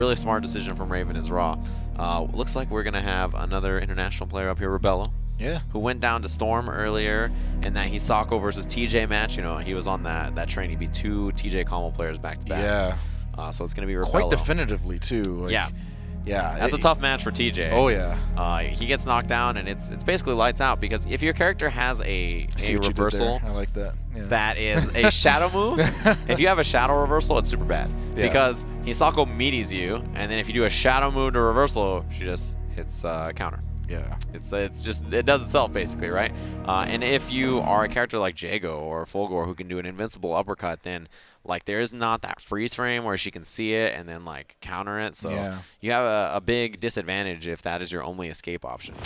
Really smart decision from Raven is Raw. Looks like we're going to have another international player up here, Rebello. Yeah. Who went down to Storm earlier in that Hisako versus TJ match. You know, he was on that train. He beat 2 TJ combo players back to back. Yeah. So it's going to be Rebello. Quite definitively, too. Like, yeah. Yeah. That's a tough match for TJ. Oh, yeah. He gets knocked down, and it's basically lights out, because if your character has a reversal, I like that. Yeah. that is a shadow move, if you have a shadow reversal, it's super bad. Yeah. Because Hisako meaties you, and then if you do a shadow move to reversal, she just hits counter. Yeah. It does itself, basically, right? And if you are a character like Jago or Fulgore who can do an invincible uppercut, then like there is not that freeze frame where she can see it and then like counter it. So yeah. you have a big disadvantage if that is your only escape option.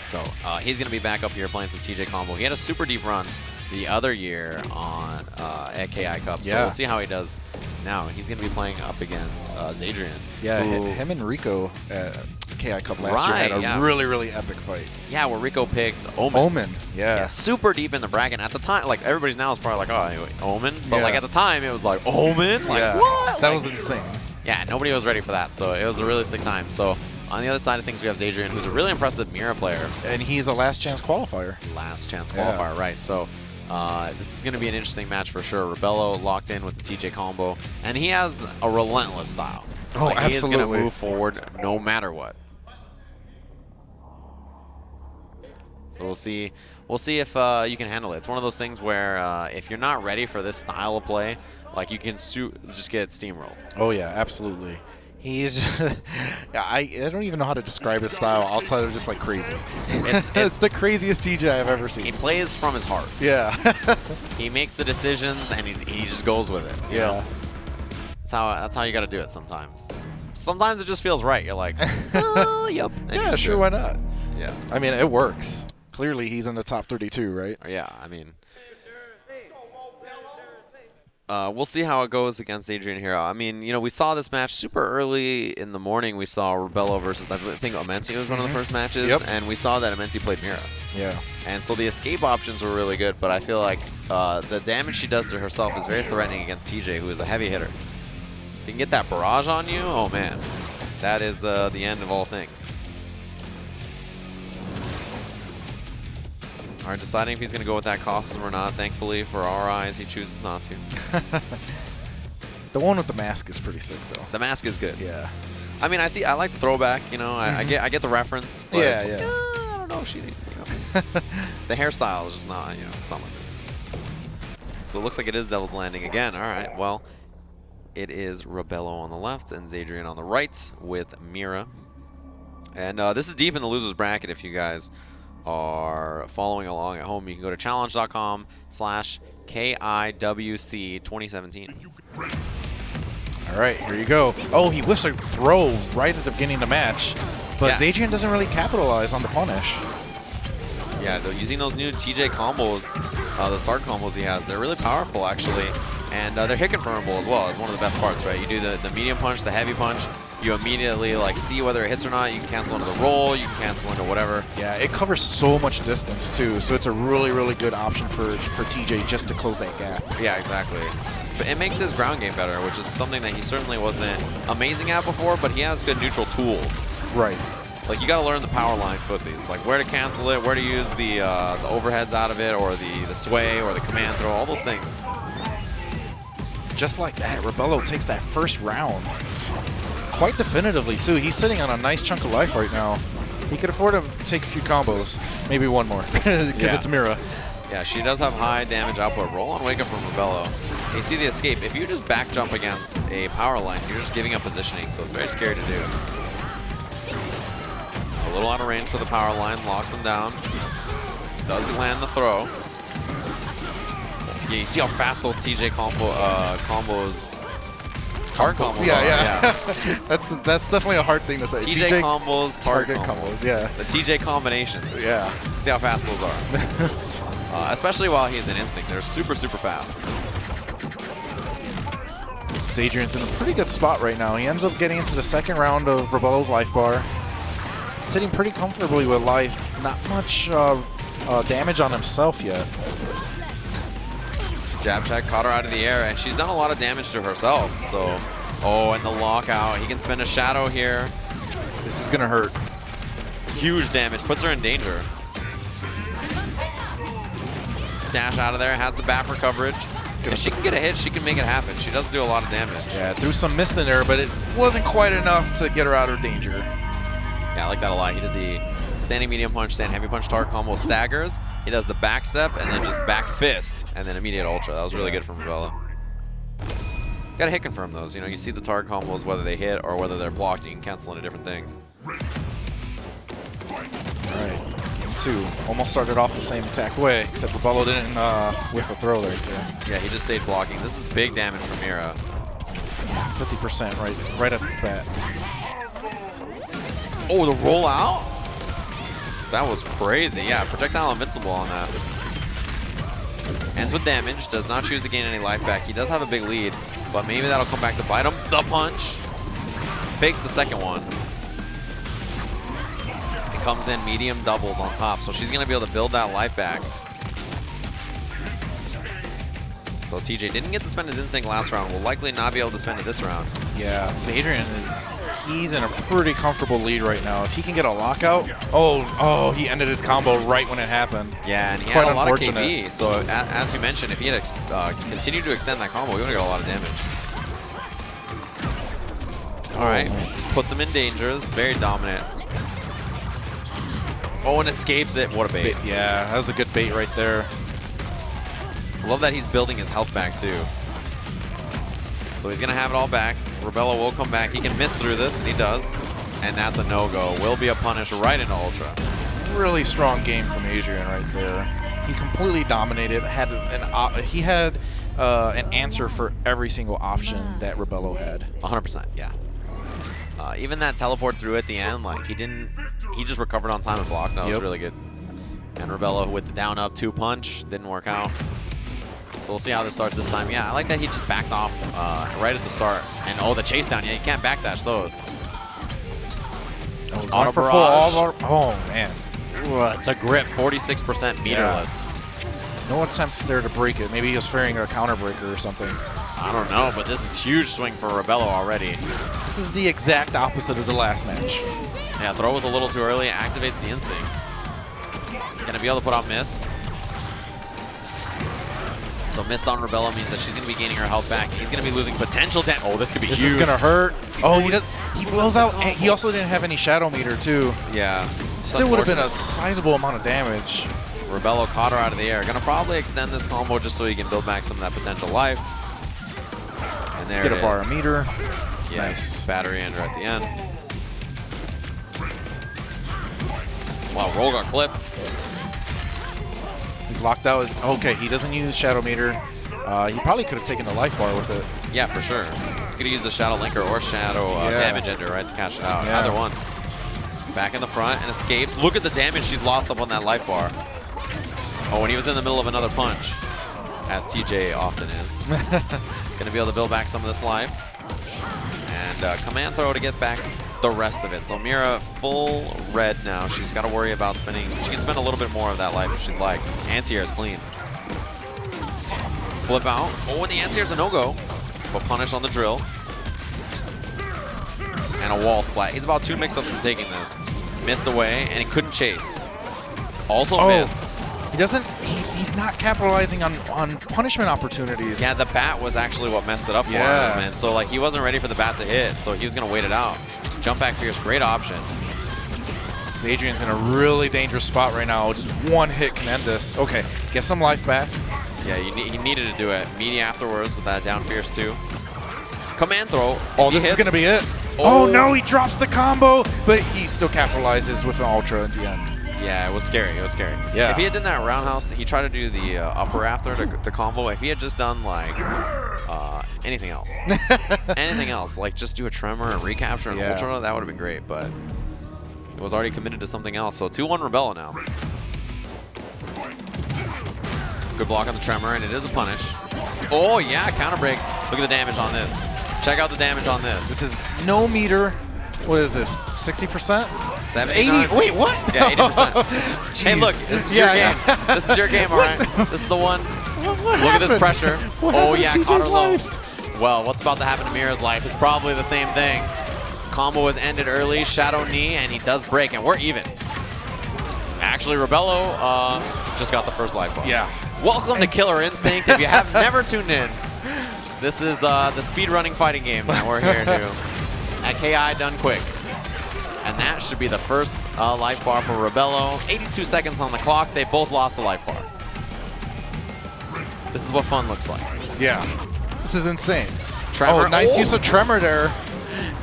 So he's gonna be back up here playing some TJ combo. He had a super deep run the other year on at KI Cup. So we'll see how he does now. He's gonna be playing up against Zadrian. Yeah, him and Rico at KI Cup last year had a really, really epic fight. Yeah, where Rico picked Omen. Omen, yeah. Super deep in the bracket. At the time, like everybody's now is probably like, oh, anyway, Omen. But like at the time, it was like, Omen? Like, what? That was insane. Yeah, nobody was ready for that. So it was a really sick time. So on the other side of things, we have Zadrian, who's a really impressive Mira player. And he's a last chance qualifier. Last chance qualifier, right. So this is going to be an interesting match for sure. Rebello locked in with the TJ combo. And he has a relentless style. Oh, like, absolutely. He is going to move forward no matter what. So we'll see if you can handle it. It's one of those things where if you're not ready for this style of play, like you can just get steamrolled. Oh yeah, absolutely. He's I don't even know how to describe his style outside of just like crazy. It's the craziest TJ I've ever seen. He plays from his heart. Yeah. He makes the decisions and he just goes with it. You know? That's how you got to do it sometimes. Sometimes it just feels right. You're like, oh, yep. Yeah, sure, why not? Yeah. I mean, it works. Clearly, he's in the top 32, right? Yeah, I mean, we'll see how it goes against Zadrian here. I mean, you know, we saw this match super early in the morning. We saw Rebello versus, I think Amenti was one of the first matches, and we saw that Amenti played Mira. Yeah. And so the escape options were really good, but I feel like the damage she does to herself is very threatening against TJ, who is a heavy hitter. If you can get that barrage on you, oh man, that is the end of all things. All right, deciding if he's going to go with that costume or not. Thankfully, for our eyes, he chooses not to. The one with the mask is pretty sick, though. The mask is good. Yeah. I mean, I like the throwback. You know, I get the reference. But yeah, it's like, I don't know if she. You know. The hairstyle is just not. You know, it's not my thing. So it looks like it is Devil's Landing again. All right. Well, it is Rebello on the left and Zadrian on the right with Mira. And this is deep in the losers bracket. If you guys are following along at home, you can go to challenge.com/KIWC2017. All right, here you go. Oh, he whiffs a throw right at the beginning of the match, but Zadrian doesn't really capitalize on the punish. Yeah, using those new TJ combos, the start combos he has, they're really powerful actually, and they're hit confirmable as well. It's one of the best parts, right? You do the medium punch, the heavy punch. You immediately like see whether it hits or not. You can cancel into the roll. You can cancel into whatever. Yeah, it covers so much distance too, so it's a really, really good option for TJ just to close that gap. Yeah, exactly. But it makes his ground game better, which is something that he certainly wasn't amazing at before. But he has good neutral tools. Right. Like you got to learn the power line footsies, like where to cancel it, where to use the overheads out of it, or the sway, or the command throw, all those things. Just like that, Rebello takes that first round. Quite definitively, too. He's sitting on a nice chunk of life right now. He could afford to take a few combos. Maybe one more, because it's Mira. Yeah, she does have high damage output. Roll on wake up from Rebello. You see the escape. If you just back jump against a power line, you're just giving up positioning, so it's very scary to do. A little out of range for the power line, locks him down. Does land the throw. Yeah, you see how fast those TJ combos. Hard combos. Yeah. That's definitely a hard thing to say. TJ combos, target combos. Yeah. The TJ combinations. Yeah. See how fast those are. Especially while he's in instinct, they're super, super fast. Zadrian's in a pretty good spot right now. He ends up getting into the second round of Rebello's life bar. Sitting pretty comfortably with life. Not much damage on himself yet. Jab check, caught her out of the air, and she's done a lot of damage to herself. So Oh, and the lockout. He can spend a shadow here. This is going to hurt. Huge damage. Puts her in danger. Dash out of there. Has the bat for coverage. If she can get a hit, she can make it happen. She does do a lot of damage. Yeah, threw some mist in there, but it wasn't quite enough to get her out of danger. Yeah, I like that a lot. He did the standing medium punch, stand heavy punch, target combo, staggers. He does the back step and then just back fist and then immediate ultra. That was really good from Rebello. Gotta hit confirm those. You know, you see the target combos, whether they hit or whether they're blocked. You can cancel into different things. All right, game 2. Almost started off the same exact way, except Rebello didn't whiff a throw there. Yeah, he just stayed blocking. This is big damage from Mira. 50% right at the bat. Oh, the rollout? That was crazy. Yeah, projectile invincible on that. Ends with damage. Does not choose to gain any life back. He does have a big lead, but maybe that'll come back to bite him. The punch. Fakes the second one. It comes in medium doubles on top, so she's going to be able to build that life back. So TJ didn't get to spend his instinct last round. Will likely not be able to spend it this round. Yeah, Zadrian he's in a pretty comfortable lead right now. If he can get a lockout, oh, he ended his combo right when it happened. Yeah, and it's he quite had a lot of unfortunate. KB. So as you mentioned, if he had continued to extend that combo, he would have got a lot of damage. All right, puts him in dangers. Very dominant. Oh, and escapes it. What a bait. Yeah, that was a good bait right there. Love that he's building his health back too. So he's gonna have it all back. Rebello will come back. He can miss through this, and he does. And that's a no-go. Will be a punish right into Ultra. Really strong game from Adrian right there. He completely dominated. He had an answer for every single option that Rebello had. 100%, yeah. Even that teleport through at the end, like he just recovered on time and blocked. That was really good. And Rebello with the down up 2 punch didn't work out. So we'll see how this starts this time. Yeah, I like that he just backed off right at the start. And the chase down. Yeah, you can't backdash those. Auto barrage. Oh, man. It's a grip, 46% meterless. No attempts there to break it. Maybe he was fearing a counter breaker or something. I don't know, but this is huge swing for Rebello already. This is the exact opposite of the last match. Yeah, throw was a little too early. Activates the instinct. Gonna be able to put out Mist. So Mist on Rebello means that she's gonna be gaining her health back. He's gonna be losing potential damage. Oh, this could be huge. This is gonna hurt. Oh, he blows out. And he also didn't have any shadow meter too. Yeah. Still would have been a sizable amount of damage. Rebello caught her out of the air. Gonna probably extend this combo just so he can build back some of that potential life. And there Get it a is. bar of meter. Yeah, Nice. Battery ender at the end. Wow, roll got clipped. He's locked out. Okay, he doesn't use shadow meter. He probably could have taken the life bar with it. Yeah, for sure. Could have used a shadow linker or shadow damage ender, right, to cash it out. Yeah. Either one. Back in the front and escapes. Look at the damage she's lost up on that life bar. Oh, and he was in the middle of another punch, as TJ often is. Gonna be able to build back some of this life. And command throw to get back the rest of it. So Mira full red now. She's got to worry about spending. She can spend a little bit more of that life if she'd like. Anti-air is clean. Flip out. Oh, and the anti-air is a no-go. But punish on the drill. And a wall splat. He's about 2 mix-ups from taking this. Missed away, and he couldn't chase. Also missed. He doesn't. He's not capitalizing on punishment opportunities. Yeah, the bat was actually what messed it up for him. And so like he wasn't ready for the bat to hit, so he was gonna wait it out. Jump back fierce, great option. Adrian's in a really dangerous spot right now. Just one hit can end this. Okay, get some life back. Yeah, he needed to do it. Meaty afterwards with that down fierce too. Command throw. Oh, this is gonna be it. Oh no, he drops the combo, but he still capitalizes with an ultra at the end. Yeah, it was scary. It was scary. Yeah. If he had done that roundhouse, he tried to do the upper after to combo. If he had just done like anything else, anything else, like just do a tremor and recapture and ultra, that would have been great. But it was already committed to something else. So 2-1 Rebello now. Good block on the tremor, and it is a punish. Oh yeah, counter break. Look at the damage on this. Check out the damage on this. This is no meter. What is this? 60%? 80? Wait, what? Yeah, 80%. Hey, look, this is your game. This is your game, all right? This is the one. Look at this pressure. What oh, yeah, happened to caught TJ's her low. life? Well, what's about to happen to Mira's life is probably the same thing. Combo was ended early, Shadow Knee, and he does break, and we're even. Actually, Rebello just got the first life bar. Yeah. Welcome to Killer Instinct. If you have never tuned in, this is the speedrunning fighting game that we're here to at KI done quick. And that should be the first life bar for Rebello. 82 seconds on the clock. They both lost the life bar. This is what fun looks like. Yeah. This is insane. Tremor. Oh, nice use of Tremor there.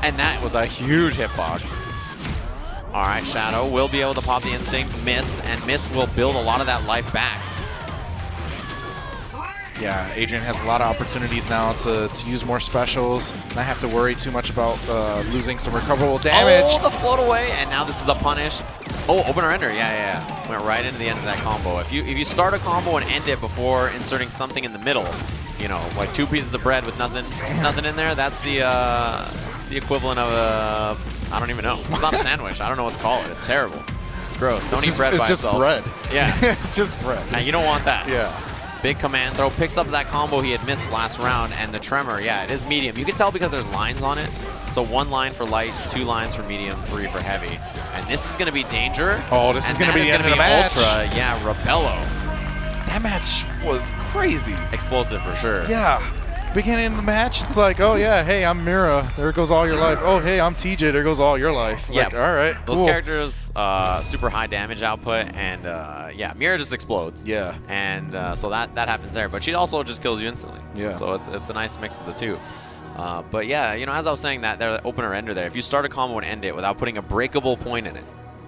And that was a huge hitbox. All right, Shadow will be able to pop the Instinct. Mist, and Mist will build a lot of that life back. Yeah, Adrian has a lot of opportunities now to use more specials, not have to worry too much about losing some recoverable damage. Oh, the float away, and now this is a punish. Oh, opener ender, yeah. Went right into the end of that combo. If you start a combo and end it before inserting something in the middle, you know, like 2 pieces of bread with nothing in there, that's the equivalent of a, I don't even know. It's not a sandwich. I don't know what to call it. It's terrible. It's gross. Don't eat bread by itself. It's just bread. Yeah. It's just bread. Now, you don't want that. Yeah. Big command throw, picks up that combo he had missed last round, and the Tremor, yeah, it is medium. You can tell because there's lines on it. So 1 line for light, 2 lines for medium, 3 for heavy. And this is going to be danger. Oh, this is going to be the end of the match. Ultra, yeah, Rebello. That match was crazy. Explosive for sure. Yeah. Beginning of the match, it's like, oh yeah, hey, I'm Mira. There goes all your life. Oh, hey, I'm TJ. There goes all your life. Yeah. Like, all right. Those cool. characters, super high damage output, and yeah, Mira just explodes. Yeah. And so that happens there. But she also just kills you instantly. Yeah. So it's a nice mix of the two. But yeah, you know, as I was saying, that opener ender there, if you start a combo and end it without putting a breakable point in it,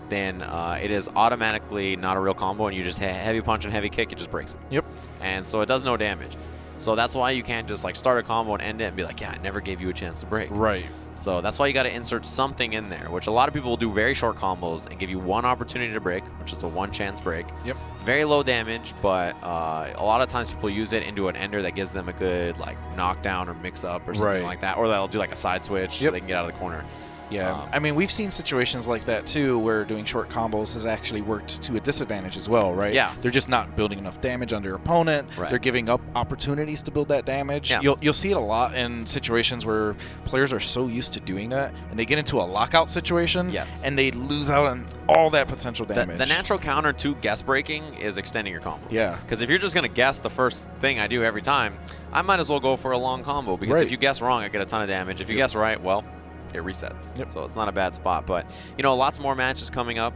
then it is automatically not a real combo, and you just heavy punch and heavy kick, it just breaks it. Yep. And so it does no damage. So that's why you can't just like start a combo and end it and be like, yeah, I never gave you a chance to break. Right. So that's why you got to insert something in there, which a lot of people will do very short combos and give you 1 opportunity to break, which is a 1 chance break. Yep. It's very low damage, but a lot of times people use it into an ender that gives them a good like knockdown or mix up or something like that, or they'll do like a side switch so they can get out of the corner. Yeah, I mean, we've seen situations like that too, where doing short combos has actually worked to a disadvantage as well, right? Yeah. They're just not building enough damage on their opponent. Right. They're giving up opportunities to build that damage. Yeah. You'll see it a lot in situations where players are so used to doing that, and they get into a lockout situation, and they lose out on all that potential damage. The natural counter to guess breaking is extending your combos. Yeah. Because if you're just going to guess the first thing I do every time, I might as well go for a long combo, because if you guess wrong, I get a ton of damage. If you guess right, well, it resets. So it's not a bad spot. But, you know, lots more matches coming up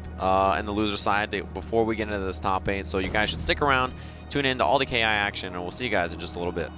in the loser side before we get into this top 8. So you guys should stick around, tune in to all the KI action, and we'll see you guys in just a little bit.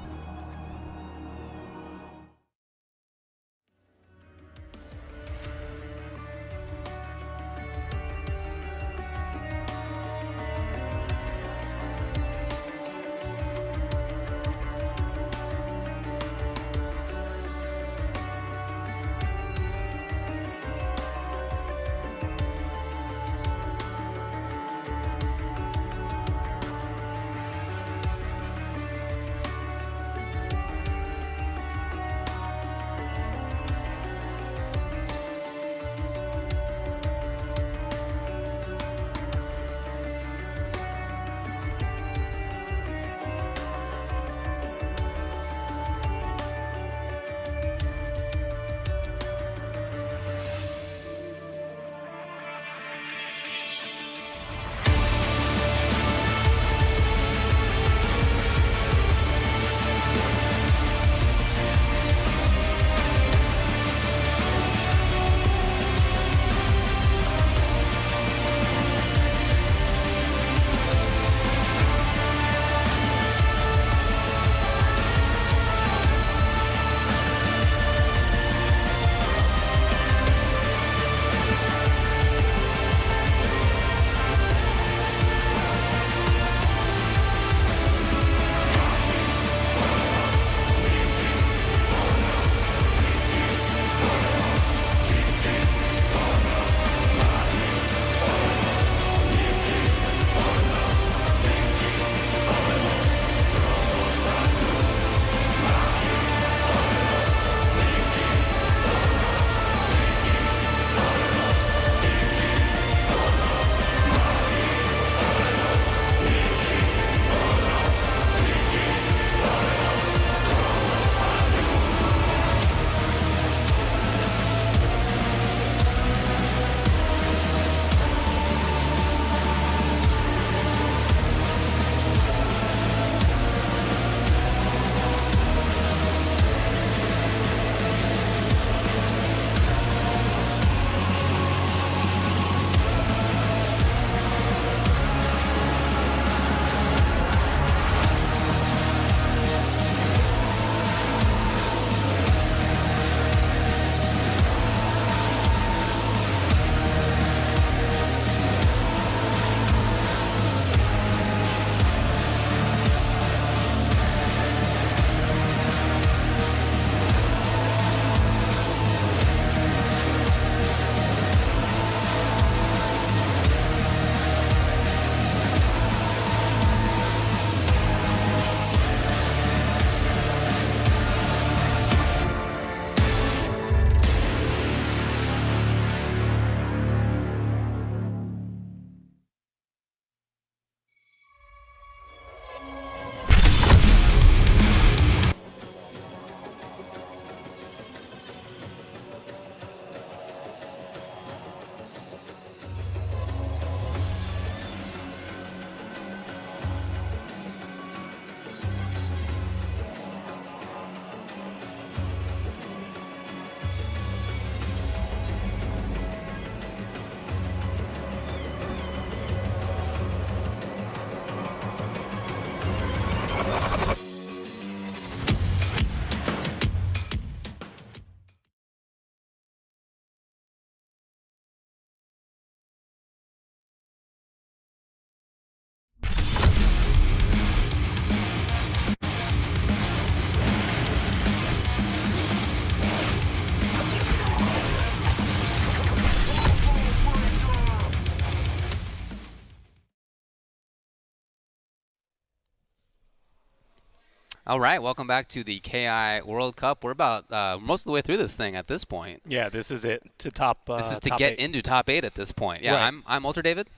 All right, welcome back to the KI World Cup. We're about most of the way through this thing at this point. Yeah, this is it to top. This is to top get 8. into top 8 at this point. Yeah, Right. I'm Ultra David.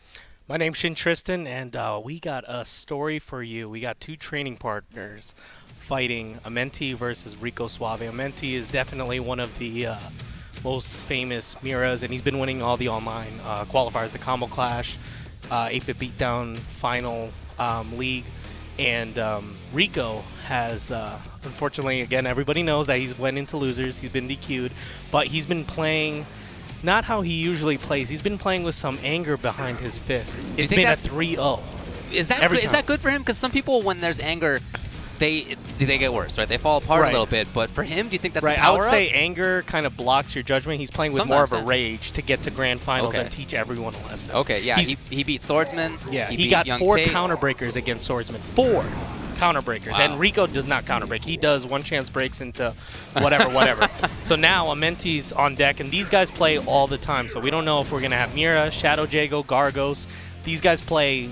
My name's Shin Tristan, and we got a story for you. We got 2 training partners fighting Amenti versus Rico Suave. Amenti is definitely one of the most famous Miras, and he's been winning all the online qualifiers, the Combo Clash, 8-Bit Beatdown Final League. And Rico has, unfortunately, again, everybody knows that he's went into losers. He's been DQ'd, but he's been playing not how he usually plays. He's been playing with some anger behind his fist. It's been a 3-0. Is that good for him? Because some people, when there's anger, they get worse, right? They fall apart a little bit. But for him, do you think that's a right? power I would say anger kind of blocks your judgment. He's playing with Sometimes, more of a rage to get to grand finals Okay. and teach everyone a lesson. Okay, yeah, he beat Swordsman. Yeah, he beat got Young 4 Tate. counter breakers against Swordsman. 4 counter breakers. Wow. And Rico does not counter break. He does one chance breaks into whatever. So now Amenti's on deck, and these guys play all the time. So we don't know if we're going to have Mira, Shadow Jago, Gargos. These guys play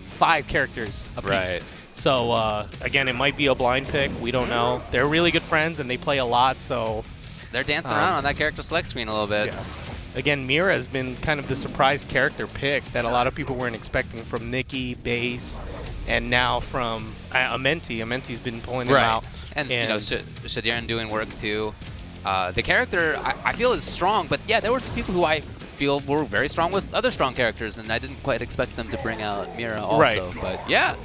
5 characters apiece. Right. So, again, it might be a blind pick. We don't know. They're really good friends, and they play a lot, so... They're dancing around on that character select screen a little bit. Yeah. Again, Mira has been kind of the surprise character pick that a lot of people weren't expecting from Nikki, Base, and now from Amenti. Amenti's been pulling him out. And you know, Zadrian doing work too. The character I feel is strong, but yeah, there were some people who I feel were very strong with other strong characters, and I didn't quite expect them to bring out Mira also. Right. But yeah.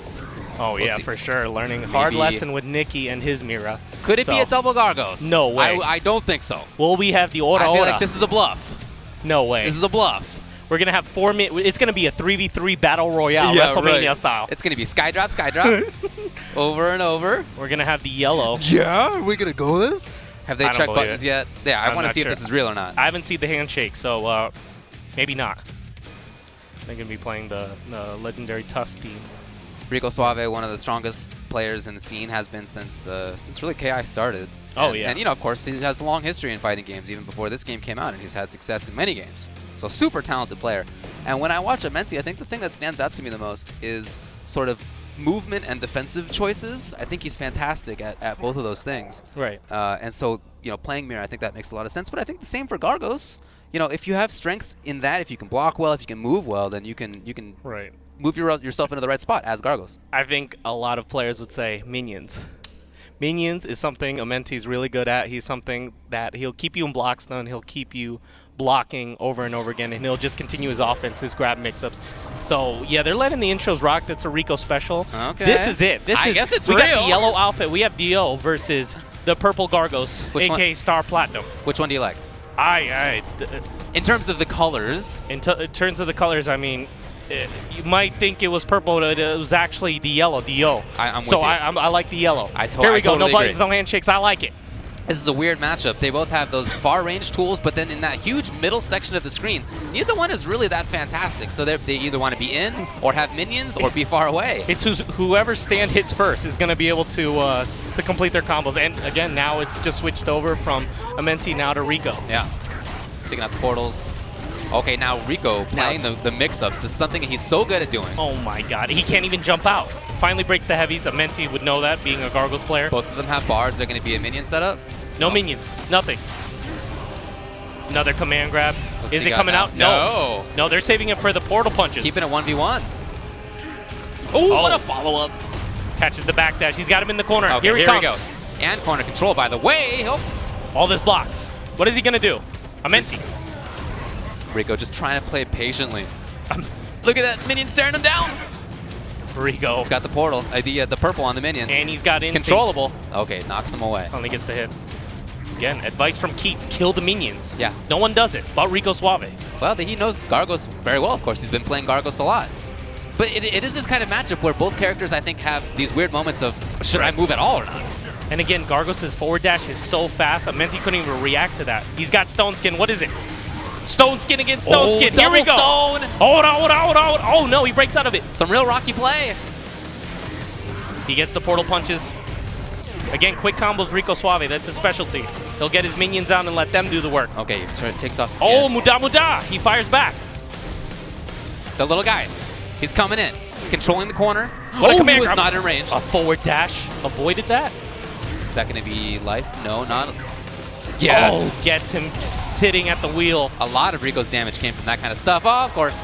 Oh, We'll yeah, see. for sure. Learning hard Maybe- lesson with Nikki and his Mira. Could it be So, a double Gargos? No way. I don't think so. Will we have the Ora I feel Ora? like this is a bluff. No way. This is a bluff. We're going to have 4 minutes. It's going to be a 3v3 battle royale, WrestleMania style. It's going to be Skydrop, over and over. We're going to have the yellow. Yeah, are we gonna go this? Have they I don't checked believe buttons it. yet? Yeah, I I'm want to not see sure. if this is real or not. I haven't seen the handshake, so maybe not. They're going to be playing the legendary Tuss theme. Rico Suave, one of the strongest players in the scene, has been since really KI started. Oh, And- yeah. And you know, of course, he has a long history in fighting games, even before this game came out, and he's had success in many games. So super talented player. And when I watch Amenti, I think the thing that stands out to me the most is sort of movement and defensive choices. I think he's fantastic at both of those things. Right. And so, you know, playing Mira, I think that makes a lot of sense. But I think the same for Gargos. You know, if you have strengths in that, if you can block well, if you can move well, then you can Right. move yourself into the right spot as Gargos. I think a lot of players would say minions. Minions is something Amenti's really good at. He's something that he'll keep you in block stun. He'll keep you blocking over and over again, and he'll just continue his offense, his grab mix-ups. So, yeah, they're letting the intros rock. That's a Rico special. Okay. This is it. I guess it's we got real. the yellow outfit. We have Dio versus the purple Gargos, Which one? a.k.a. Star Platinum. Which one do you like? In In terms of the colors, terms of the colors, I mean, you might think it was purple, but it was actually the yellow, Dio. I'm with so you. I like the yellow. Here we go. totally No buttons, agree. no handshakes. I like it. this is a weird matchup. They both have those far-range tools, but then in that huge middle section of the screen, neither one is really that fantastic. So they either want to be in, or have minions, or be far away. It's whoever stand hits first is going to be able to complete their combos. And again, now it's just switched over from Amenti now to Rico. Yeah. Sticking out the portals. Okay, now Rico playing it's- the mix-ups is something he's so good at doing. Oh my God, he can't even jump out. Finally breaks the heavies. Amenti would know that, being a Gargos player. Both of them have bars. They're going to be a minion setup. No minions, nothing. Another command grab. What's Is he it got coming now? out? No. No, they're saving it for the portal punches. Keeping it 1v1. Ooh, what a follow-up. Catches the backdash. He's got him in the corner. Okay, Here he we comes. go. And corner control, by the way. Oh. All this blocks. What is he going to do? Amenti. Rico just trying to play patiently. Look at that minion staring him down. Rico. He's got the portal, the purple on the minion. And he's got instinct. Controllable. Okay, knocks him away. Only gets the hit. Again, advice from Keats. Kill the minions. Yeah. No one does it but Rico Suave. Well, he knows Gargos very well, of course. He's been playing Gargos a lot. But it is this kind of matchup where both characters, I think, have these weird moments of, should I move at all or not? And again, Gargos' forward dash is so fast. Amenti couldn't even react to that. He's got Stone Skin. What is it? Stone Skin against Stone Skin. Here we go. Stone. Hold on. Oh, no, he breaks out of it. Some real rocky play. He gets the portal punches. Again, quick combos, Rico Suave. That's his specialty. He'll get his minions out and let them do the work. Okay, takes off the skin. Oh, Muda. He fires back. The little guy. He's coming in. Controlling the corner. What a Oh, command he was grab. not in range. A forward dash avoided that. Is that going to be life? No, not. Oh, gets him sitting at the wheel. A lot of Rico's damage came from that kind of stuff. Oh, of course.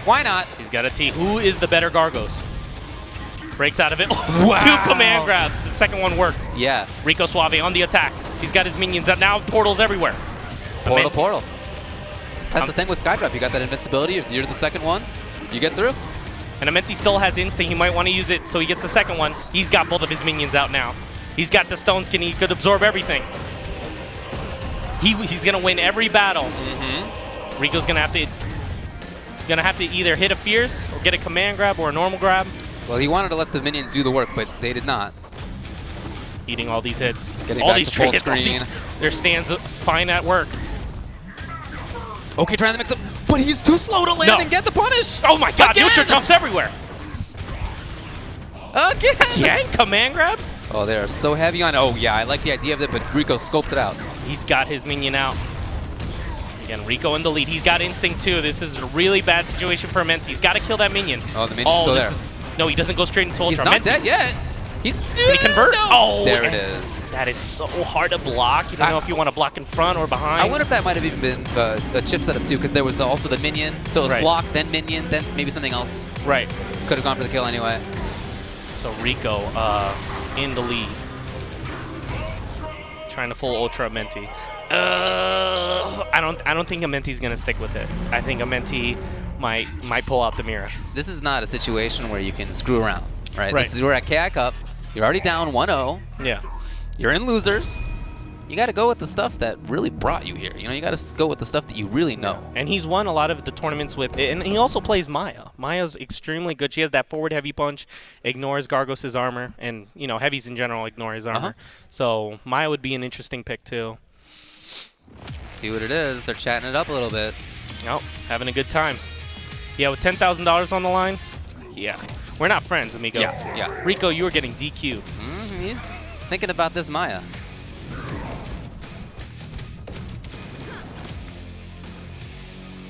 Why not? He's got a T. Who is the better Gargos? Breaks out of it. Wow. 2 command grabs. The second one worked. Yeah. Rico Suave on the attack. He's got his minions out now. Portals everywhere. Portal. That's the thing with Skydrop. You got that invincibility. If you're the second one, you get through. And Amenti still has instinct. He might want to use it, so he gets the second one. He's got both of his minions out now. He's got the stone skin. He could absorb everything. He's gonna win every battle. Rico's gonna have to either hit a fierce or get a command grab or a normal grab. Well, he wanted to let the minions do the work, but they did not. Eating all these hits. Getting all back these to full trades, all these, screen. their stands fine at work. Okay, trying to mix up, but he's too slow to land No. and get the punish. Oh my god, Again! neutral jumps everywhere. Again! Command grabs? Oh, they are so heavy on. Oh, yeah, I like the idea of it, but Rico scoped it out. He's got his minion out. Again, Rico in the lead. He's got instinct too. This is a really bad situation for Amenti. He's got to kill that minion. Oh, the minion's still there. No, he doesn't go straight into He's Ultra. not Amenti, dead yet. He's Can he convert? No. Oh, there it and is. That is so hard to block. You don't know if you want to block in front or behind. I wonder if that might have even been a chip setup too, because there was also the minion. So it was Right. block, then minion, then maybe something else. Right. Could have gone for the kill anyway. So Rico in the lead. Trying to full Ultra Amenti. I don't think Amenti's gonna stick with it. I think Amenti might pull out the Mira. This is not a situation where you can screw around, right? Right. This is we're at KI Cup. You're already down 1-0. Yeah. You're in losers. You got to go with the stuff that really brought you here. You know, you got to go with the stuff that you really know. And he's won a lot of the tournaments with it. And he also plays Maya. Maya's extremely good. She has that forward heavy punch, ignores Gargos' armor, and, you know, heavies in general ignore his armor. So Maya would be an interesting pick, too. Let's see what it is. They're chatting it up a little bit. Oh, having a good time. Yeah, with $10,000 on the line, yeah. We're not friends, amigo. Yeah. Rico, you were getting DQ'd. He's thinking about this Maya.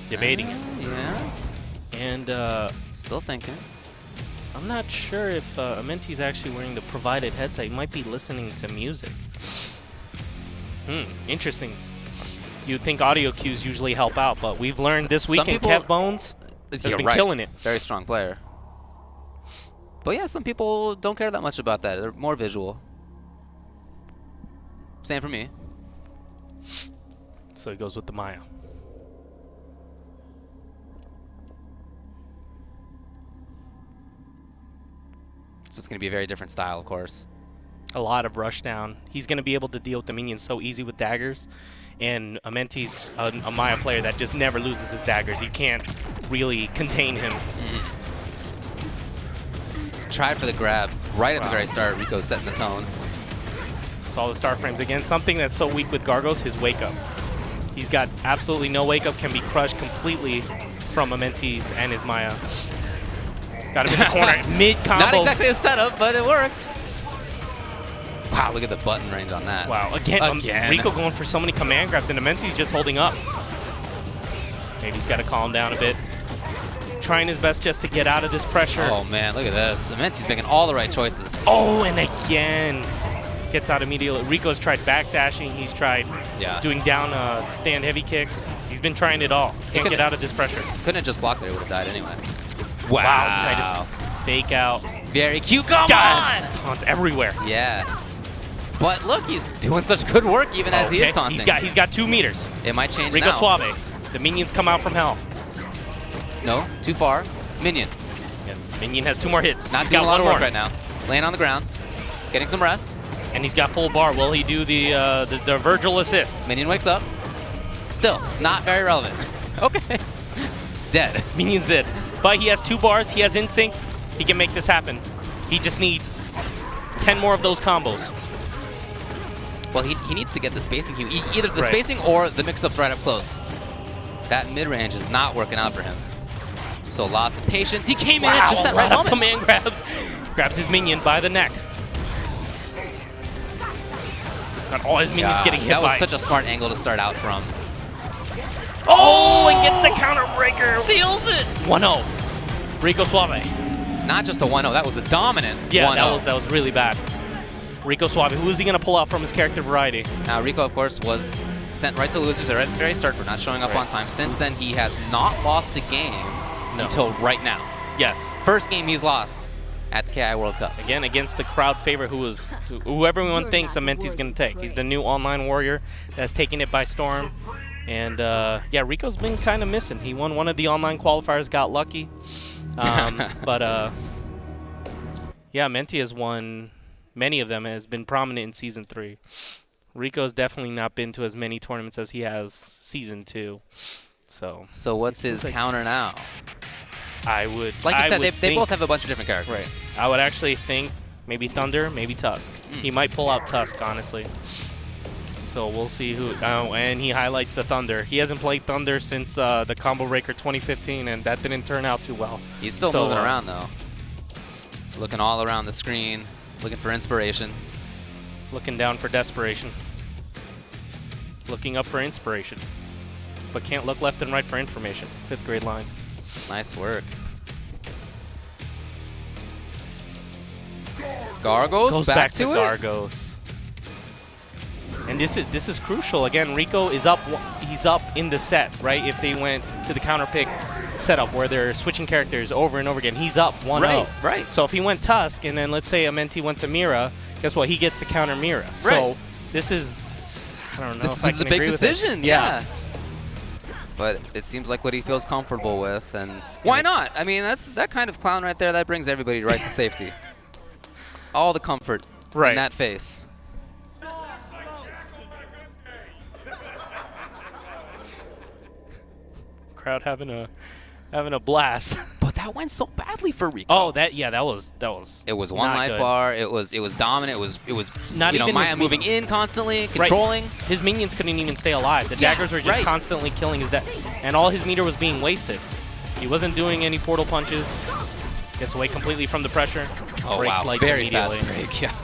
Debating it. Yeah. And Still thinking. I'm not sure if Amenti's actually wearing the provided headset. He might be listening to music. Interesting. You'd think audio cues usually help out, but we've learned this weekend Kev Bones has been killing it. Very strong player. But yeah, some people don't care that much about that. They're more visual. Same for me. So he goes with the Maya. So it's going to be a very different style, of course. A lot of rush down. He's going to be able to deal with the minions so easy with daggers. And Amenti's a Maya player that just never loses his daggers. You can't really contain him. Tried for the grab right at the very start. Rico setting the tone. Saw the star frames again. Something that's so weak with Gargos, his wake up. He's got absolutely no wake up, can be crushed completely from Amenti's and his Maya. Got him in the corner, mid combo. Not exactly a setup, but it worked. Wow, look at the button range on that. Wow, again. Rico going for so many command grabs, and Amenti's just holding up. Maybe he's got to calm down a bit. Trying his best just to get out of this pressure. Oh man, look at this. Amenti's making all the right choices. Oh, and again. Gets out immediately. Rico's tried backdashing. He's tried doing down a stand heavy kick. He's been trying it all. Can't get out of this pressure. Couldn't have just blocked there, he would have died anyway. Wow. Tried to fake out. Very cute. Come on! Taunts everywhere. Yeah. But look, he's doing such good work even as he is taunting. He's got 2 meters. It might change Rico now. Suave. The minions come out from hell. No, too far. Minion. Yeah, minion has 2 more hits. Not doing a lot of work right now. Laying on the ground. Getting some rest. And he's got full bar. Will he do the Virgil assist? Minion wakes up. Still, not very relevant. Okay. Dead. Minion's dead. But he has 2 bars. He has instinct. He can make this happen. He just needs 10 more of those combos. Well, he needs to get the spacing. Either the spacing or the mix-ups right up close. That mid-range is not working out for him. So lots of patience. He came in at just that right moment. Command grabs. Grabs his minion by the neck. Got all his minions getting hit by. That was such a smart angle to start out from. Oh, and gets the counter breaker. Seals it. 1-0. Rico Suave. Not just a 1-0, that was a dominant Yeah, 1-0. that was really bad. Rico Suave, who is he going to pull out from his character variety? Now, Rico, of course, was sent right to losers at the very start for not showing up on time. Since then, he has not lost a game until right now. Yes. First game he's lost at the KI World Cup. Again, against the crowd favorite who everyone thinks Amenti's going to take. He's the new online warrior that's taking it by storm. And, yeah, Rico's been kind of missing. He won one of the online qualifiers, got lucky. But, yeah, Amenti has won many of them, has been prominent in Season 3. Rico's definitely not been to as many tournaments as he has Season 2. So what's his counter now? I would, like you said, they think, both have a bunch of different characters. Right. I would actually think maybe Thunder, maybe Tusk. He might pull out Tusk, honestly. So we'll see who. And he highlights the Thunder. He hasn't played Thunder since the Combo Breaker 2015, and that didn't turn out too well. He's still moving around, though. Looking all around the screen, looking for inspiration. Looking down for desperation. Looking up for inspiration. But can't look left and right for information. 5th grade line. Nice work. Gargos Goes back to Gargos. And this is crucial. Again, Rico is up. He's up in the set, right? If they went to the counter pick setup where they're switching characters over and over again, he's up 1-0. Right. So if he went Tusk and then let's say Amenti went to Mira, guess what? He gets to counter Mira. Right. So this is, I don't know. This is a big decision. Yeah. But it seems like what he feels comfortable with, and why not? I mean, that kind of clown right there. That brings everybody right to safety. All the comfort in that face. Crowd having a blast. But that went so badly for Rico. Oh, that was. It was one life bar. It was dominant. It was not even Maya moving in constantly, controlling. Right. His minions couldn't even stay alive. The daggers were just constantly killing his and all his meter was being wasted. He wasn't doing any portal punches. Gets away completely from the pressure. Oh breaks wow! Very fast break. Yeah.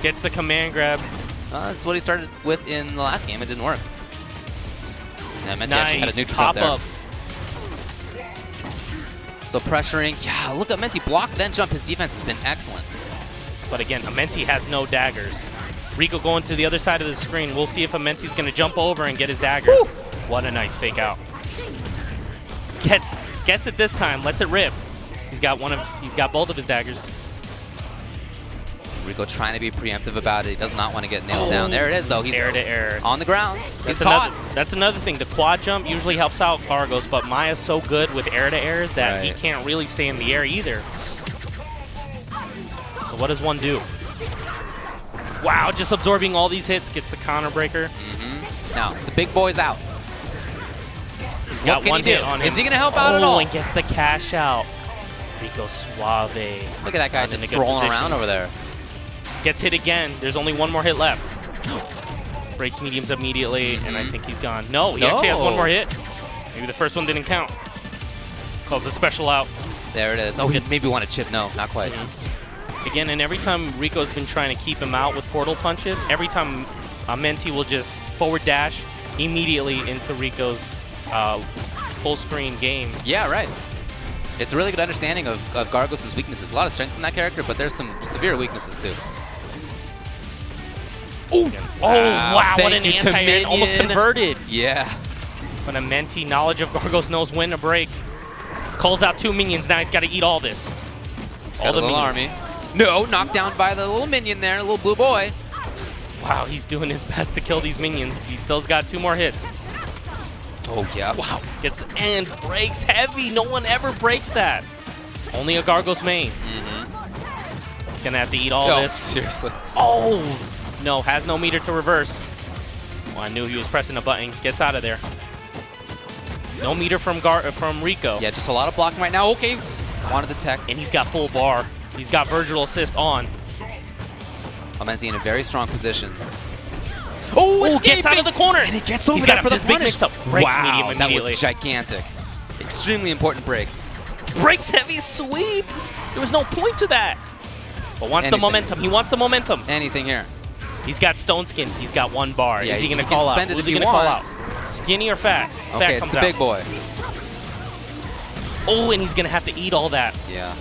Gets the command grab. That's what he started with in the last game. It didn't work. And Amenti nice actually had a neutral pop jump there. up. So pressuring. Yeah, look at Amenti block, then jump. His defense has been excellent. But again, Amenti has no daggers. Rico going to the other side of the screen. We'll see if Amenti's going to jump over and get his daggers. Woo! What a nice fake out. Gets it this time. Lets it rip. He's got both of his daggers. Rico trying to be preemptive about it. He does not want to get nailed down. There it is, though. He's air to air. On the ground. He's caught. caught. That's another thing. The quad jump usually helps out Gargos, but Maya's so good with air to airs that he can't really stay in the air either. So what does one do? Wow, just absorbing all these hits. Gets the counter breaker. Now, the big boy's out. He's got one hit on him. Is he going to help out at all? Oh, and gets the cash out. Rico Suave. Look at that guy just strolling around over there. Gets hit again. There's only one more hit left. Breaks mediums immediately, and I think he's gone. No, he actually has one more hit. Maybe the first one didn't count. Calls a special out. There it is. Oh, he maybe want to chip. No, not quite. Again, and every time Rico's been trying to keep him out with portal punches, every time Amenti will just forward dash immediately into Rico's full screen game. Yeah, right. It's a really good understanding of Gargos' weaknesses. A lot of strengths in that character, but there's some severe weaknesses too. Ooh. Oh, wow, what an anti-air, almost converted. Yeah. But Amenti, knowledge of Gargos, knows when to break. Calls out 2 minions, now he's got to eat all this. All the minions. Army. No, knocked down by the little minion there, little blue boy. Wow, he's doing his best to kill these minions. He still's got 2 more hits. Oh, yeah. Wow, gets the end, breaks heavy. No one ever breaks that. Only a Gargos main. He's going to have to eat all this. Seriously. Oh, no, has no meter to reverse. Well, I knew he was pressing a button. Gets out of there. No meter from Rico. Yeah, just a lot of blocking right now. Okay, wanted the tech. And he's got full bar. He's got Virgil assist on. Amenti in a very strong position. Oh, gets out of the corner. And he gets over he's there got for the this big punish. mix-up. Breaks wow, medium immediately. That was gigantic. Extremely important break. Breaks heavy sweep. There was no point to that. But wants the momentum. He wants the momentum. Anything here. He's got Stone Skin. He's got 1 bar. Yeah, is he going to call out? Who's he going to call out? Skinny or fat? Okay, Fat it's comes the out. big boy. Oh, and he's going to have to eat all that. Yeah.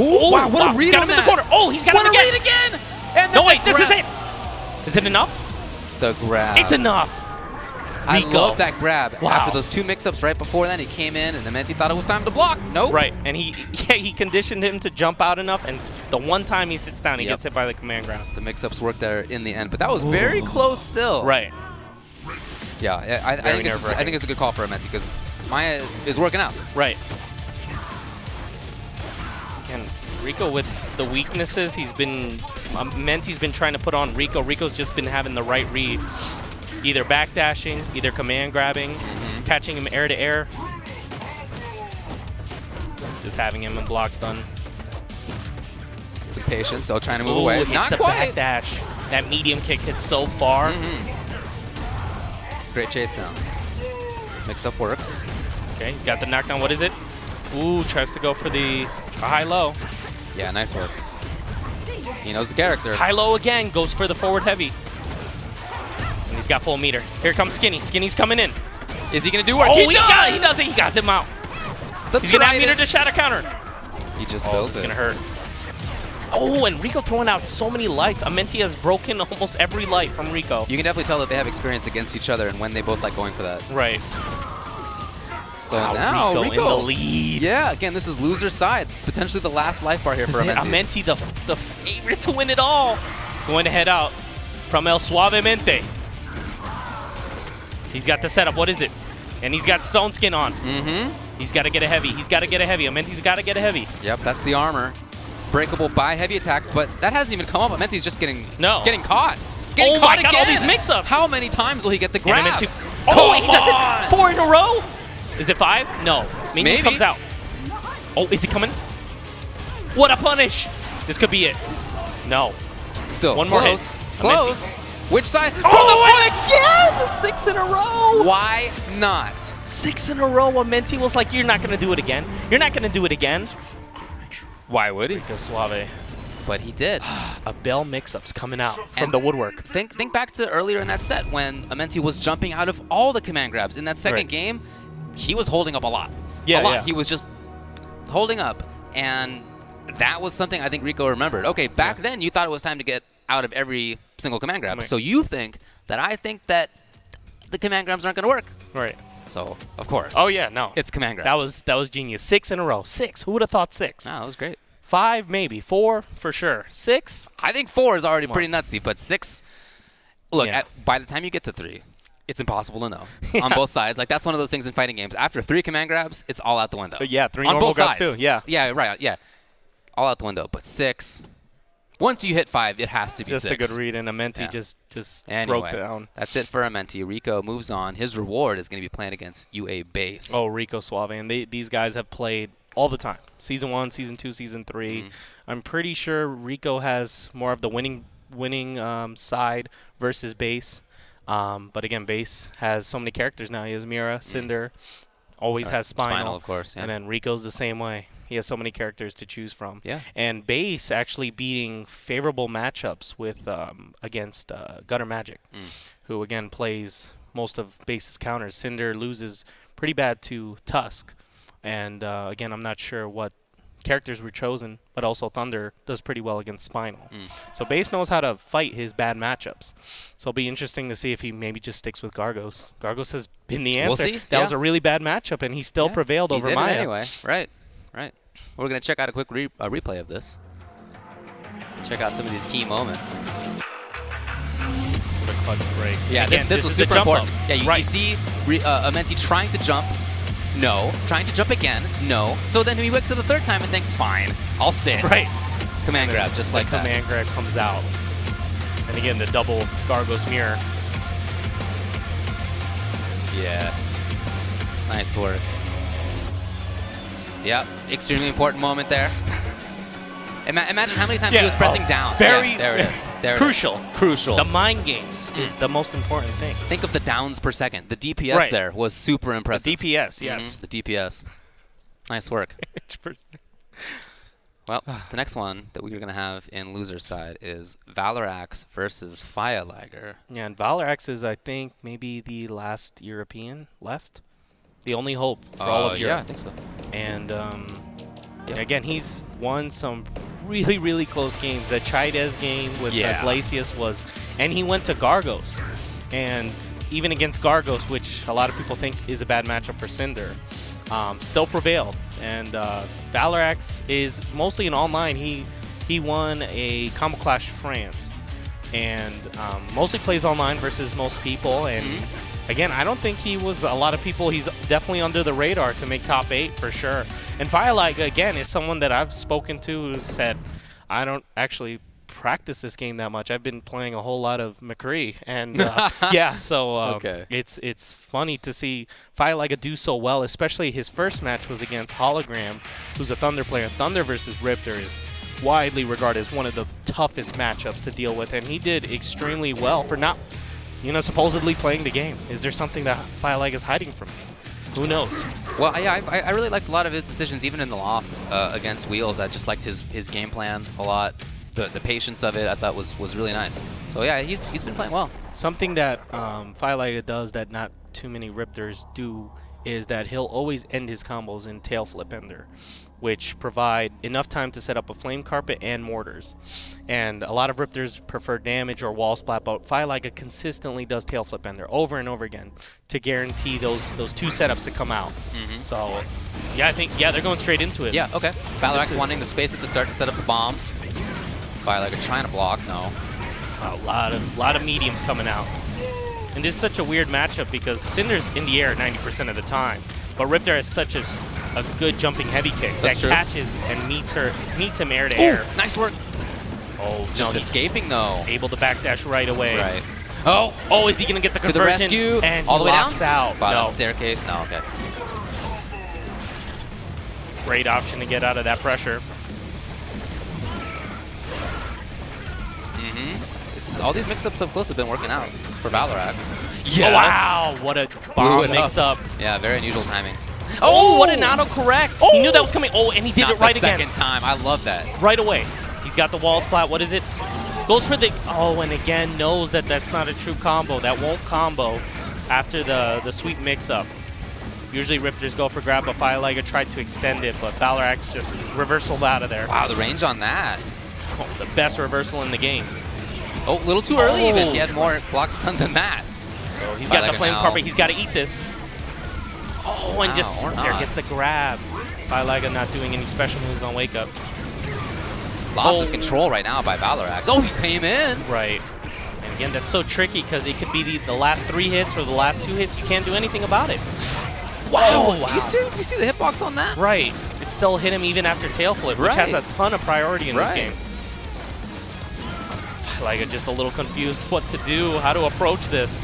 Ooh, wow, what a read He's got on him in the that. corner. Oh, he's got What him a again. read again! And No, then wait, the this is grab. it. Is it enough? The grab. It's enough. I Rico. love that grab. Wow. After those 2 mix-ups right before then, he came in, and Amenti thought it was time to block. Nope. Right, and he conditioned him to jump out enough, and the one time he sits down, he gets hit by the command grab. The mix-ups worked there in the end, but that was very close still. Right. Yeah, I think it's a good call for Amenti because Maya is working out. Right. And Rico with the weaknesses, Amenti's been trying to put on Rico. Rico's just been having the right read. Either backdashing, either command grabbing, catching him air to air. Just having him in block stun. Some patience, so trying to move Ooh, away. hits Not the quite. backdash. That medium kick hits so far. Great chase down. Mix-up works. Okay, he's got the knockdown. What is it? Ooh, tries to go for the high-low. Yeah, nice work. He knows the character. High-low again, goes for the forward heavy. And he's got full meter. Here comes Skinny. Skinny's coming in. Is he going to do work? Oh, he does it. He got him out. The He's going to have meter trident. to shatter counter. He just Oh, built it's it. going to hurt. Oh, and Rico throwing out so many lights. Amenti has broken almost every light from Rico. You can definitely tell that they have experience against each other and when they both like going for that. Right. So Wow, now Rico in the lead. Yeah, again, this is loser's side. Potentially the last life bar here This for is it. Amenti. Amenti, the favorite to win it all. Going to head out from El Suavemente. He's got the setup. What is it? And he's got Stone Skin on. He's got to get a heavy. He's got to get a heavy. Amenti's got to get a heavy. Yep, that's the armor. Breakable by heavy attacks, but that hasn't even come up. Amenti's just getting caught. Getting Oh caught my God, again. all these mix-ups. How many times will he get the And grab? Amenti, oh, he does it 4 in a row? Is it 5? No. Maybe he Maybe. comes out. Oh, is he coming? What a punish. This could be it. No. Still, One more hit. close. Close. Which side? Oh, and again! 6 in a row. Why not? 6 in a row. Amenti was like, you're not going to do it again. You're not going to do it again. Why would he? Rico Suave. But he did. A Bell mix-up's coming out from And the woodwork. Think back to earlier in that set when Amenti was jumping out of all the command grabs. In that second Right. game, he was holding up a lot. Yeah, a lot. yeah. He was just holding up, and that was something I think Rico remembered. Okay, back then you thought it was time to get out of every single command grab. Right. So you think that I think that the command grabs aren't going to work. Right. So, of course. Oh, yeah, no. It's command grabs. That was genius. 6 in a row. 6. Who would have thought 6? No, that was great. 5, maybe. 4, for sure. 6? I think 4 is already pretty nutsy, but 6, look, Yeah. by the time you get to 3, it's impossible to know on both sides. Like, that's one of those things in fighting games. After 3 command grabs, it's all out the window. Yeah, 3 on normal both grabs sides. too. Yeah. Yeah, right. Yeah. All out the window. But 6, once you hit 5, it has to be Just 6. a good read, and Amenti Yeah. just Anyway, broke down. that's it for Amenti. Rico moves on. His reward is going to be playing against UA Base. Oh, Rico Suave. And these guys have played all the time. Season 1, Season 2, Season 3. I'm pretty sure Rico has more of the winning side versus Base. But again, Base has so many characters now. He has Mira, Cinder, always has Spinal. of course. Yeah. And then Rico's the same way. He has so many characters to choose from. Yeah. And Base actually beating favorable matchups with against Gutter Magic, who again plays most of Base's counters. Cinder loses pretty bad to Tusk. And again, I'm not sure what characters were chosen, but also Thunder does pretty well against Spinal. So Base knows how to fight his bad matchups. So it'll be interesting to see if he maybe just sticks with Gargos. Gargos has been the answer. see. That Yeah. was a really bad matchup, and he still prevailed He over did it Maya. anyway. Right. We're going to check out a quick replay of this. Check out some of these key moments. What a clutch break. Yeah, Again, this was is the super jump important. up. Yeah, you Right. see Amenti trying to jump. No. Trying to jump again. No. So then he wakes up the third time and thinks, fine, I'll sit. Right. Command grab, just like the that. command grab comes out. And again, the double Gargos mirror. Yeah. Nice work. Yep. Extremely important moment there. Imagine how many times he was pressing down. Very Yeah, there it is. There crucial. It is. Crucial. The mind games is the most important thing. Think of the downs per second. The DPS Right. there was super impressive. DPS, yes. The DPS. Nice work. Well, the next one that we're going to have in loser's side is Valor Ax versus Fireliger. Yeah, and Valor Ax is, I think, maybe the last European left. The only hope for all of Europe. Yeah, I think so. And Again, he's won some really, really close games. That Chaidez game with Glacius was, and he went to Gargos. And even against Gargos, which a lot of people think is a bad matchup for Cinder, still prevailed. And Valor Ax is mostly an online. He won a Combo Clash France, and mostly plays online versus most people. And again, I don't think he was a lot of people. He's definitely under the radar to make top 8 for sure. And Firelight, again, is someone that I've spoken to who said, I don't actually practice this game that much. I've been playing a whole lot of McCree, and yeah, so it's funny to see Firelight do so well, especially his first match was against Hologram, who's a Thunder player. Thunder versus Riptor is widely regarded as one of the toughest matchups to deal with, and he did extremely well for not, supposedly playing the game. Is there something that Firelight is hiding from me? Who knows? Well, yeah, I really liked a lot of his decisions, even in the Lost against Wheels. I just liked his game plan a lot. The patience of it, I thought was really nice. So yeah, he's been playing well. Something that Firelight does that not too many Riptors do is that he'll always end his combos in tail flip ender, which provide enough time to set up a flame carpet and mortars. And a lot of Riptors prefer damage or wall splat, but Firelight consistently does tail flip ender over and over again to guarantee those 2 setups to come out. So yeah, I think they're going straight into it. Yeah, okay. Valor Ax wanting the space at the start to set up the bombs. Firelight trying to block, no. A lot of mediums coming out. And this is such a weird matchup because Cinder's in the air 90% of the time, but Riptor has such a good jumping heavy kick that catches and meets him air to air. Nice work. Oh, just escaping though. Able to backdash right away. Right. Oh, is he gonna get the conversion? To the rescue. And all the way down. Out. Wow, No. that staircase. No, okay. Great option to get out of that pressure. All these mix-ups up close have been working out for Valor Ax. Yes. Oh, wow, what a bomb mix-up. Yeah, very unusual timing. Oh, what an auto-correct. He knew that was coming. Oh, and he did it right again. Second time. I love that. Right away. He's got the wall splat. What is it? Goes for the... Oh, and again knows that that's not a true combo. That won't combo after the sweet mix-up. Usually Riptors go for grab, but Firelight tried to extend it, but Valor Ax just reversaled out of there. Wow, the range on that. Oh, the best reversal in the game. Oh, a little too early even. He had more block stun than that. So he's got the flame carpet. He's got to eat this. Oh, and just sits there, gets the grab. Firelight not doing any special moves on wake up. Lots of control right now by Valor Ax. Oh, he came in. Right. And again, that's so tricky because it could be the last 3 hits or the last 2 hits. You can't do anything about it. Wow. Oh, wow. You see the hitbox on that? Right. It still hit him even after tail flip, which has a ton of priority in this game. Like just a little confused what to do, how to approach this.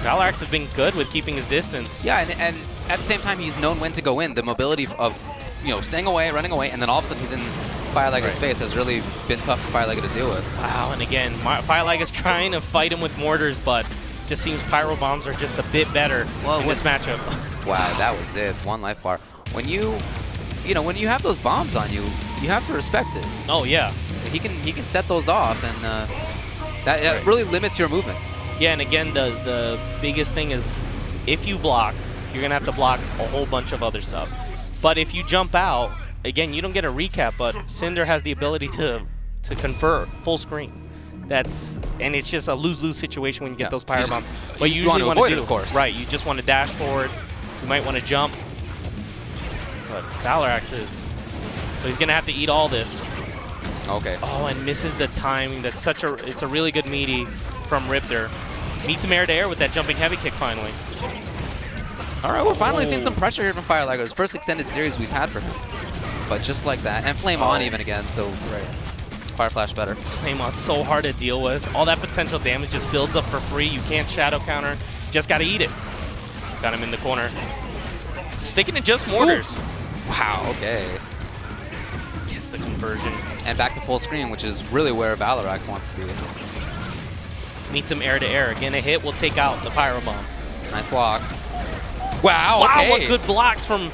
Valor Ax has been good with keeping his distance. Yeah, and at the same time, he's known when to go in. The mobility of, staying away, running away, and then all of a sudden he's in Firelight face has really been tough for Firelight to deal with. Wow, and again, Firelight is trying to fight him with mortars, but just seems Pyro Bombs are just a bit better in this matchup. Wow, that was it. 1 life bar. When you have those bombs on you, you have to respect it. Oh yeah. He can set those off, and that really limits your movement. Yeah, and again, the biggest thing is if you block, you're going to have to block a whole bunch of other stuff. But if you jump out, again, you don't get a recap, but Cinder has the ability to convert full screen. And it's just a lose-lose situation when you get those Pyro Bombs. But you usually want to avoid it, of course. Right, you just want to dash forward. You might want to jump. But Valor Ax is. So he's going to have to eat all this. Okay. Oh, and misses the timing. It's a really good meaty from Riptor. Meets him air to air with that jumping heavy kick finally. All right, we're finally seeing some pressure here from Firelight. His first extended series we've had for him. But just like that. And Flame On even again, so Fire Flash better. Flame On's so hard to deal with. All that potential damage just builds up for free. You can't shadow counter. Just got to eat it. Got him in the corner. Sticking to just mortars. Ooh. Wow, okay. Gets the conversion. And back to full screen, which is really where Valor Ax wants to be. Meets him air to air. Again, a hit will take out the Pyro Bomb. Nice walk. Wow, okay. Wow, what good blocks from...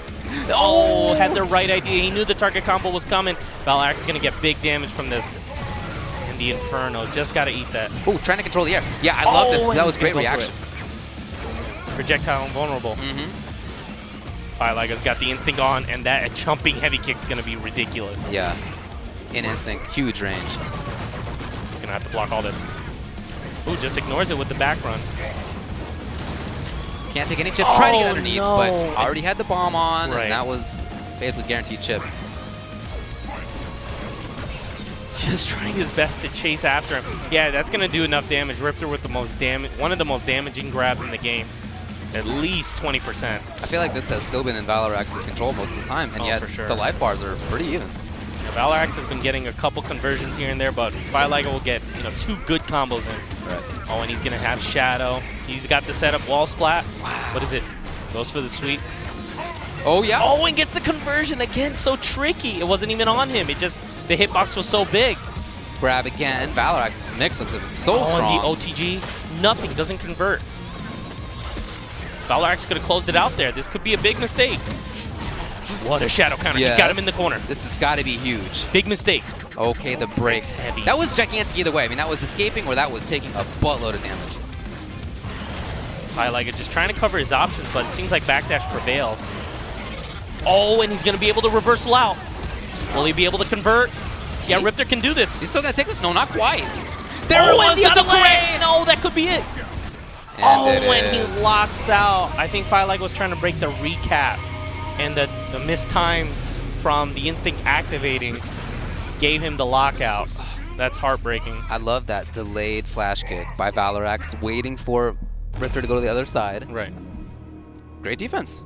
Oh, had the right idea. He knew the target combo was coming. Valor Ax is going to get big damage from this. And the Inferno. Just got to eat that. Ooh, trying to control the air. Yeah, I love this. That was great reaction. Projectile invulnerable. Fireliga's got the instinct on, and that jumping heavy kick's going to be ridiculous. Yeah. In instinct, huge range. He's going to have to block all this. Ooh, just ignores it with the back run. Can't take any chip. Trying to get Oh, underneath, no. but already had the bomb on, Right. and that was basically guaranteed chip. Just trying his best to chase after him. Yeah, that's going to do enough damage. Riptor with the most one of the most damaging grabs in the game. At least 20%. I feel like this has still been in Valor Ax's control most of the time, and Oh, yet for sure. the life bars are pretty even. Yeah, Valor Ax has been getting a couple conversions here and there, but Fireliga will get 2 good combos in. Right. Oh, and he's going to have Shadow. He's got the setup wall splat. Wow. What is it? Goes for the sweep. Oh, yeah. Oh, and gets the conversion again. So tricky. It wasn't even on him. It just, the hitbox was so big. Grab again. Valor Ax's mix-ups have been so Oh, strong. and the OTG, nothing, doesn't convert. Valor Ax could have closed it out there. This could be a big mistake. What a shadow counter. He's got him in the corner. This has got to be huge. Big mistake. Okay, the break. It's heavy. That was gigantic either way. I mean, that was escaping or that was taking a buttload of damage. Fireliga just trying to cover his options, but it seems like backdash prevails. Oh, and he's going to be able to reversal out. Will he be able to convert? Yeah, Riptor can do this. He's still going to take this? No, not quite. There it it was, the the other way. delay. No, that could be it. And it and is. he locks out. I think Fireliga was trying to break the recap, and the mistimed from the instinct activating gave him the lockout. That's heartbreaking. I love that delayed flash kick by Valor Ax, waiting for Riptor to go to the other side. Right. Great defense.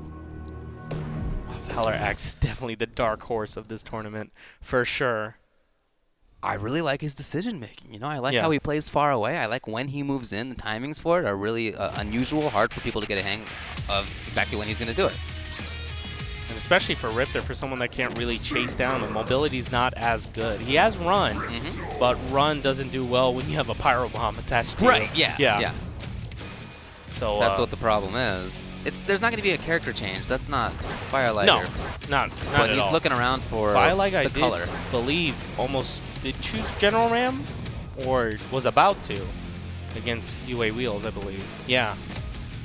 Valor Ax is definitely the dark horse of this tournament, for sure. I really like his decision making. You know, I like Yeah. how he plays far away. I like when he moves in. The timings for it are really unusual, hard for people to get a hang of exactly when he's going to do it. And especially for Riptor, for someone that can't really chase down, the mobility's not as good. He has run, but run doesn't do well when you have a pyro bomb attached to you. Yeah. So That's what the problem is. There's not going to be a character change. That's not Firelighter. No, not But at he's all. looking around for Firelight, I the did color. believe almost did choose General Ram, or was about to against UA Wheels, I believe. Yeah.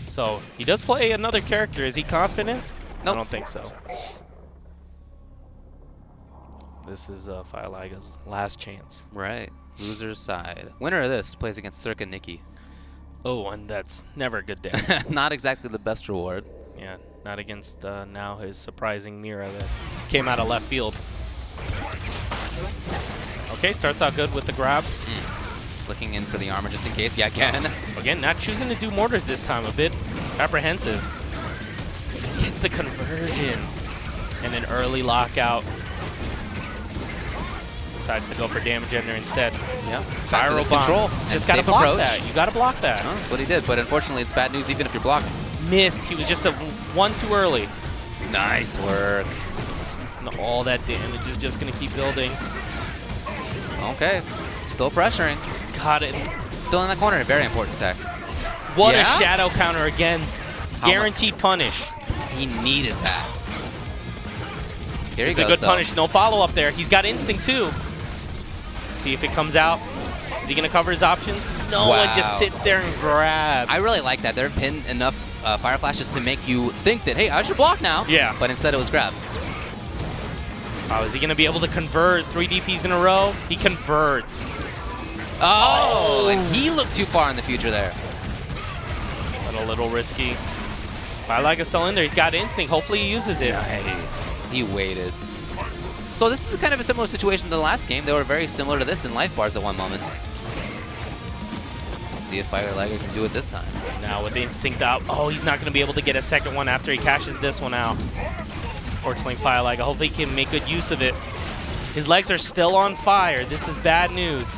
So he does play another character. Is he confident? Nope. I don't think so. This is Fireliga's last chance. Right. Loser's side. Winner of this plays against Circa Nikki. Oh, and that's never a good day. Not exactly the best reward. Yeah, not against now his surprising Mira that came out of left field. Okay, starts out good with the grab. Looking in for the armor just in case. Yeah, again. Again, not choosing to do mortars this time. A bit apprehensive. Gets the conversion. And an early lockout. Decides to go for damage ender instead. Yep. Pyro bomb. Control. Just gotta block that. You gotta block that. Oh, that's what he did, but unfortunately it's bad news even if you're blocking. Missed. He was just a one too early. Nice work. And all that damage is just gonna keep building. Okay. Still pressuring. Got it. Still in that corner. Very important tech. What Yeah? a shadow counter again. How Guaranteed punish. He needed that. Here he It's a goes, good though. punish. No follow-up there. He's got instinct, too. See if it comes out. Is he going to cover his options? No, Wow. it just sits there and grabs. I really like that. There have been enough fire flashes to make you think that, hey, I should block now. Yeah. But instead it was grab. Oh, is he going to be able to convert 3 DPs in a row? He converts. Oh, and he looked too far in the future there. But a little risky. Fireliga's still in there. He's got instinct. Hopefully he uses it. Nice. He waited. So this is kind of a similar situation to the last game. They were very similar to this in life bars at one moment. Let's see if Firelighter can do it this time. Now with the instinct out. Oh, he's not going to be able to get a second one after he cashes this one out. Fortunately, Firelighter. Hopefully he can make good use of it. His legs are still on fire. This is bad news.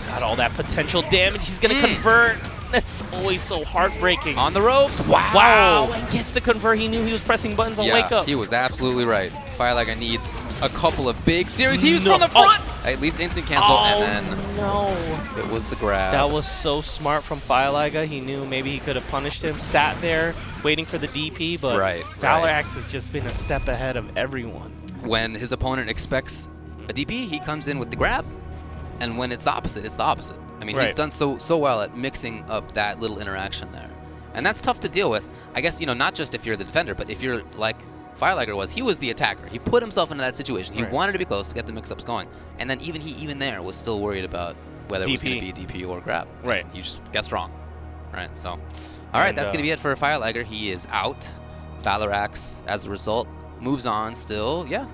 Got all that potential damage. He's going to convert. That's always so heartbreaking. On the ropes. Wow. Wow. And gets the convert. He knew he was pressing buttons on Wake Up. He was absolutely right. Firelighter needs a couple of big series. He was No. from the front. At least instant cancel, Oh, and then no. it was the grab. That was so smart from Fireliga. He knew maybe he could have punished him. Sat there waiting for the DP, but Right, Valor right. Ax has just been a step ahead of everyone. When his opponent expects a DP, he comes in with the grab. And when it's the opposite, it's the opposite. I mean, he's Right. done so well at mixing up that little interaction there. And that's tough to deal with. I guess, not just if you're the defender, but if you're like Firelighter was, he was the attacker. He put himself into that situation. He wanted to be close to get the mix-ups going. And then even there was still worried about whether it was going to be DP or grab. Right. You just guessed wrong. Right, so. All right, that's going to be it for Firelighter. He is out. Valor Ax, as a result, moves on still. Yeah.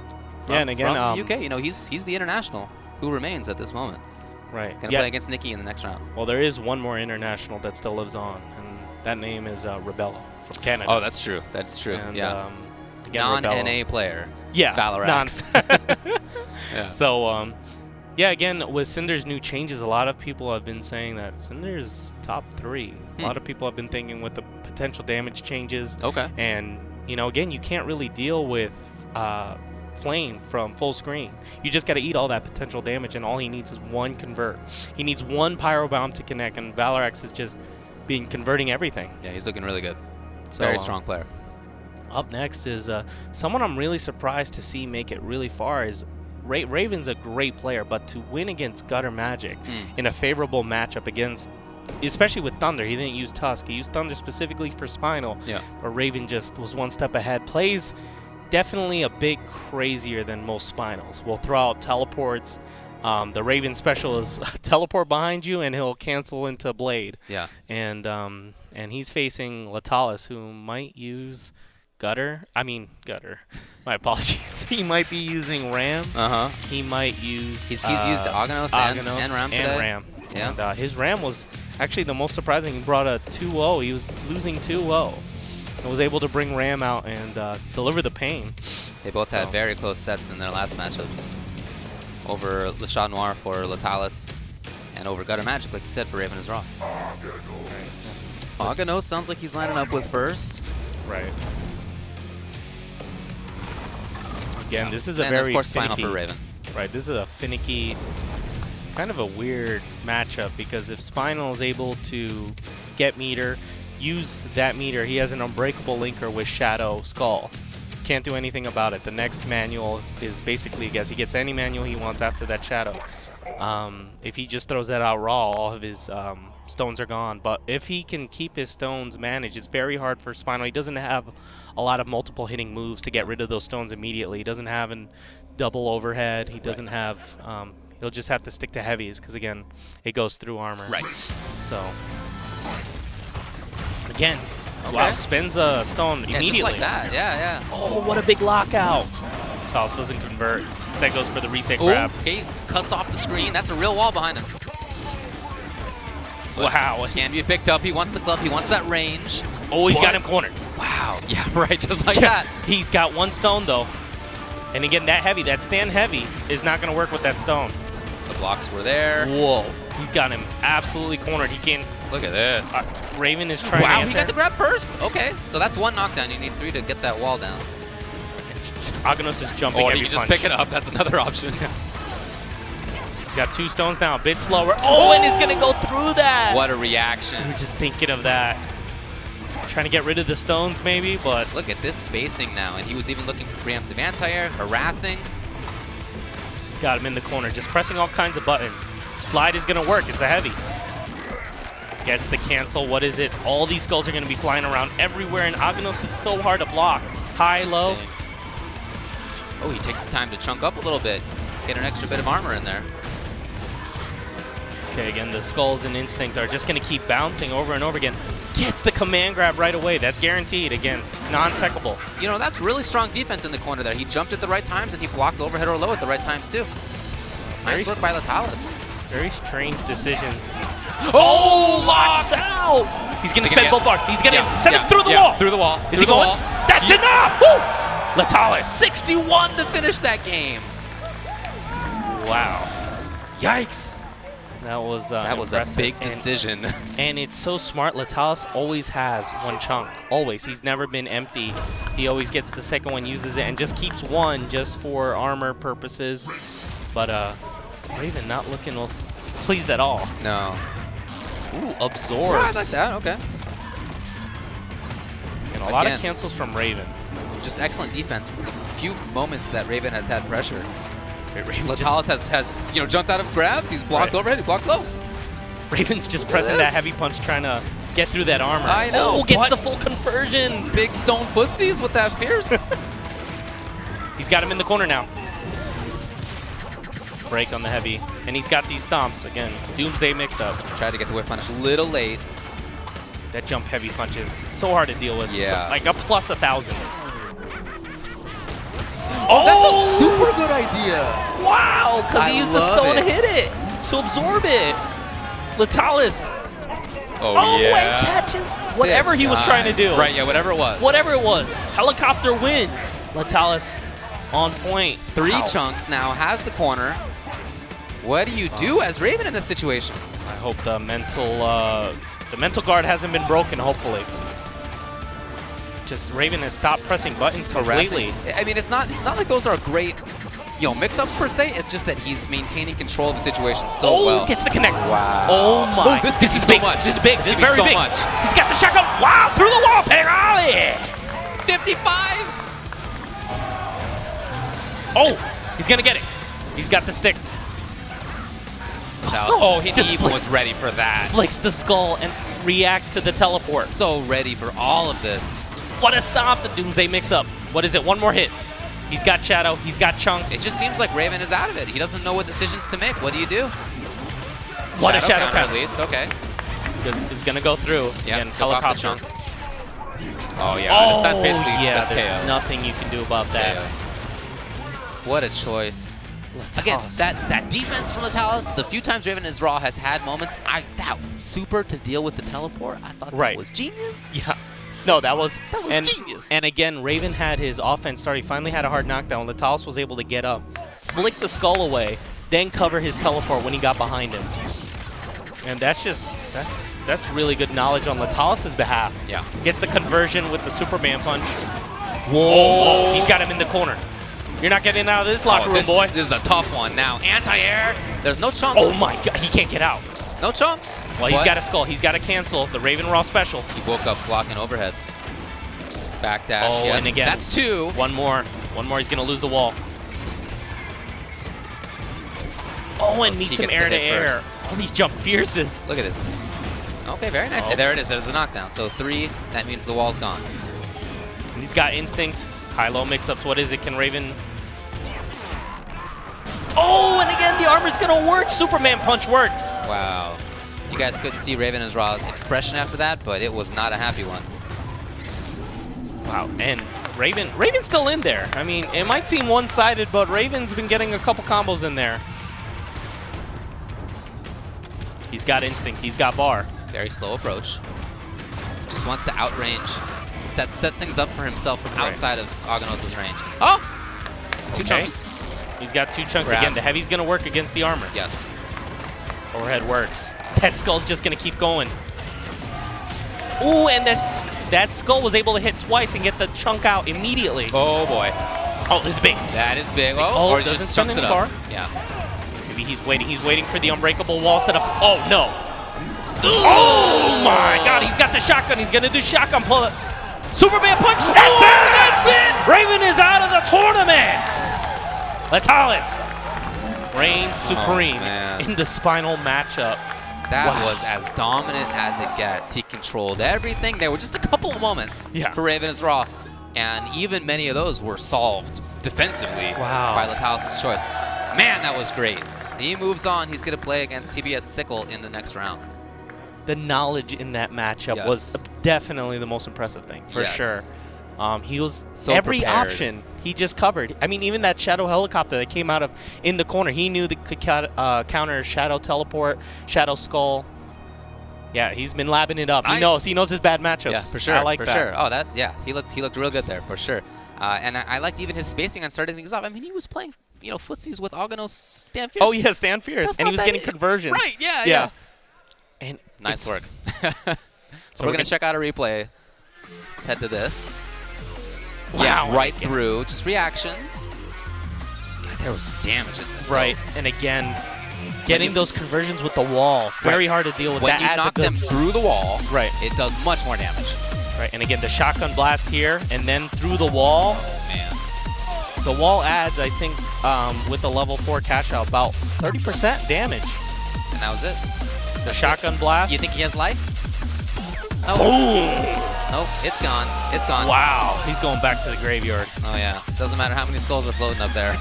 And again, from UK, he's the international who remains at this moment. Right. Going to play against Nikki in the next round. Well, there is one more international that still lives on, and that name is Rebello from Canada. Oh, that's true. That's true. And, yeah. again, Non-NA player. Yeah. Valor Ax. Yeah. So, yeah, again, with Cinder's new changes, a lot of people have been saying that Cinder's top 3. A lot of people have been thinking with the potential damage changes. Okay. And, again, you can't really deal with Flame from full screen. You just got to eat all that potential damage, and all he needs is one convert. He needs one Pyro Bomb to connect, and Valor Ax is just converting everything. Yeah, he's looking really good. So, very strong player. Up next is someone I'm really surprised to see make it really far is Raven's a great player, but to win against Gutter Magic in a favorable matchup against, especially with Thunder, he didn't use Tusk. He used Thunder specifically for Spinal, but Raven just was one step ahead. Plays definitely a bit crazier than most Spinals. Will throw out teleports. The Raven special is teleport behind you, and he'll cancel into Blade. Yeah. And he's facing Lalis, who might use Gutter. My apologies. He might be using Ram. He might use. He's used Aghanos and Ram today. Ram. Yeah. And his Ram was actually the most surprising. He brought a 2-0. He was losing 2-0. And was able to bring Ram out and deliver the pain. They both had very close sets in their last matchups. Over Le Chat Noir for Lalis, and over Gutter Magic, like you said, for Raven is Raw. Aghanos sounds like he's lining up with first. Right. Again, this is a and very of course, finicky, Spinal for Raven. Right, this is a finicky, kind of a weird matchup, because if Spinal is able to get meter, use that meter, he has an unbreakable linker with Shadow Skull. Can't do anything about it. The next manual is basically a guess. He gets any manual he wants after that Shadow. If he just throws that out raw, all of his stones are gone. But if he can keep his stones managed, it's very hard for Spinal. He doesn't have a lot of multiple hitting moves to get rid of those stones immediately. He doesn't have a double overhead. He doesn't have... he'll just have to stick to heavies because, again, it goes through armor. Right. So, again, wow, spins a stone immediately. Just like that. Yeah. Oh, what a big lockout. Talos doesn't convert. Instead goes for the reset grab. Okay, cuts off the screen. That's a real wall behind him. Wow. Can be picked up. He wants the club. He wants that range. Oh, he's got him cornered. Wow. Yeah, right. Just like that. He's got one stone, though. And again, that heavy, that stand heavy, is not going to work with that stone. The blocks were there. Whoa. He's got him absolutely cornered. He can't... Look at this. Raven is trying to Wow, answer. he got the grab first. Okay, so that's one knockdown. You need 3 to get that wall down. Aghanos is jumping Or every you can just punch. pick it up. That's another option. He's got 2 stones now, a bit slower. And he's going to go through that. What a reaction. We were just thinking of that. Trying to get rid of the stones, maybe, but... Look at this spacing now, and he was even looking for preemptive anti-air, harassing. He's got him in the corner, just pressing all kinds of buttons. Slide is going to work. It's a heavy. Gets the cancel. What is it? All these skulls are going to be flying around everywhere, and Aghanos is so hard to block. High, low. Instinct. Oh, he takes the time to chunk up a little bit. Get an extra bit of armor in there. Okay, again, the skulls and instinct are just going to keep bouncing over and over again. Gets the command grab right away. That's guaranteed. Again, non-techable. You know, that's really strong defense in the corner there. He jumped at the right times, and he blocked overhead or low at the right times, too. Nice work by Lalis. Very strange decision. Oh, locks out! He's going to spend both bars. He's going to send it through the wall. Through the wall. Is he going? That's enough! Woo! Lalis. 61 to finish that game. Wow. Yikes. That was a big decision. And it's so smart. Lalis always has one chunk. Always. He's never been empty. He always gets the second one, uses it, and just keeps one just for armor purposes. But Raven not looking pleased at all. No. Ooh, absorbs. Yeah, I like that. Okay. And a lot of cancels from Raven. Just excellent defense. The few moments that Raven has had pressure. Raven Lalis has jumped out of grabs. He's blocked overhead. He blocked low. Raven's just pressing that heavy punch, trying to Get through that armor. I know, Oh, gets but- the full conversion. Big stone footsies with that fierce. He's got him in the corner now. Break on the heavy. And he's got these stomps. Again, Doomsday mixed up. Tried to get the whip punish a little late. That jump heavy punch is so hard to deal with. Yeah. So, like a plus 1,000. Oh, that's a super good idea. Wow, because I he used the love stone to it. hit it, to absorb it. Lalis. Oh, and catches whatever This he was guy. trying to do. Right, yeah, whatever it was. Whatever it was. Helicopter wins. Lalis on point. Three Wow. chunks now, has the corner. What do you do as Raven in this situation? I hope the mental guard hasn't been broken, hopefully. Just Raven has stopped pressing buttons completely. I mean, it's not like those are great, mix-ups per se. It's just that he's maintaining control of the situation so well. Gets the connect. Wow. Oh my. This gives you so big. much. This is big. This is gives you very so big. much. He's got the shotgun. Wow, through the wall. Perale. 55. Oh, he's gonna get it. He's got the stick. Oh, he just even flicks- was ready for that. Flicks the skull and reacts to the teleport. So ready for all of this. What a stop, the Doomsday mix-up. What is it? One more hit. He's got Shadow. He's got Chunks. It just seems like Raven is out of it. He doesn't know what decisions to make. What do you do? What a Shadow counter counter. at least. Okay. Is going to go through. Yeah, Again, took off the helicopter. chunk. Oh, yeah. That's basically yeah, that's there's KO. nothing you can do about that. KO. What a choice. Lalis. Again, that defense from Lalis, the few times Raven is raw has had moments, that was super to deal with the teleport. I thought Right. that was genius. Yeah. No, that was genius. And again, Raven had his offense start. He finally had a hard knockdown. Lalis was able to get up, flick the skull away, then cover his teleport when he got behind him. And that's really good knowledge on Lalis' behalf. Yeah. Gets the conversion with the Superman punch. Whoa! He's got him in the corner. You're not getting out of this locker room, boy. This is a tough one now. Anti-air. There's no chunks. Oh my God! He can't get out. No chunks. Well, he's got a skull. He's got to cancel the Raven Raw special. He woke up blocking overhead. Backdash. Oh, yes. and again, That's two. One more. He's gonna lose the wall. Oh, and meets He him gets the air to hit air. first. All these jump fierces. Look at this. Okay, very nice. Oh. There it is. There's the knockdown. So 3. That means the wall's gone. And he's got instinct. High-low mix-ups. What is it? Can Raven? Oh, and again, the armor's gonna work. Superman punch works. Wow. You guys couldn't see Raven and Raw's expression after that, but it was not a happy one. Wow, and Raven's still in there. I mean, it might seem one-sided, but Raven's been getting a couple combos in there. He's got instinct. He's got bar. Very slow approach. Just wants to outrange, set things up for himself from outside of Aghanos's range. Oh! Two chunks. He's got two chunks Grab. again. The heavy's gonna work against the armor. Yes. Overhead works. That skull's just gonna keep going. Ooh, and that skull was able to hit twice and get the chunk out immediately. Oh boy. Oh, this is big. That is big. Oh, or he doesn't just spin chunks it any up. bar? Yeah. Maybe he's waiting. He's waiting for the unbreakable wall setups. Oh no. Oh my God, he's got the shotgun. He's gonna do shotgun pull it. Superman punch. That's it. That's it. Raven is out of the tournament. Lalis reigns supreme in the spinal matchup. That was as dominant as it gets. He controlled everything. There were just a couple of moments for Raven is Raw, and even many of those were solved defensively by Lalis' choices. Man, that was great. He moves on. He's going to play against TBS Sickle in the next round. The knowledge in that matchup was definitely the most impressive thing, for sure. He was every option he just covered. I mean, even that Shadow helicopter that came out of in the corner, he knew that could counter Shadow teleport, Shadow skull. Yeah, he's been labbing it up. Nice. He knows his bad matchups. Yeah, for sure. I like for that. Sure. Oh, he looked real good there for sure. And I liked even his spacing on starting things off. I mean, he was playing footsies with Aghanos Stand Fierce. Oh yeah, Stand Fierce, and he was getting conversions. Right. Yeah. And nice work. So we're gonna check out a replay. Let's head to this. Wow, yeah, right through. Just reactions. God, there was some damage in this. Right, and again, getting those conversions with the wall, very hard to deal with. When that you adds knock a good them through the wall, it does much more damage. Right, and again, the shotgun blast here, and then through the wall. Oh, man. The wall adds, I think, with the level 4 cash out, about 30% damage. And that was it. The shotgun blast. You think he has life? Oh. Boom! Nope, it's gone. It's gone. Wow, he's going back to the graveyard. Oh, yeah. Doesn't matter how many skulls are floating up there.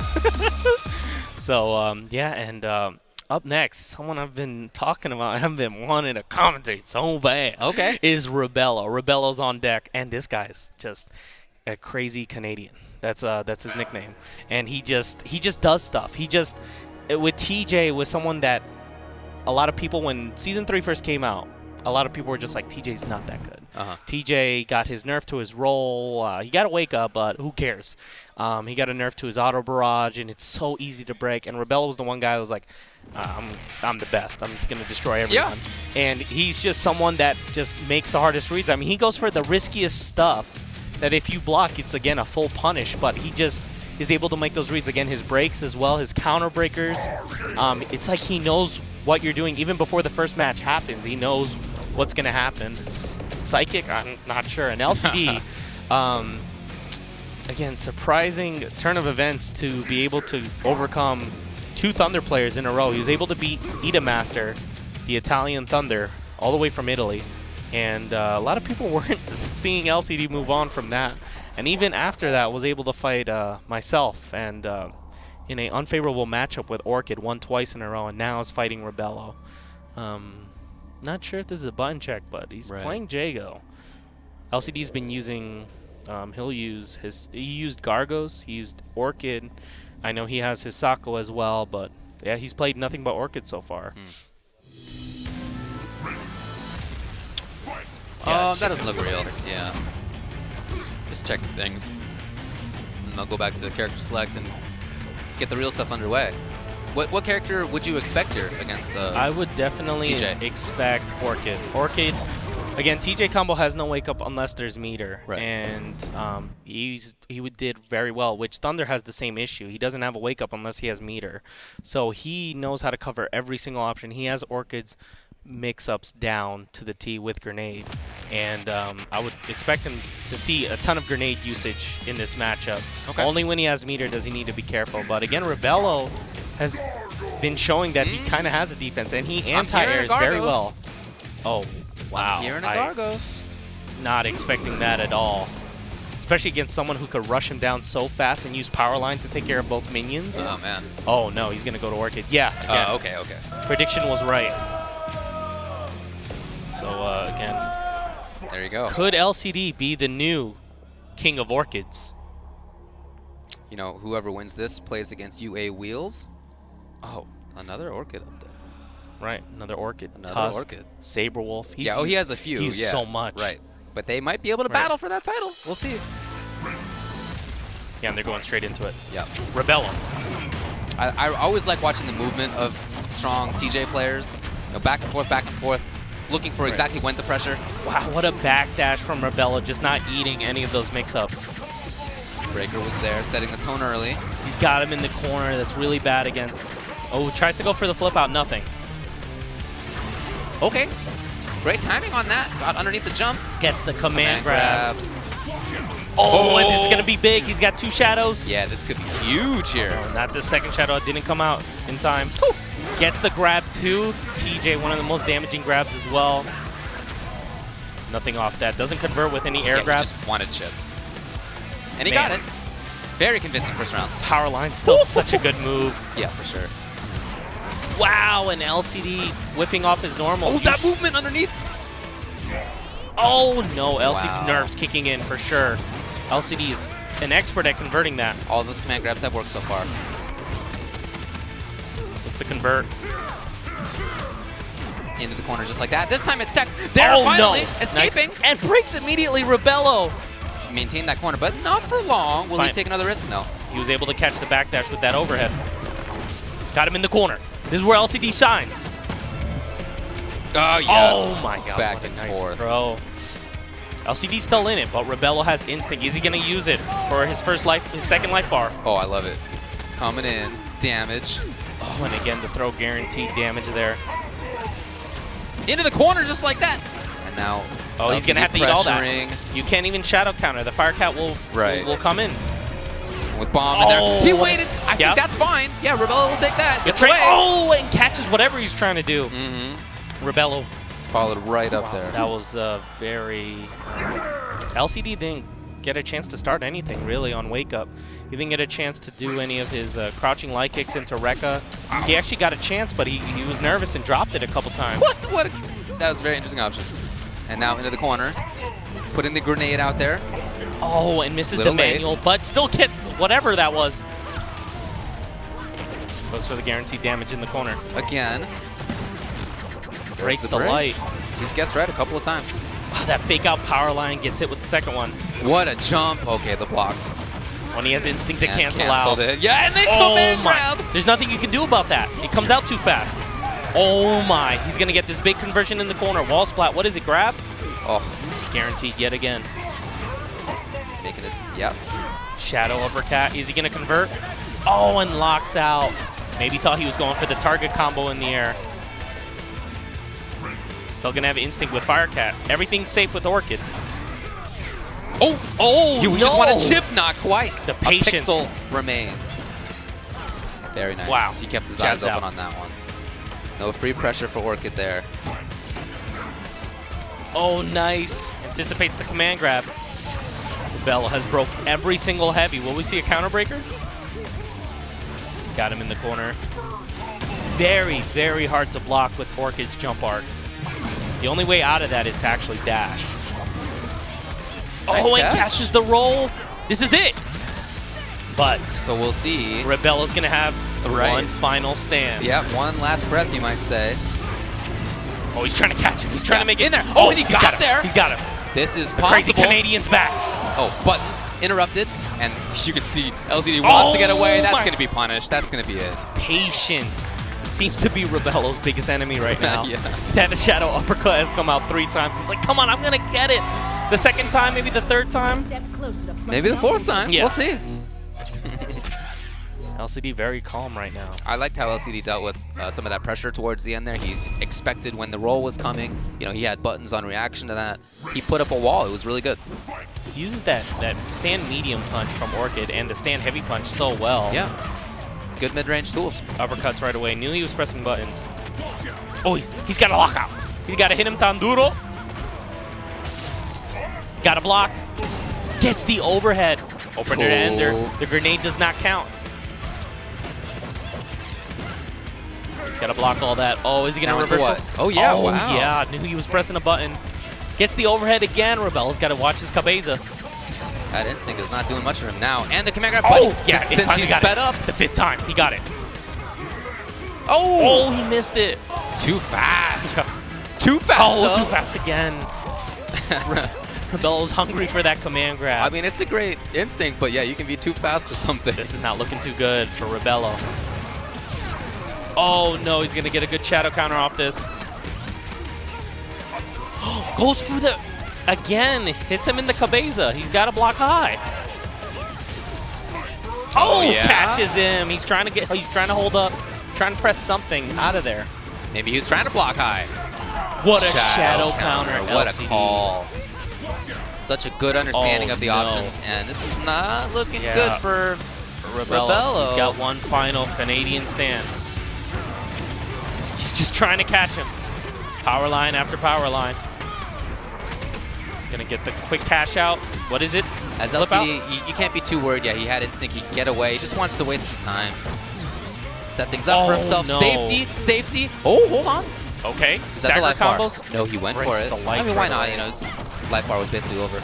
So, yeah, and up next, someone I've been talking about, I've been wanting to commentate so bad. Okay. Is Rebello. Rebello's on deck, and this guy's just a crazy Canadian. That's his nickname, and he just does stuff. He just with TJ was someone that a lot of people, when Season 3 first came out, a lot of people were just like, TJ's not that good. TJ got his nerf to his roll. He got a wake up, but who cares? He got a nerf to his auto barrage, and it's so easy to break. And Rebello was the one guy who was like, I'm the best. I'm going to destroy everyone. Yeah. And he's just someone that just makes the hardest reads. I mean, he goes for the riskiest stuff that if you block, it's, again, a full punish. But he just is able to make those reads. Again, his breaks as well, his counter breakers. It's like he knows what you're doing even before the first match happens. He knows what's going to happen. Psychic, I'm not sure. An LCD, again, surprising turn of events to be able to overcome 2 Thunder players in a row. He was able to beat Ida Master, the Italian Thunder, all the way from Italy. And a lot of people weren't seeing LCD move on from that. And even after that, was able to fight myself and in an unfavorable matchup with Orchid, won twice in a row, and now is fighting Rebello. Not sure if this is a button check, but he's playing Jago. LCD's been using, he used Gargos, he used Orchid. I know he has his Sickle as well, but yeah, he's played nothing but Orchid so far. That doesn't look real. Yeah. Just checking things. And I'll go back to character select and get the real stuff underway. What character would you expect here against I would definitely TJ? Expect Orchid. Orchid, again, TJ combo has no wake up unless there's meter. Right. And he did very well, which Thunder has the same issue. He doesn't have a wake up unless he has meter. So he knows how to cover every single option. He has Orchid's mix-ups down to the T with grenade. And I would expect him to see a ton of grenade usage in this matchup. Okay. Only when he has meter does he need to be careful. But again, Rebello has been showing that he kind of has a defense, and he anti-airs very well. Oh, wow. I'm hearing a Gargos. Not expecting that at all. Especially against someone who could rush him down so fast and use power line to take care of both minions. Oh, man. Oh, no, he's going to go to Orchid. Yeah, again. Okay. Prediction was right. So, again. There you go. Could LCD be the new king of Orchids? You know, whoever wins this plays against UA Wheels. Oh. Another Orchid up there. Right, another Orchid. Another Tusk, Orchid. Saberwolf. He has a few. He's so much. Right. But they might be able to battle for that title. We'll see. Yeah, and they're going straight into it. Yeah. Rebello. I always like watching the movement of strong TJ players. You know, back and forth, looking for exactly when to pressure. Wow, what a backdash from Rebello, just not eating any of those mix-ups. Breaker was there, setting the tone early. He's got him in the corner. That's really bad against. Oh, tries to go for the flip out. Nothing. Okay. Great timing on that. Got underneath the jump. Gets the command grab. Oh, and this is going to be big. He's got 2 shadows. Yeah, this could be huge here. Oh, not the second shadow. It didn't come out in time. Woo. Gets the grab too. TJ, one of the most damaging grabs as well. Nothing off that. Doesn't convert with any air grabs. He just wanted chip. And he got it. Very convincing first round. Power line, still such a good move. Yeah, for sure. Wow, and LCD whipping off his normal. Oh, that movement underneath. Oh, no. LCD Wow. nerfs kicking in for sure. LCD is an expert at converting that. All those command grabs have worked so far. What's the convert? Into the corner just like that. This time it's stacked. There, finally, escaping. Nice. And breaks immediately, Rebello. Maintain that corner, but not for long. Will he take another risk? No. He was able to catch the backdash with that overhead. Got him in the corner. This is where LCD shines. Oh, yes. Oh, my God. Back what a and nice forth. throw. LCD's still in it, but Rebello has instinct. Is he going to use it for his second life bar? Oh, I love it. Coming in. Damage. Oh, and again, the throw guaranteed damage there. Into the corner just like that. And now oh, he's going to have to eat all that. You can't even shadow counter. The fire cat will come in. With bomb in there. He waited. I think Yep. that's fine. Yeah, Rebello will take that. Gets Right. away. Oh, and catches whatever he's trying to do. Rebello followed right up there. That was very... LCD didn't get a chance to start anything, really, on Wake Up. He didn't get a chance to do any of his crouching light kicks into Rekka. He actually got a chance, but he was nervous and dropped it a couple times. What? That was a very interesting option. And now into the corner. Putting the grenade out there. Oh, and misses the Little late. manual, but still gets whatever that was. Goes for the guaranteed damage in the corner. Again. Breaks the break. light. He's guessed right a couple of times. Oh, that fake out power line gets hit with the second one. What a jump. Okay, the block. When he has instinct to And cancel canceled out. it. Yeah, and they Oh command my. grab. There's nothing you can do about that. It comes out too fast. Oh my. He's going to get this big conversion in the corner. Wall splat. What is it? Grab? Oh, Guaranteed yet again. making it. Yep. Shadow uppercut. Is he going to convert? Oh, and locks out. Maybe thought he was going for the target combo in the air. Still going to have instinct with Firecat. Everything's safe with Orchid. Oh, You no. just want a chip, not quite. The A patience. pixel remains. Very nice. Wow. He kept his Jabs eyes open out. on that one. No free pressure for Orchid there. Oh, nice. Anticipates the command grab. Rebello has broke every single heavy. Will we see a counter breaker? He's got him in the corner. Very, very hard to block with Orchid's jump arc. The only way out of that is to actually dash. Nice Oh, and catch. catches the roll. This is it. But So we'll see. Rebello's going to have Right. one final stand. Yep, one last breath, you might say. Oh, you trying to catch him. He's trying to make it in there. Oh, and he he's got him. there. He's got him. This is The crazy possible. Canadian's back. Oh, buttons interrupted, and you can see LCD wants to get away. That's my- going to be punished. That's going to be it. Patience seems to be Rebello's biggest enemy right now. Yeah. That shadow uppercut has come out 3 times. He's like, come on, I'm going to get it. The second time, maybe the third time. Maybe the fourth time. Yeah. We'll see. LCD very calm right now. I liked how LCD dealt with some of that pressure towards the end there. He expected when the roll was coming. You know, he had buttons on reaction to that. He put up a wall. It was really good. He uses that stand medium punch from Orchid and the stand heavy punch so well. Yeah. Good mid-range tools. Uppercuts right away. Knew he was pressing buttons. Oh, he's got a lockout. He's got to hit him tan duro. Got a block. Gets the overhead. Opener to ender. The grenade does not count. He's got to block all that. Oh, is he going Now to into reverse? what? Oh, yeah, Oh, wow. yeah. Knew he was pressing a button. Gets the overhead again. Rebello's got to watch his cabeza. That instinct is not doing much for him now. And the command grab. Oh, buddy, yeah. Since finally he's got sped it. up. The 5th time. He got it. Oh! Oh, he missed it. Too fast. Too fast. Oh, though. too fast again. Rebello's hungry for that command grab. I mean, it's a great instinct, but yeah, you can be too fast for something. This is not looking too good for Rebello. Oh no, he's gonna get a good shadow counter off this. Goes for the again, hits him in the cabeza. He's got to block high. Oh, yeah? catches him. He's trying to hold up, trying to press something out of there. Maybe he was trying to block high. What a shadow counter. What LCD. a call. Such a good understanding Oh, of the no. options, and this is not looking Yeah. good for Rebello. Rebello. He's got one final Canadian stand. He's just trying to catch him. Power line after power line. Gonna get the quick cash out. What is it? As Flip out? LCD, you can't be too worried. Yeah, he had instinct. He can get away. He just wants to waste some time. Set things up for Oh, himself. no. Safety, safety. Oh, hold on. Okay. Is that the Stagger life bar? combos? No, he went for Breaks it. the I lights mean, why right not? away. You know, his life bar was basically over.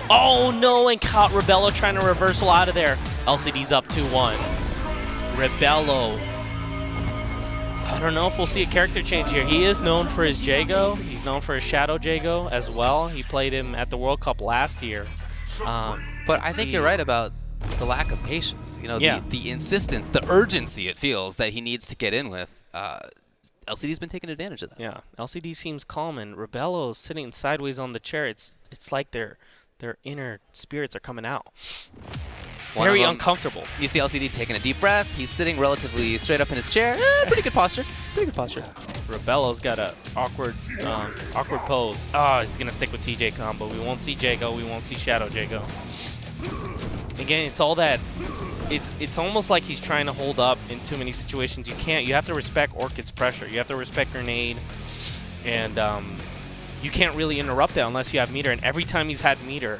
Oh no, and caught Rebello trying to reversal out of there. LCD's up 2-1. Rebello. I don't know if we'll see a character change here. He is known for his Jago. He's known for his Shadow Jago as well. He played him at the World Cup last year. But I let's think see. you're right about the lack of patience. You know, Yeah. the insistence, the urgency it feels that he needs to get in with. LCD's been taking advantage of that. Yeah, LCD seems calm, and Rebello sitting sideways on the chair. It's like their inner spirits are coming out. One of Very them- uncomfortable. You see LCD taking a deep breath. He's sitting relatively straight up in his chair. Pretty good posture. Pretty good posture. Rebello's got a awkward pose. Oh, he's gonna stick with TJ combo. We won't see Jago. We won't see Shadow Jago. Again, it's all that. It's almost like he's trying to hold up in too many situations. You can't. You have to respect Orchid's pressure. You have to respect Grenade. and you can't really interrupt that unless you have meter. And every time he's had meter,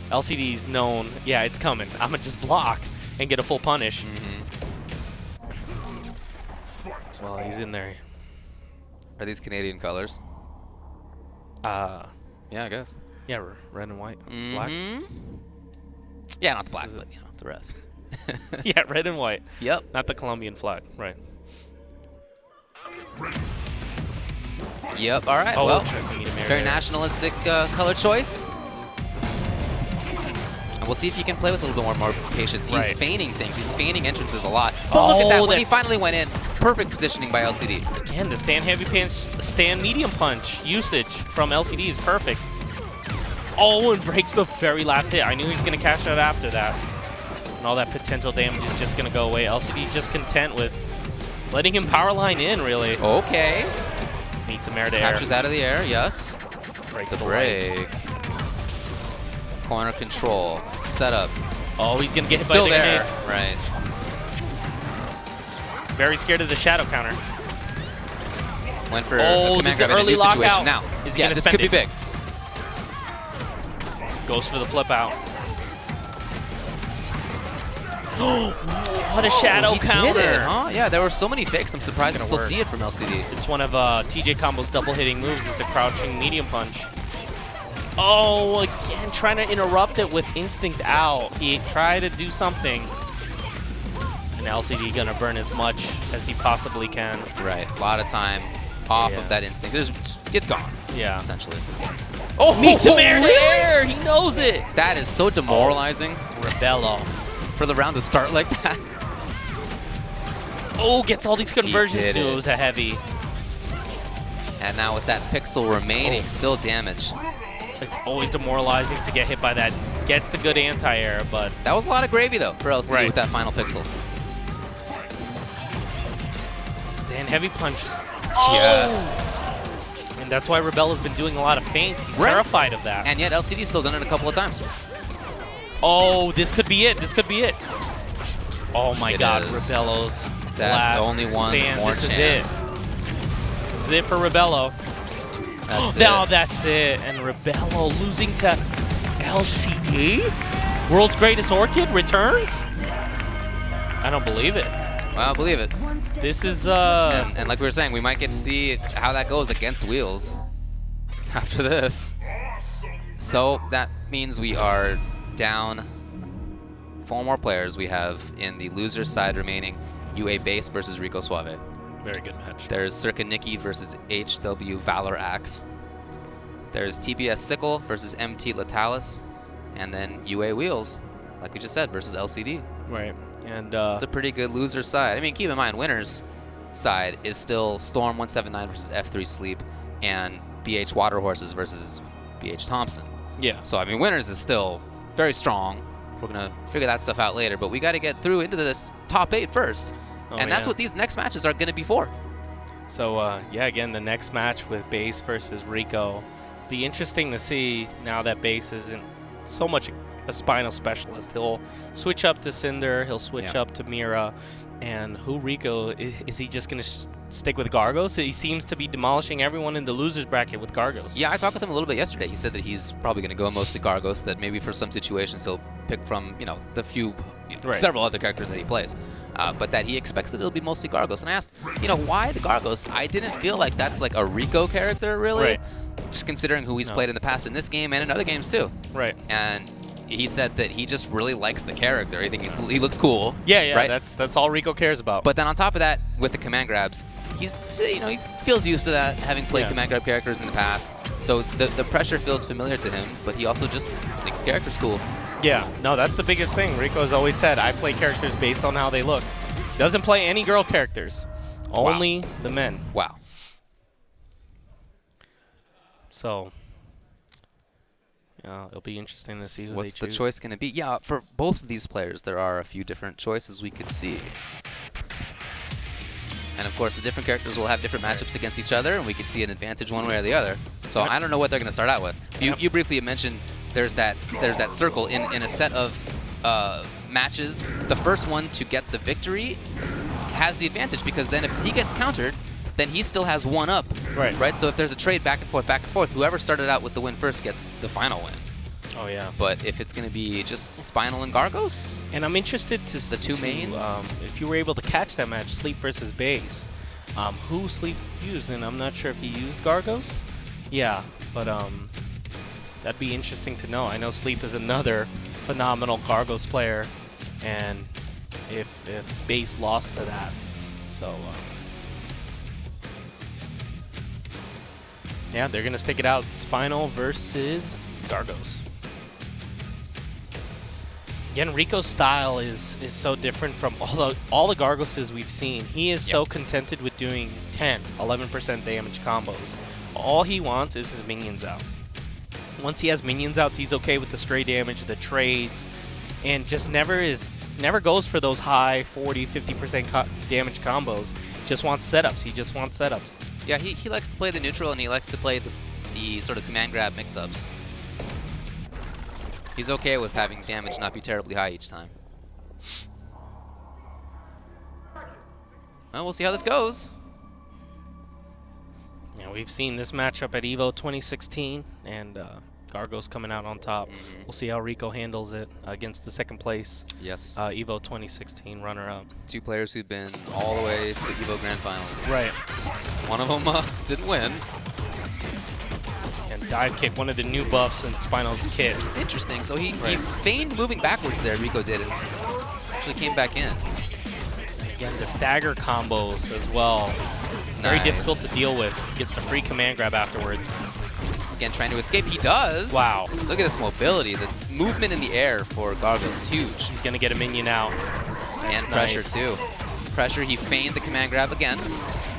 LCD's known, yeah, it's coming. I'm gonna just block and get a full punish. Well, he's in there. Are these Canadian colors? Yeah, I guess. Yeah, red and white. Black. Yeah, not the black, but you know, the rest. Yeah, red and white. Yep. Not the Colombian flag, right. Yep, all right, Oh, well, interesting. Need a mirror very there. nationalistic color choice. And we'll see if he can play with a little bit more patience. He's Right. feigning things. He's feigning entrances a lot. But look at that. Oh, When he that's- finally went in, perfect positioning by LCD. Again, the stand heavy punch, stand medium punch usage from LCD is perfect. Oh, and breaks the very last hit. I knew he was going to cash out after that. And all that potential damage is just going to go away. LCD's just content with letting him power line in, really. Okay. Meets him air to air. Captures out of the air, yes. Breaks The the lights. break. Corner control. Setup. Oh, he's going to get hit Still by the there. grenade. Right. Very scared of the shadow counter. Went for Oh, a this command is grab an in a early new situation. lockout. Now, Is he yeah, gonna this spend could be it? big. Goes for the flip out. What a shadow He counter. did it, huh? Yeah, there were so many fakes. I'm surprised to It's still gonna see work. it from LCD. It's one of TJ Combo's double hitting moves is the crouching medium punch. Oh, again, trying to interrupt it with instinct out. He tried to do something. And LCD gonna burn as much as he possibly can. Right. A lot of time off Yeah. of that instinct. It's gone, Yeah. essentially. Oh, Meets him air to really? air. He knows it. That is so demoralizing Rebello. for the round to start like that. Oh, gets all these conversions did too. it. It was a heavy. And now with that pixel remaining, still damage. It's always demoralizing to get hit by that. Gets the good anti-air, but That was a lot of gravy, though, for LCD Right. with that final pixel. stand heavy punches. Yes. And that's why Rebello's been doing a lot of feints. He's Right. terrified of that. And yet LCD's still done it a couple of times. Oh, this could be it. This could be it. Oh my It God, is. Rebello's That last only one stand. more This is chance. it. This is it for Rebello. That's Now it. that's it. And Rebello losing to LCD? World's Greatest Orchid returns? I don't believe it. Well, I believe it. This is And like we were saying, we might get to see how that goes against Wheels after this. So that means we are down 4 more players we have in the loser side remaining. UA Base versus Rico Suave. very good match. There's Circa Nikki versus HW Valor Ax. There's TBS Sickle versus MT Lalis. And then UA Wheels, like we just said, versus LCD. Right. And It's a pretty good loser side. I mean, keep in mind, winners side is still Storm 179 versus F3 Sleep and BH Water Horses versus BH Thompson. yeah. So, I mean, winners is still very strong. We're going to figure that stuff out later, but we got to get through into this top 8 first. Oh, And that's yeah. what these next matches are going to be for. So, yeah, again, the next match with Base versus Rico. Be interesting to see now that Base isn't so much a spinal specialist. He'll switch up to Cinder, he'll switch Yeah. up to Mira, and who Rico, is he just going to stick with Gargos? He seems to be demolishing everyone in the losers bracket with Gargos. Yeah, I talked with him a little bit yesterday. He said that he's probably going to go mostly Gargos, that maybe for some situations he'll pick from, you know, the few, Right. several other characters that he plays. But that he expects that it'll be mostly Gargos. And I asked, you know, why the Gargos? I didn't feel like that's like a Rico character, really. Right. Just considering who he's No. played in the past in this game and in other games, too. Right. And he said that he just really likes the character. He thinks he looks cool. Yeah, yeah, right? that's all Rico cares about. But then on top of that, with the command grabs, he's, you know, he feels used to that, having played Yeah. command grab characters in the past. So the pressure feels familiar to him, but he also just thinks the character's cool. yeah, no, that's the biggest thing. Rico's always said, I play characters based on how they look. Doesn't play any girl characters, only the men. Wow. So, yeah, it'll be interesting to see who What's they the choose. choice going to be? Yeah, for both of these players, there are a few different choices we could see. And of course, the different characters will have different matchups against each other, and we could see an advantage one way or the other. So Yep. I don't know what they're going to start out with. You briefly mentioned there's that circle in a set of matches. The first one to get the victory has the advantage, because then if he gets countered, then he still has one up. Right. So if there's a trade back and forth, whoever started out with the win first gets the final win. Oh, yeah. But if it's going to be just Spinal and Gargos, And I'm interested to the two mains. If you were able to catch that match, Sleep versus Base, who Sleep used, and I'm not sure if he used Gargos. Yeah, but that'd be interesting to know. I know Sleep is another phenomenal Gargos player, and if Base lost to that, so yeah, they're gonna stick it out. Spinal versus Gargos. Again, Rico's style is so different from all the Gargoses we've seen. He is so contented with doing 10, 11% damage combos. All he wants is his minions out. Once he has minions out, he's okay with the stray damage, the trades, and just never goes for those high 40, 50% damage combos. Just wants setups. He just wants setups. Yeah, he likes to play the neutral, and he likes to play the sort of command grab mix-ups. He's okay with having damage not be terribly high each time. Well, we'll see how this goes. Yeah, we've seen this matchup at EVO 2016, and Gargos coming out on top. We'll see how Rico handles it against the second place Yes. EVO 2016 runner-up. Two players who've been all the way to EVO Grand Finals. Right. One of them didn't win. And dive kick, one of the new buffs in Spinal's kit. Interesting. So he feigned moving backwards there, Rico did, and actually came back in. Again, the stagger combos as well. Very Nice. difficult to deal with. Gets the free command grab afterwards. Again, trying to escape. He does. Wow. Look at this mobility. The movement in the air for Gargos, huge. He's going to get a minion out. And pressure, too. Pressure, he feigned the command grab again.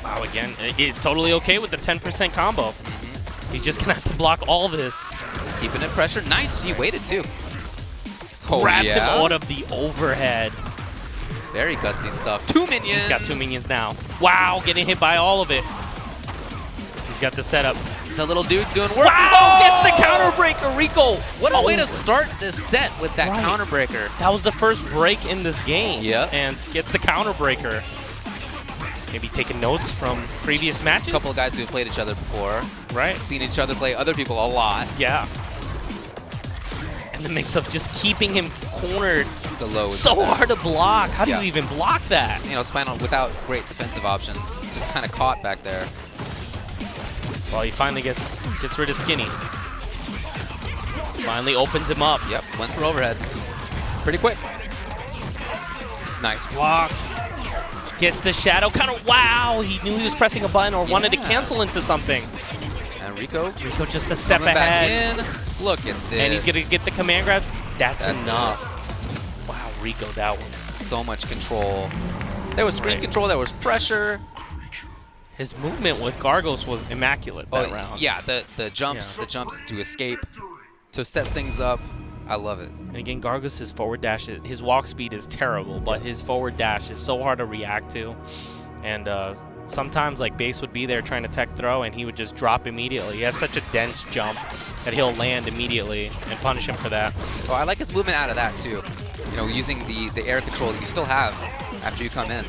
Wow, again, he's totally okay with the 10% combo. He's just going to have to block all this. Keeping it pressure. Nice. He waited, too. Oh, Grabs him yeah? out of the overhead. Very gutsy stuff. Two minions. He's got 2 minions now. Wow, getting hit by all of it. He's got the setup. The little dude's doing work. Wow! Oh, gets the counter breaker, Rico. What a way to Oh. start this set with that Right. counter breaker. That was the first break in this game. Yeah. And gets the counter breaker. Maybe taking notes from previous matches. A couple of guys who have played each other before. Right. Seen each other play other people a lot. Yeah. And the mix of just keeping him cornered. The low is So hard to block. How do Yeah. you even block that? You know, Spinal without great defensive options. Just kind of caught back there. Well, he finally gets rid of Skinny. Finally opens him up. Yep, went for overhead. Pretty quick. Nice block. Gets the shadow counter. Wow, he knew he was pressing a button or wanted to Yeah. cancel into something. And Rico Rico just a step coming ahead. back in. Look at this. And he's going to get the command grabs. That's enough. enough. Wow, Rico, that was... So much control. There was screen control, there was pressure. His movement with Gargos was immaculate that round. Yeah, the jumps to escape, to set things up. I love it. And again, Gargos' forward dash, his walk speed is terrible, but his forward dash is so hard to react to. And sometimes, like, Base would be there trying to tech throw, and he would just drop immediately. He has such a dense jump that he'll land immediately and punish him for that. Oh, I like his movement out of that, too. You know, using the air control that you still have after you come in.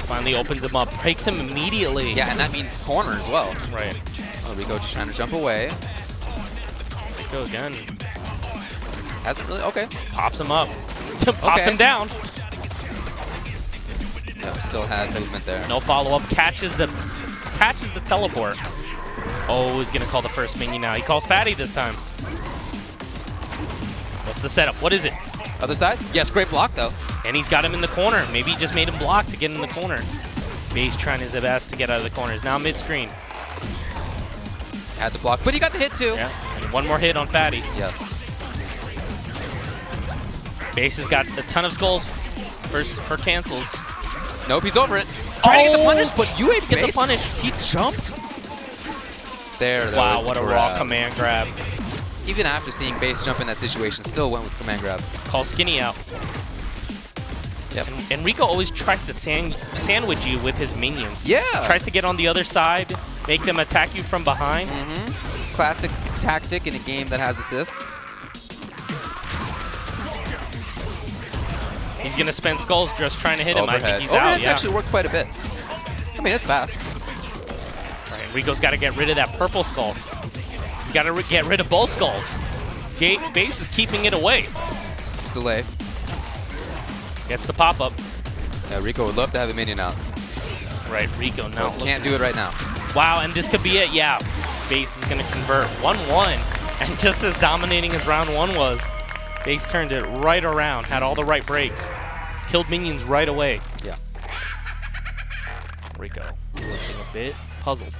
Finally opens him up, breaks him immediately. Yeah, and that means corner as well. Right. Oh, Rico just trying to jump away. Rico again. Hasn't really, okay. Pops him up. Pops him down. Yep, still had movement there. No follow-up. Catches the teleport. Oh, he's going to call the first minion now. He calls Fatty this time. What's the setup? What is it? Other side? Yes, great block, though. And he's got him in the corner. Maybe he just made him block to get in the corner. Base trying his best to get out of the corners. Now mid-screen. Had the block, but he got the hit, too. Yeah, and one more hit on Fatty. Yes. Base has got a ton of skulls for cancels. Nope, he's over it. Trying to get the punish, but you ain't get the punish. He jumped. There Wow, was what the a raw grab. command grab. Even after seeing Base jump in that situation, still went with command grab. Call Skinny out. Yep. And Rico always tries to sandwich you with his minions. Yeah. Tries to get on the other side, make them attack you from behind. Classic tactic in a game that has assists. He's going to spend skulls just trying to hit him. I Overhead. think he's out. Overhead's Yeah. actually worked quite a bit. I mean, it's fast. Right, Rico's got to get rid of that purple skull. He's got to get rid of both skulls. Base is keeping it away. It's delay. Gets the pop-up. Yeah, Rico would love to have a minion out. Right, Rico now. But can't do it right now. Wow, and this could be it. Yeah, Base is going to convert 1-1. And just as dominating as round 1 was, Base turned it right around, had all the right breaks. Killed minions right away. Yeah. Rico looking a bit puzzled.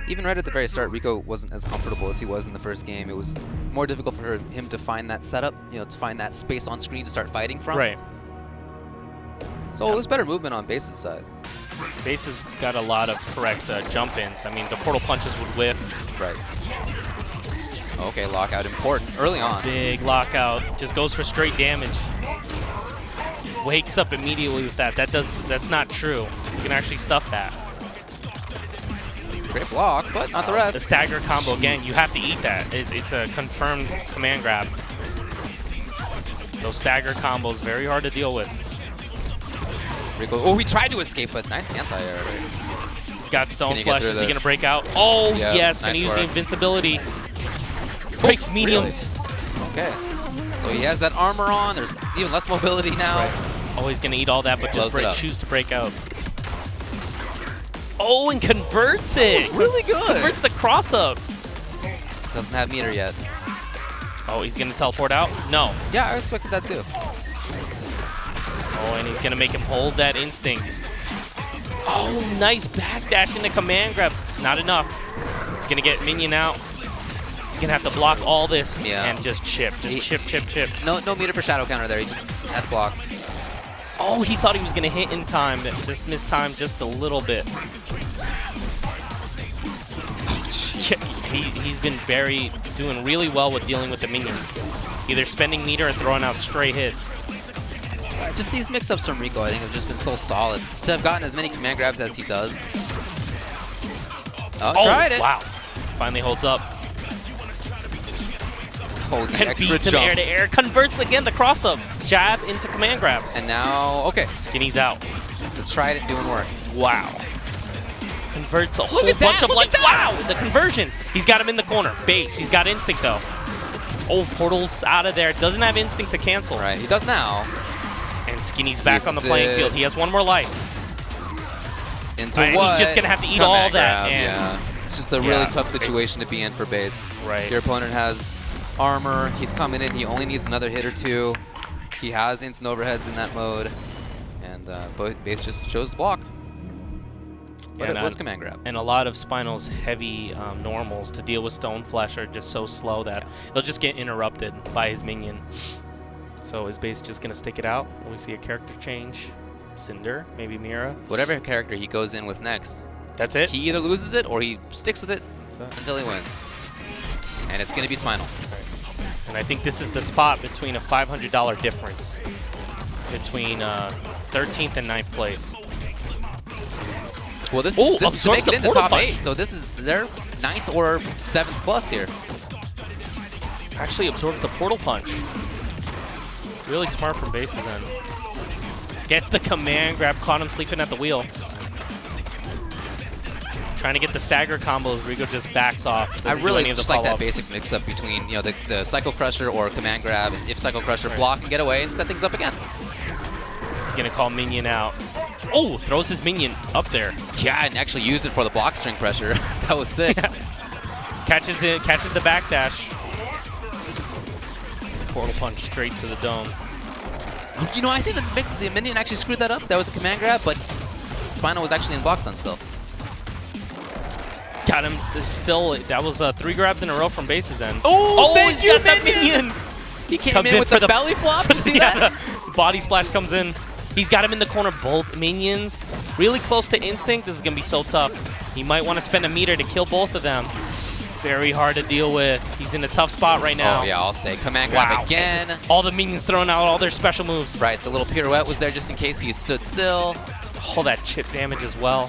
Even right at the very start, Rico wasn't as comfortable as he was in the first game. It was more difficult for him to find that setup, you know, to find that space on screen to start fighting from. Right. So it was better movement on Base's side. Base has got a lot of correct jump-ins. I mean, the portal punches would whiff. Right. Okay, lockout important early on. Big lockout. Just goes for straight damage. Wakes up immediately with that. That's not true. You can actually stuff that. Great block, but not the The rest. stagger combo, again, you have to eat that. It's a confirmed command grab. Those stagger combos, very hard to deal with. Rico, oh, he tried to escape, but nice anti-air. He's got stone Can he get flesh. through Is he this? going to break out? Oh, Yeah, yes, nice going to use the work. invincibility. Breaks mediums. Okay. So he has that armor on. There's even less mobility now. Right. Oh, he's going to eat all that, but Close just it up. choose to break out. Oh, and converts it. Really good. Converts the cross-up. Doesn't have meter yet. Oh, he's going to teleport out? No. Yeah, I expected that too. Oh, and he's going to make him hold that instinct. Oh, nice backdash into command grab. Not enough. He's going to get minion out. He's going to have to block all this and just chip. Just chip. No meter for shadow counter there. He just had to block. Oh, he thought he was going to hit in time, but just missed time just a little bit. He's been doing really well with dealing with the minions. Either spending meter or throwing out stray hits. Just these mix-ups from Rico, I think, have just been so solid. To have gotten as many command grabs as he does. Oh, tried it. Wow. Finally holds up. Oh, the And extra beats him jump. air to air. Converts again the cross-up. Jab into command grab. And now, okay, Skinny's out. let's try it doing work. Wow. Converts a whole at that, bunch of look life. at that! Wow, the conversion. He's got him in the corner. Base. He's got instinct, though. Oh, portal's out of there. Doesn't have instinct to cancel. Right, he does now. And Skinny's back on the Uses playing it. field. He has one more life. Into And what? he's just going to have to eat Command all that. grab, And yeah. It's just a really Yeah, tough situation to be in for Base. Right. Your opponent has armor. He's coming in. He only needs another hit or two. He has instant overheads in that mode. And Base just chose to block. But Yeah, it was command grab. And a lot of Spinal's heavy normals to deal with Stone Flesh are just so slow that he'll just get interrupted by his minion. So is Base just going to stick it out? Will we see a character change? Cinder? Maybe Mira? Whatever character he goes in with next, That's it? he either loses it or he sticks with it That's it. until he wins. And it's going to be Spinal. And I think this is the spot between a $500 difference between 13th and 9th place. Well, this Ooh, is to absorbs make the it into portal top punch. 8, so this is their 9th or 7th plus here. Actually absorbs the portal punch. Really smart from Base's end. Gets the command grab, caught him sleeping at the wheel. Trying to get the stagger combos, Rico just backs off. I Doesn't do really any of the just like that follow-ups. basic mix-up between the Cycle Crusher or command grab. If Cycle Crusher block and get away and set things up again. He's gonna call minion out. Oh, throws his minion up there. Yeah, and actually used it for the block string pressure. That was sick. Catches it, catches the backdash. Portal punch straight to the dome. You know, I think the minion actually screwed that up. That was a command grab, but Spinal was actually in block stun still. Got him still. That was 3 grabs in a row from Base's end. Oh, thank he's you, got that minion. He came Comes in in with for the the- belly flop. Did you see that? The body splash comes in. He's got him in the corner, both minions. Really close to instinct. This is going to be so tough. He might want to spend a meter to kill both of them. Very hard to deal with. He's in a tough spot right now. Oh, yeah, I'll say. Command grab Wow. again. All the minions throwing out all their special moves. Right, the little pirouette was there just in case he stood still. All that chip damage as well.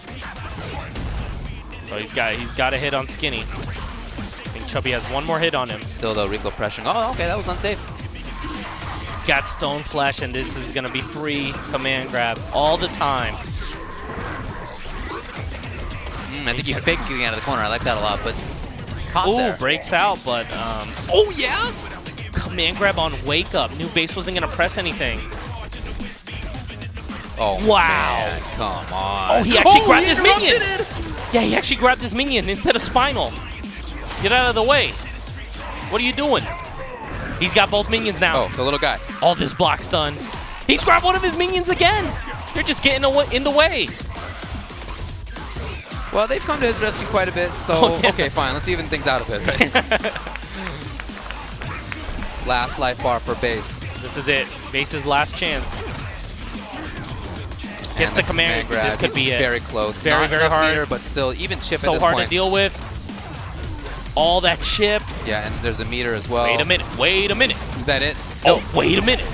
So he's got a hit on Skinny. I think Chubby has one more hit on him. Still, though, Rico pressuring. Oh, okay, that was unsafe. He's got Stone Flesh, and this is going to be free command grab all the time. I think he faked getting out of the corner. I like that a lot, but caught Ooh, there. breaks out, but oh yeah! Command grab on wake up. New base wasn't gonna press anything. Oh, Wow. man, come on. Oh, he actually grabbed he his minion. interrupted it. Yeah, he actually grabbed his minion instead of Spinal. Get out of the way. What are you doing? He's got both minions now. Oh, the little guy. All this block's done. He's grabbed one of his minions again. They're just getting in the way. Well, they've come to his rescue quite a bit, so Oh, yeah. okay, fine. Let's even things out a bit. Last life bar for base. This is it. Base's last chance. Gets And the command. grab. This could be it. Very close. Very, Not very enough hard. meter, but still, even chip at So this hard point. to deal with. All that chip. Yeah, and there's a meter as well. Wait a minute. Wait a minute. Is that it? Oh, wait a minute.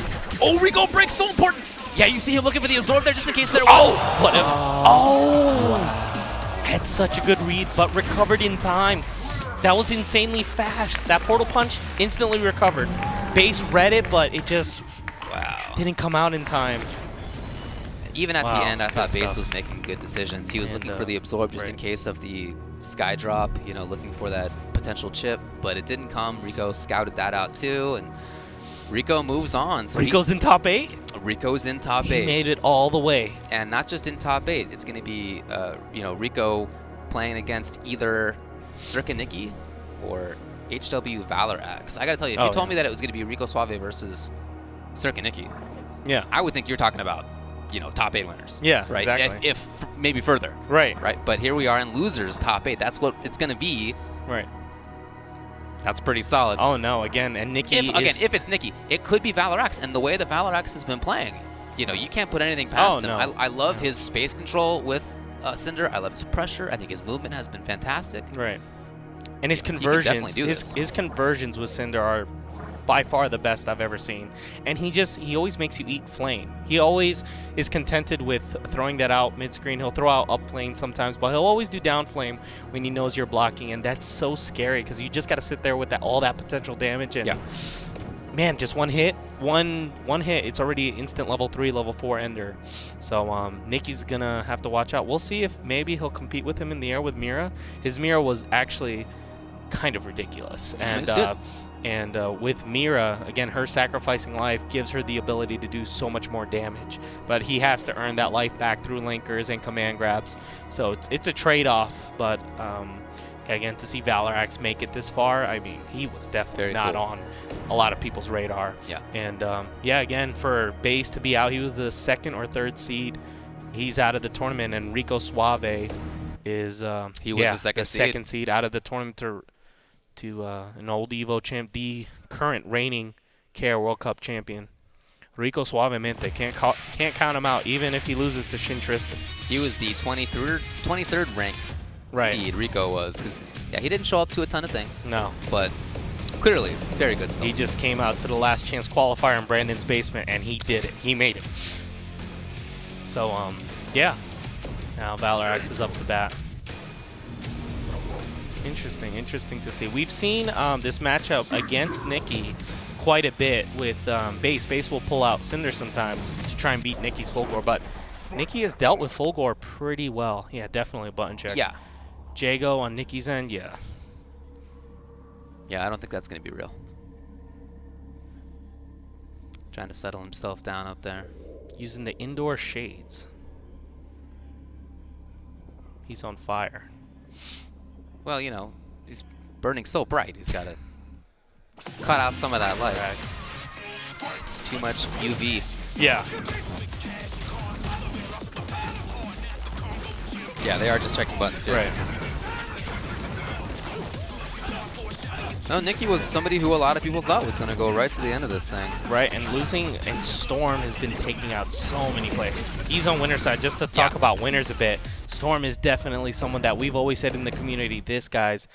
Oh, Rico break, so important. Yeah, you see him looking for the absorb there just in case there was. Oh, whatever. Oh. Had such a good read, but recovered in time. That was insanely fast. That portal punch instantly recovered. Base read it, but it just didn't come out in time. Even at Wow, the end, I good thought Base stuff. was making good decisions. He was And, looking for the absorb just right. in case of the sky drop, you know, looking for that potential chip, but it didn't come. Rico scouted that out too, and Rico moves on. So Rico's in top 8. Rico's in top He 8. made it all the way. And not just in top 8, it's going to be, you know, Rico playing against either Circa Nikki or HW Valor Ax. I got to tell you, if Oh, you told yeah. me that it was going to be Rico Suave versus Circa Nikki, Yeah. I would think you're talking about, you know, top 8 winners. Yeah, right? exactly. If maybe further. Right. Right? But here we are in losers top 8. That's what it's going to be. Right. That's pretty solid. Oh no! Again, and Nikki If it's Nikki, it could be Valor Ax, and the way that Valor Ax has been playing, you know, you can't put anything past him. no. I love his space control with Cinder. I love his pressure. I think his movement has been fantastic. right. And his He can definitely conversions, do this. his conversions with Cinder are by far the best I've ever seen. And he always makes you eat flame. He always is contented with throwing that out mid-screen. He'll throw out up flame sometimes, but he'll always do down flame when he knows you're blocking, and that's so scary because you just got to sit there with all that potential damage. And man, just one hit, one hit, it's already instant level 3, level 4 ender. So Nikki's gonna have to watch out. We'll see if maybe he'll compete with him in the air with Mira. His Mira was actually kind of ridiculous, and it's good. With Mira, again, her sacrificing life gives her the ability to do so much more damage. But he has to earn that life back through linkers and command grabs. So it's a trade-off. But again, to see Valor Ax make it this far, I mean, he was definitely Very not cool. on a lot of people's radar. Yeah. And yeah, again, for Base to be out, he was the 2nd or 3rd seed. He's out of the tournament, and Rico Suave is He was the second seed. second seed out of the tournament to an old Evo champ, the current reigning KR World Cup champion. Rico Suave, Amenti, can't count him out, even if he loses to Shin Tristan. He was the 23rd ranked Right. seed, Rico was. Because, yeah, he didn't show up to a ton of things, No, but clearly very good stuff. he just came out to the last chance qualifier in Brandon's basement, and he did it. He made it. So, yeah. Now Valor Ax is up to bat. Interesting to see. We've seen this matchup against Nikki quite a bit with Base. Base will pull out Cinder sometimes to try and beat Nikki's Fulgore, but Nikki has dealt with Fulgore pretty well. Yeah, definitely a button check. Yeah. Jago on Nikki's end, yeah. Yeah, I don't think that's going to be real. Trying to settle himself down up there. Using the indoor shades. He's on fire. Well, you know, he's burning so bright. He's got to cut out some of that light. Too much UV. Yeah. Yeah, they are just checking buttons here. Right. No, Nikki was somebody who a lot of people thought was going to go right to the end of this thing. Right, and losing, and Storm has been taking out so many players. He's on winner's side. Just to talk about winners a bit, Storm is definitely someone that we've always said in the community, this guy's,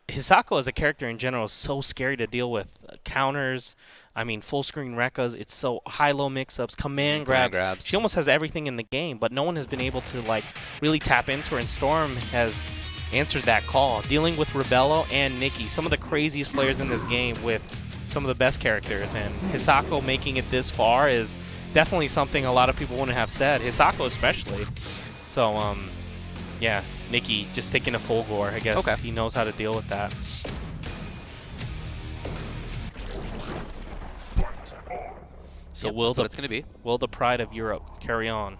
Hisako as a character in general is so scary to deal with. Counters, I mean, full screen Rekkas, it's so high-low mix-ups, command grabs. She almost has everything in the game, but no one has been able to, like, really tap into her, and Storm has answered that call, dealing with Rebello and Nikki, some of the craziest players in this game with some of the best characters, and Hisako making it this far is definitely something a lot of people wouldn't have said, Hisako especially. So, yeah, Nikki just sticking to full gore. I guess Okay. he knows how to deal with that. So Yep, will that's what it's going to be. will the pride of Europe carry on?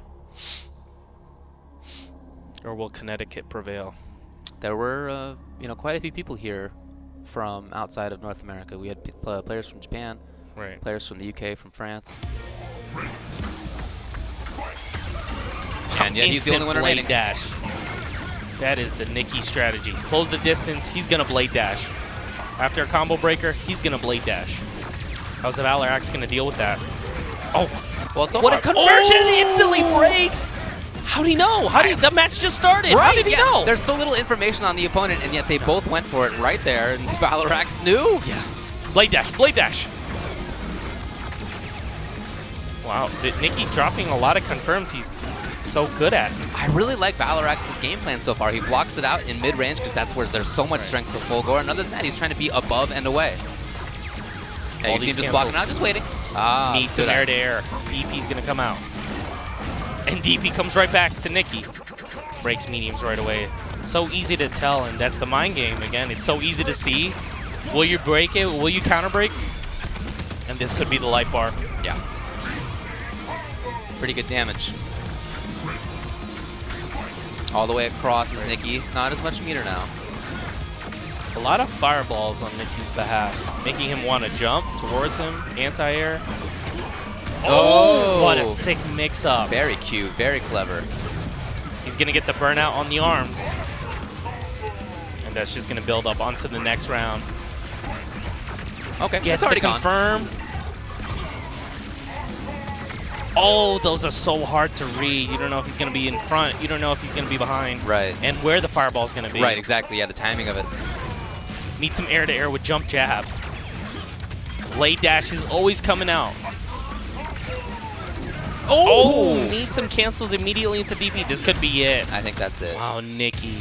Or will Connecticut prevail? There were, you know, quite a few people here from outside of North America. We had players from Japan, Right. players from the UK, from France. Wow, And yet he's the only instant one blade remaining. dash. That is the Nikki strategy. Close the distance, he's going to blade dash. After a combo breaker, he's going to blade dash. How's the Valor Ax going to deal with that? Oh, Well, so what far. a conversion! He instantly breaks! How'd he know? The match just started. How did he yeah. know? There's so little information on the opponent, and yet they both went for it right there, and Valor Ax knew. Yeah. Blade dash, blade dash. Wow, Nikki dropping a lot of confirms he's so good at. I really like Valor Ax's game plan so far. He blocks it out in mid-range because that's where there's so much strength for full gore. And other than that, he's trying to be above and away. Hey, All you see these him just blocking cancels. out, just waiting. Ah, Needs some good eye. air-to-air. DP's gonna come out. And DP comes right back to Nikki. Breaks mediums right away. So easy to tell, and that's the mind game again. It's so easy to see. Will you break it? Will you counter break? And this could be the life bar. Yeah. Pretty good damage. All the way across is Nikki. Not as much meter now. A lot of fireballs on Nikki's behalf, making him want to jump towards him. Anti-air. Oh! What a sick mix-up. Very cute, very clever. He's going to get the burnout on the arms. And that's just going to build up onto the next round. Okay, Gets it's already the gone. confirm. Oh, those are so hard to read. You don't know if he's going to be in front. You don't know if he's going to be behind. Right. And where the fireball's going to be. Right, exactly. Yeah, the timing of it. Meet some air-to-air with jump jab. Blade dash is always coming out. Oh, need some cancels immediately into DP. This could be it. I think that's it. Wow, Nikki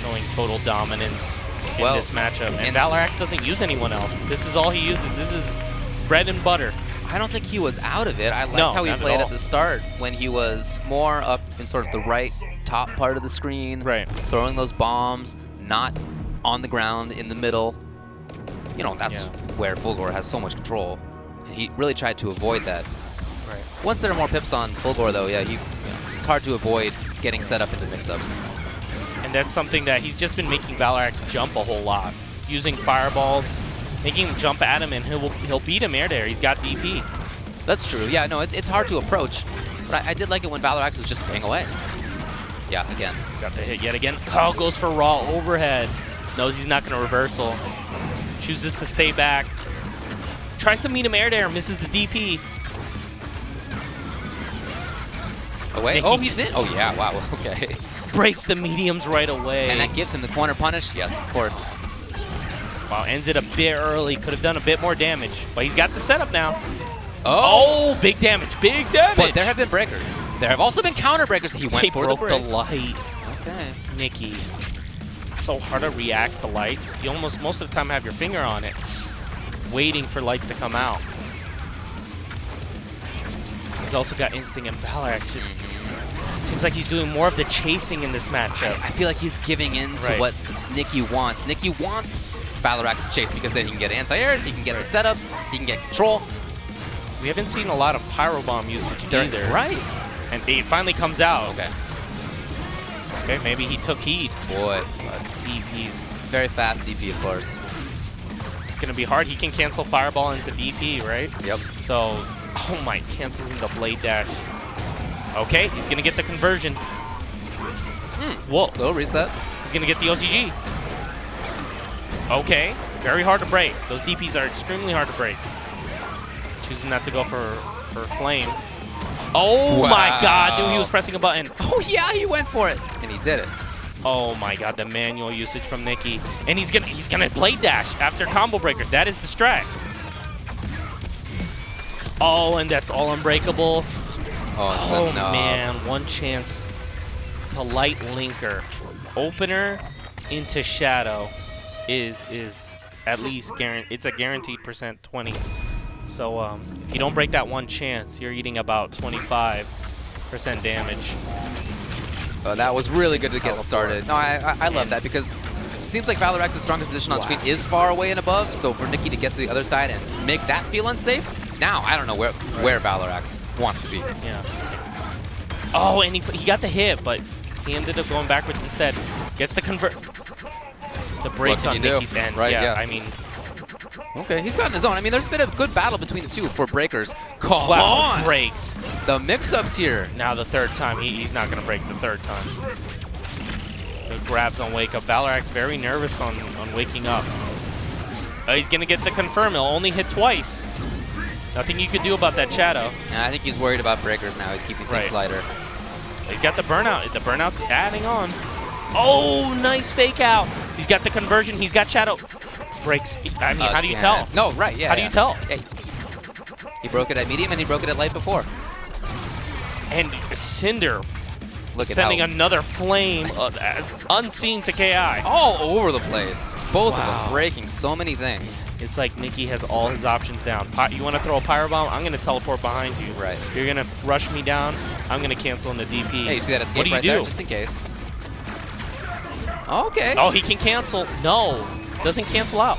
showing total dominance in Well, this matchup. And and- Valor Ax doesn't use anyone else. This is all he uses. This is bread and butter. I don't think he was out of it. I liked No, how he not at played all. at the start when he was more up in sort of the right top part of the screen. Right. Throwing those bombs, not on the ground in the middle. You know, that's where Fulgore has so much control. And he really tried to avoid that. Right. Once there are more pips on Fulgore, though, yeah, it's hard to avoid getting set up into mix-ups. And that's something that he's just been making Valor Ax jump a whole lot. Using fireballs, making him jump at him, and he'll beat him air there. He's got DP. That's true. Yeah, no, it's hard to approach. But I did like it when Valor Ax was just staying away. Yeah, again. He's got the hit yet again. Oh, goes for raw overhead. Knows he's not going to reversal. Chooses to stay back. Tries to meet him air there, misses the DP. Away. Nikki Oh, he's just- in. Oh, yeah, wow, okay. Breaks the mediums right away. And that gives him the corner punish? Yes, of course. Wow, ends it a bit early. Could have done a bit more damage. But he's got the setup now. Oh! Oh, big damage. Big damage. But there have been breakers. There have also been counter breakers. He went He for the broke break. the light. Okay. Nikki. So hard to react to lights. You almost most of the time have your finger on it, waiting for lights to come out. He's also got instinct, and Valor Ax just seems like he's doing more of the chasing in this matchup. I feel like he's giving in to Right. what Nikki wants. Nikki wants Valor Ax to chase because then he can get anti-airs, he can get the setups, he can get control. We haven't seen a lot of Pyro Bomb usage either. Right. And it finally comes out. Okay. Okay, maybe he took heed. Boy. DP's. Very fast DP, of course. It's going to be hard. He can cancel Fireball into DP, right? Yep. So, oh my, cancels into Blade Dash. Okay, he's going to get the conversion. Whoa. Little reset. He's going to get the OTG. Okay, very hard to break. Those DPs are extremely hard to break. Choosing not to go for Flame. Oh my god, knew he was pressing a button. Oh yeah, he went for it. And he did it. Oh my god, the manual usage from Nikki. And he's gonna Blade Dash after combo breaker. That is the strat. Oh, and that's all unbreakable. Oh, it's Oh no. man, one chance. The light linker. Opener into shadow is at least it's a guaranteed percent 20. So if you don't break that one chance, you're eating about 25% damage. That was really good to get started. No, I love that because it seems like Valor Ax's strongest position on screen is far away and above, so for Nikki to get to the other side and make that feel unsafe, now I don't know where Valor Ax wants to be. Yeah. Oh, and he got the hit, but he ended up going backwards instead. Gets the convert. The brakes on Nikki's end. Right, yeah. I mean... Okay, he's gotten his own. I mean, there's been a good battle between the two for breakers. Come wow, on! Breaks. The mix-ups here. Now the third time. He's not going to break the third time. Good grabs on wake up. Valor Ax very nervous on waking up. He's going to get the confirm. He'll only hit twice. Nothing you could do about that shadow. I think he's worried about breakers now. He's keeping things lighter. He's got the burnout. The burnout's adding on. Oh, nice fake out. He's got the conversion. He's got shadow. Breaks. I mean, how do you tell? No, right, yeah. How do you tell? Yeah. He broke it at medium and he broke it at light before. And Cinder Look at sending another flame unseen to KI. All over the place. Both of them breaking so many things. It's like Nikki has all his options down. You want to throw a pyro bomb? I'm going to teleport behind you. Right. You're going to rush me down? I'm going to cancel in the DP. Hey, you see that escape what do you right do? there, just in case. Okay. Oh, he can cancel. No. Doesn't cancel out.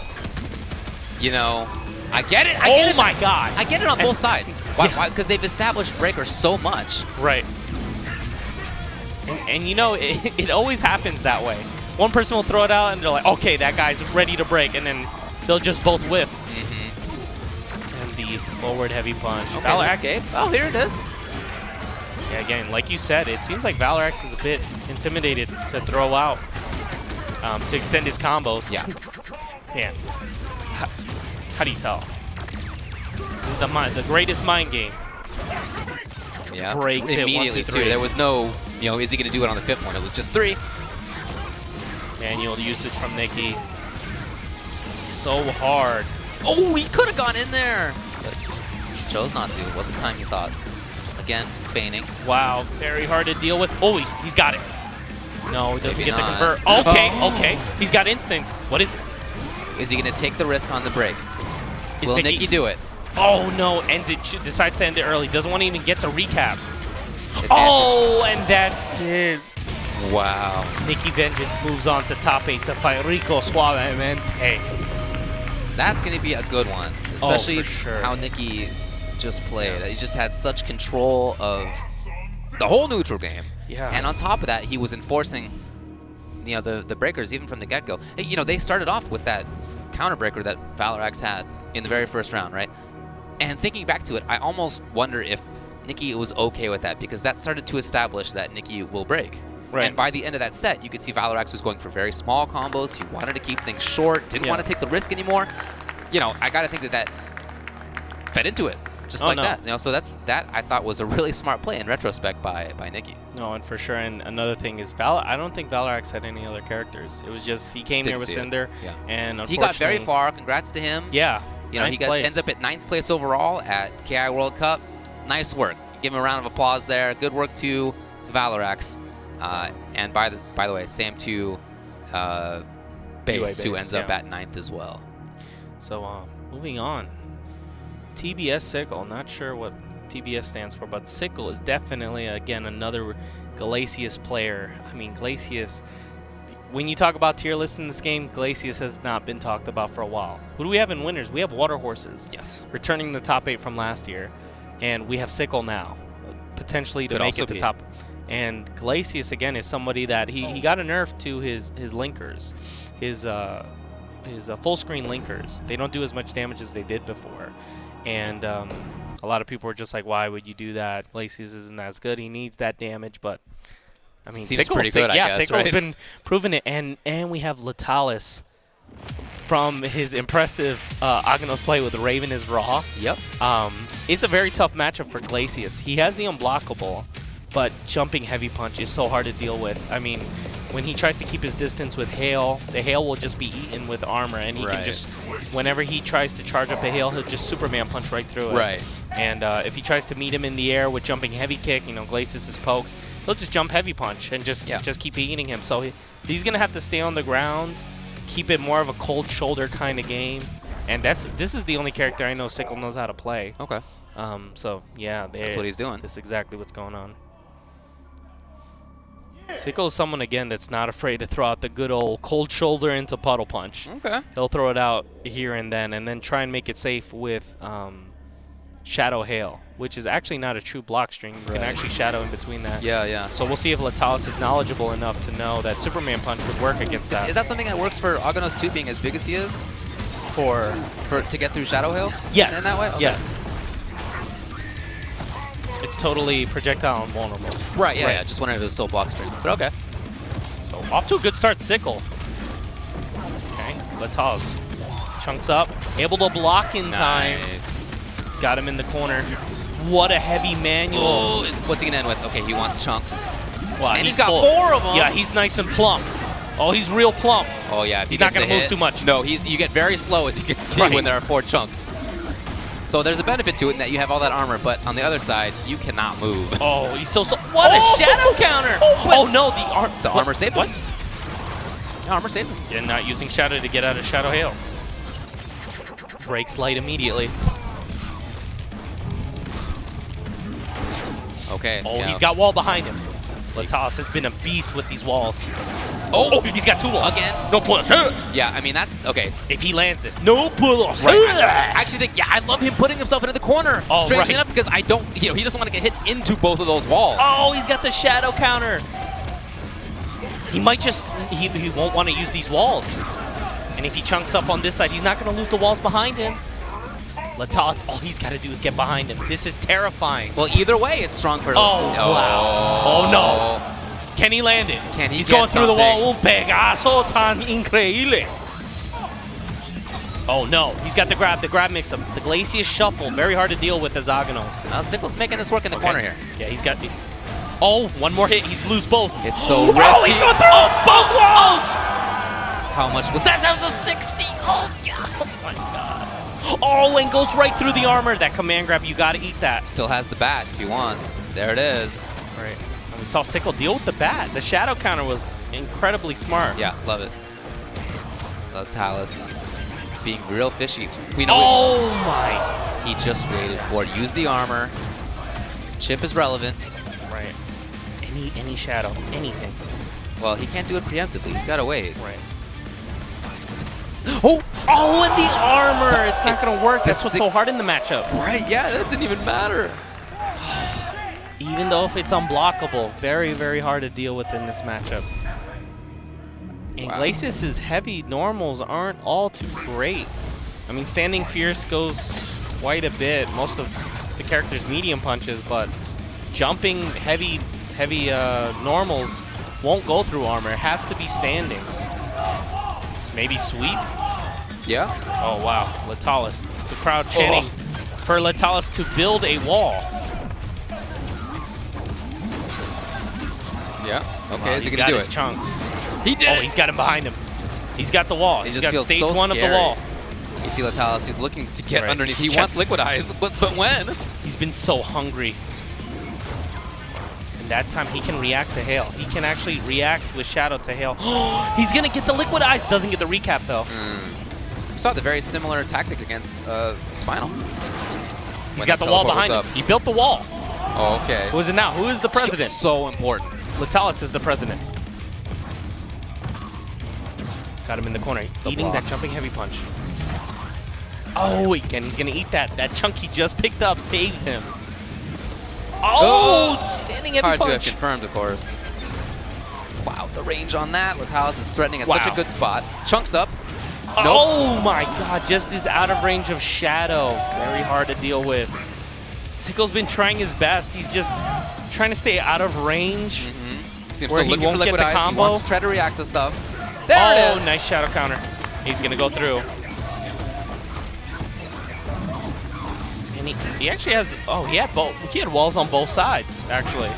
You know, I get it. I get it. Oh my god. I get it on both sides. Why? Because they've established breakers so much. Right. And you know, it always happens that way. One person will throw it out and they're like, okay, that guy's ready to break. And then they'll just both whiff. And the forward heavy punch. Okay, Valor Ax. escape. Oh, here it is. Yeah, again, like you said, it seems like Valor Ax is a bit intimidated to throw out, to extend his combos. Yeah. Man, how do you tell? This is the greatest mind game. Yeah. Breaks it, immediately 1, 2, 3. too. There was no, you know, is he going to do it on the fifth one? It was just 3. Manual usage from Nikki. So hard. Oh, he could have gone in there, but chose not to. It wasn't time he thought. Again, feigning. Wow, very hard to deal with. Oh, he's got it. No, he doesn't Maybe get not. the convert. Okay, okay. He's got instant. What is it? Is he going to take the risk on the break? Is Will Nikki do it? Oh no, ends it. Decides to end it early. Doesn't want to even get the recap. Advantage. Oh, and that's it. Wow. Nikki Vengeance moves on to top 8 to fight Rico, Suave, and Amenti. That's going to be a good one, especially for sure. how Nikki just played. He just had such control of the whole neutral game. Yeah. And on top of that, he was enforcing, you know, the breakers even from the get-go. You know, they started off with that counter breaker that Valor Ax had in the very first round, right? And thinking back to it, I almost wonder if Nikki was okay with that because that started to establish that Nikki will break. Right. And by the end of that set, you could see Valor Ax was going for very small combos. He wanted to keep things short, didn't want to take the risk anymore. You know, I got to think that fed into it, just like that. You know, so that I thought was a really smart play in retrospect by Nikki. No, and for sure. And another thing is, I don't think Valor Ax had any other characters. It was just he came here with Cinder, and unfortunately, he got very far. Congrats to him. Yeah. You know, he ends up at 9th place overall at KI World Cup. Nice work. Give him a round of applause there. Good work to Valor Ax. And by the way, same to Base, who ends up at 9th as well. So moving on, TBS Sickle. Not sure what TBS stands for, but Sickle is definitely again another Glacius player. I mean, Glacius. When you talk about tier lists in this game, Glacius has not been talked about for a while. Who do we have in winners? We have Water Horses. Yes. Returning the top 8 from last year, and we have Sickle now, potentially to make it to top. And Glacius again is somebody that he got a nerf to his linkers, his full screen linkers. They don't do as much damage as they did before, and a lot of people were just like, why would you do that? Glacius isn't as good. He needs that damage, but I mean, seems pretty good. I guess, Sickle's right? been proving it, and we have Lalis from his impressive Aghanos play with Raven is Raw. Yep. It's a very tough matchup for Glacius. He has the unblockable, but jumping heavy punch is so hard to deal with. I mean, when he tries to keep his distance with hail, the hail will just be eaten with armor, and he can just, whenever he tries to charge up a hail, he'll just Superman punch right through it. Right. And if he tries to meet him in the air with jumping heavy kick, you know, Glacius' pokes, he'll just jump heavy punch and just keep eating him. So he's going to have to stay on the ground, keep it more of a cold shoulder kind of game. And this is the only character I know Sickle knows how to play. Okay. So, yeah. That's what he's doing. That's exactly what's going on. Sickle is someone, again, that's not afraid to throw out the good old cold shoulder into puddle punch. Okay. He'll throw it out here and then try and make it safe with Shadow Hail, which is actually not a true block string. You can actually shadow in between that. Yeah, yeah. So we'll see if Lalis is knowledgeable enough to know that Superman Punch would work against that. Is that something that works for Aganos 2 being as big as he is? To get through Shadow Hail? Yes. In that way? Okay. Yes. It's totally projectile invulnerable. Right, yeah, yeah. Just wondering if it was still block string. But okay. So off to a good start, Sickle. Okay, Lalis chunks up, able to block in time. Nice. He's got him in the corner. What a heavy manual. Oh, what's he gonna end with? Okay, he wants chunks. Wow, And he's got full. 4 of them. Yeah, he's nice and plump. Oh, he's real plump. Oh yeah, if he He's not gets a gonna move hit- too much. No, you get very slow, as you can see, Right. when there are 4 chunks. So there's a benefit to it in that you have all that armor, but on the other side, you cannot move. Oh, he's so what a shadow counter. Oh no, the armor saved him. What? The armor saved him. Yeah, not using shadow to get out of Shadow Hail. Breaks light immediately. Okay. Oh, yeah. he's got wall behind him. Lalis has been a beast with these walls. Oh, he's got 2 walls. Again? No pull-ups. Yeah, I mean, that's okay. If he lands this, no pull-ups. Right. I actually think, yeah, I love him putting himself into the corner. Oh, Strangely right. enough, because I don't, he doesn't want to get hit into both of those walls. Oh, he's got the shadow counter. He might just, he won't want to use these walls. And if he chunks up on this side, he's not going to lose the walls behind him. Lalis, all he's got to do is get behind him. This is terrifying. Well, either way, it's strong for. Oh, wow. Oh, no. Can he land it? Can he He's get going through the wall. something? Un pegaso tan increíble. Oh, no. He's got the grab. The grab mix-up. The Glacius Shuffle. Very hard to deal with as Aganos. Now Sickle's making this work in the corner here. Yeah, he's got... Oh, one more hit. He's lose both. It's so risky. Oh, he's going through both walls! How much was that? That was a 60. Oh, yeah. Oh, my God. Oh, and goes right through the armor. That command grab, you got to eat that. Still has the bat if he wants. There it is. Right. And we saw Sickle deal with the bat. The shadow counter was incredibly smart. Yeah, love it. Lalis being real fishy. We know Oh, my. he just waited for it. Use the armor. Chip is relevant. Right. Any shadow, anything. Well, he can't do it preemptively. He's got to wait. Right. Oh! Oh, and the armor. It's not going to work. That's what's Sick- so hard in the matchup. Right, yeah, that didn't even matter. Even though if it's unblockable, very, very hard to deal with in this matchup. And Wow. Glacius' heavy normals aren't all too great. I mean, Standing Fierce goes quite a bit. Most of the character's medium punches, but jumping heavy normals won't go through armor. It has to be standing. Maybe sweep? Yeah? Oh, wow. Lalis. The crowd chanting for Lalis to build a wall. Yeah. Okay, Wow, is he he's going got to do his it? chunks. He did Oh, it! he's got him behind him. He's got the wall. He He's just got feels stage so 1 of the scary. wall. You see Lalis, he's looking to get Right. underneath. He He's wants just- Liquid Eyes, but when? He's been so hungry. And that time he can react to Hail. He can actually react with Shadow to Hail. He's going to get the Liquid Eyes. Doesn't get the recap, though. We saw the very similar tactic against Spinal. He's When got the the wall teleport was behind him. up. He built the wall. Oh, okay. Who is it now? Who is the president? So important. Lalis is the president. Got him in the corner. Eating that blocks. jumping heavy punch. Oh, again, he's going to eat that. That chunk he just picked up saved him. Oh, standing heavy Hard to have punch. confirmed, of course. Wow, the range on that. Lalis is threatening at such Wow. a good spot. Chunks up. Oh my God, just is out of range of Shadow. Very hard to deal with. Sickle's been trying his best. He's just trying to stay out of range. Seems Where still he looking won't for get Liquid the Eyes. combo. He wants to try to react to stuff. There it is. Nice Shadow counter. He's going to go through. And he actually has, he had both. He had walls on both sides, actually.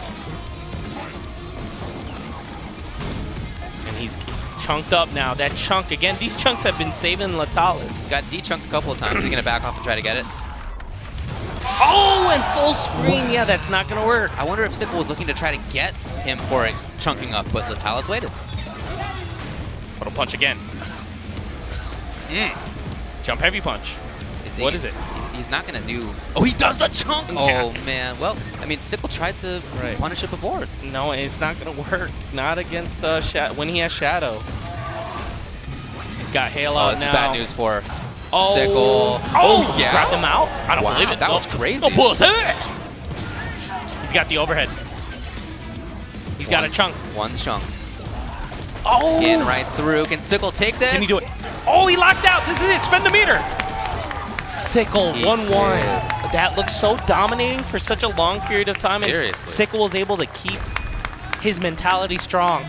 And he's chunked up now. That chunk, again, these chunks have been saving Lalis. Got de-chunked a couple of times. He's going to back off and try to get it. Oh, and full screen. Yeah, that's not going to work. I wonder if Sickle was looking to try to get him for it chunking up, but Lalis waited. Puddle punch again. Jump heavy punch. What is it? he's not going to do... Oh, he does the chunk! Oh, man. Well, I mean, Sickle tried to punish it before. No, it's not going to work. Not against when he has Shadow. He's got Hail out That's now. bad news for Oh. Sickle. Oh, yeah. Grabbed him out? I don't Wow, believe it. that No. was crazy. No bullshit! He's got the overhead. He's got a chunk. One chunk. Oh! In right through. Can Sickle take this? Can he do it? Oh, he locked out. This is it. Spend the meter. Sickle, 1-1. That looks so dominating for such a long period of time. Seriously. And Sickle was able to keep his mentality strong.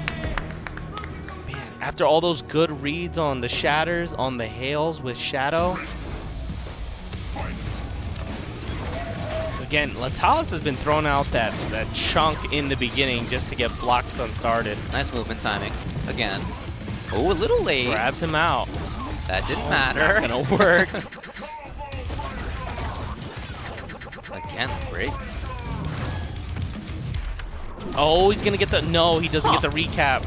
Man, after all those good reads on the shatters, on the hails with Shadow. So again, Lalis has been throwing out that chunk in the beginning just to get block stun started. Nice movement timing. Again. Oh, a little late. Grabs him out. That didn't matter. Not gonna work. Again, break. Oh, he's gonna get the, no, he doesn't get the recap.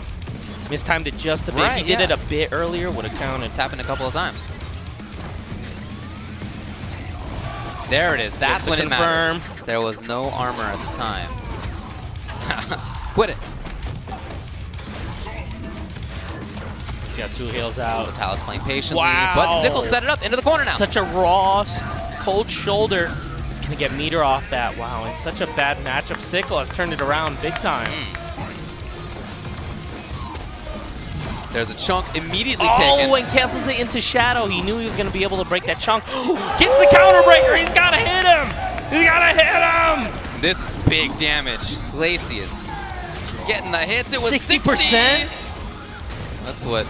Mistimed it just a bit. Right, he did it a bit earlier, would have counted. It's happened a couple of times. There it is. That's when it matters. There was no armor at the time. Quit it. He's got two hails out. Lalis playing patiently, Wow. but Sickle set it up into the corner now. Such a raw, cold shoulder. He's gonna get meter off that. Wow, in such a bad matchup. Sickle has turned it around big time. There's a chunk immediately Oh, taken. and cancels it into Shadow. He knew he was gonna be able to break that chunk. Gets the counter breaker. He's gotta hit him. He's gotta hit him. This is big damage. Glacius getting the hits. It was 60%. That's what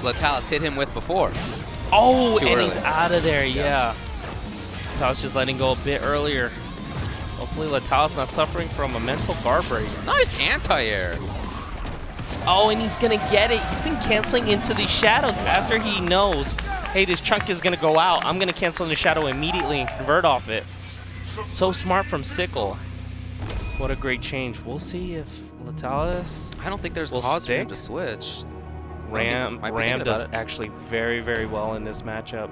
Lalis hit him with before. Oh, Too and early. he's out of there, yeah. Lalis just letting go a bit earlier. Hopefully Lalis not suffering from a mental guard break. Nice anti-air. Oh, and he's gonna get it. He's been canceling into these shadows after he knows, hey, this chunk is gonna go out. I'm gonna cancel in the shadow immediately and convert off it. So smart from Sickle. What a great change. We'll see if Lalis I don't think there's will cause for him stick. to switch. Ram Might be thinking about does it. actually very, very well in this matchup.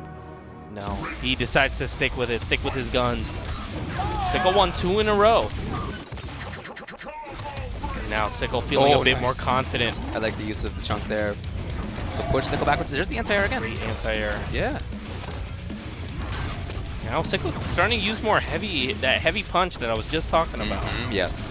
No, he decides to stick with it, stick with his guns. Sickle won 2 in a row. And now Sickle feeling a bit more confident. I like the use of the chunk there to push Sickle backwards. There's the anti-air again. Great anti-air. Yeah. Now Sickle starting to use more that heavy punch that I was just talking about. Yes.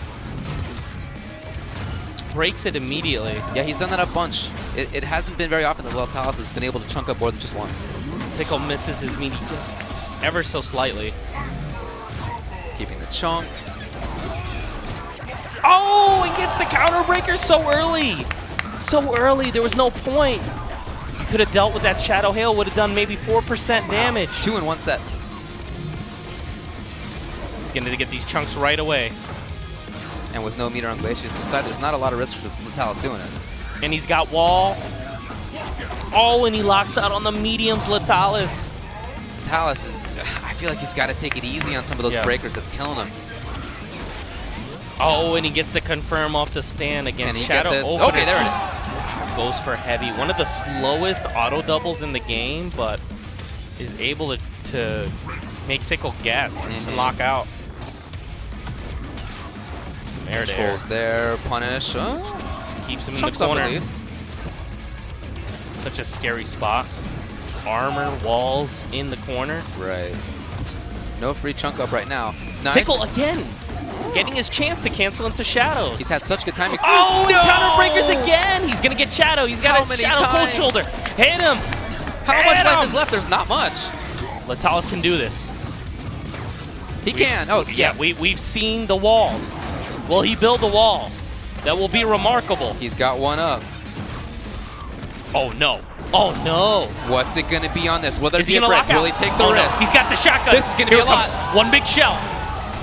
Breaks it immediately. Yeah, he's done that a bunch. It hasn't been very often that Lalis has been able to chunk up more than just once. Sickle misses his meaty just ever so slightly. Keeping the chunk. Oh, he gets the counter breaker so early. So early, there was no point. You could have dealt with that Shadow Hail, would have done maybe 4% damage. 2 in 1 set. He's going to get these chunks right away. And with no meter on Glacius' side, there's not a lot of risk for Lalis doing it. And he's got wall. Oh, and he locks out on the mediums, Lalis. Lalis is, I feel like he's got to take it easy on some of those breakers that's killing him. Oh, and he gets to confirm off the stand against Can he Shadow. get this? Oh, Okay, there it is. Goes for heavy. One of the slowest auto doubles in the game, but is able to make Sickle guess and lock out. Some air to air. Controls there, punish. Keeps him in Chunks the up corner. at least. Such a scary spot. Armor, walls in the corner. Right. No free chunk up right now. Nice. Sickle again, getting his chance to cancel into shadows. He's had such good timing. Oh, and counter breakers again. He's gonna get Shadow. He's got a Shadow cold shoulder. Hit him. How much life is left? There's not much. Lalis can do this. He can. Oh, yeah. We've seen the walls. Will he build the wall? That will be remarkable. He's got one up. Oh no. Oh no. What's it going to be on this? Will there Is be he a gonna break? lock out? Will he take the Oh, no. risk? He's got the shotgun. This is going to be a lot. Comes one big shell.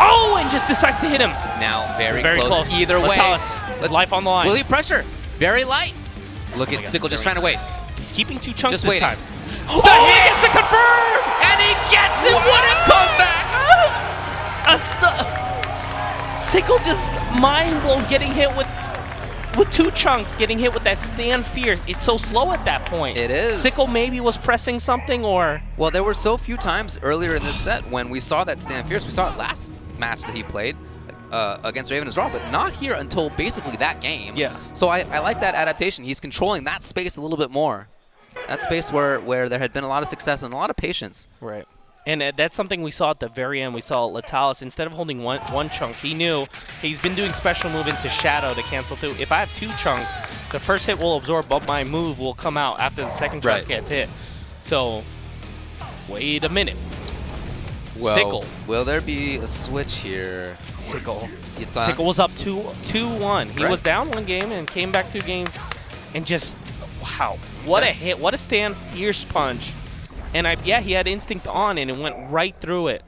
Oh, and just decides to hit him. Now, very close. close. Either way. Lalis, his life on the line. Will he pressure? Very light. Look my at God. Sickle just trying to wait. He's keeping 2 chunks Just this waiting. time. Oh, he gets the confirm! And he gets it! What a comeback! Sickle just mind blown getting hit with with 2 chunks, getting hit with that stand fierce, it's so slow at that point. It is. Sickle maybe was pressing something, or... Well, there were so few times earlier in this set when we saw that stand fierce. We saw it last match that he played against Raven as well, but not here until basically that game. Yeah. So I like that adaptation. He's controlling that space a little bit more. That space where there had been a lot of success and a lot of patience. Right. And that's something we saw at the very end. We saw Lalis, instead of holding one chunk, he knew he's been doing special move into Shadow to cancel through. If I have 2 chunks, the first hit will absorb, but my move will come out after the second chunk gets hit. So, wait a minute. Well, Sickle. Will there be a switch here? Sickle. It's on. Sickle was up 2-1. He Right. was down 1 game and came back 2 games, and just, wow. What a hit. What a stand fierce punch. And he had instinct on, and it went right through it.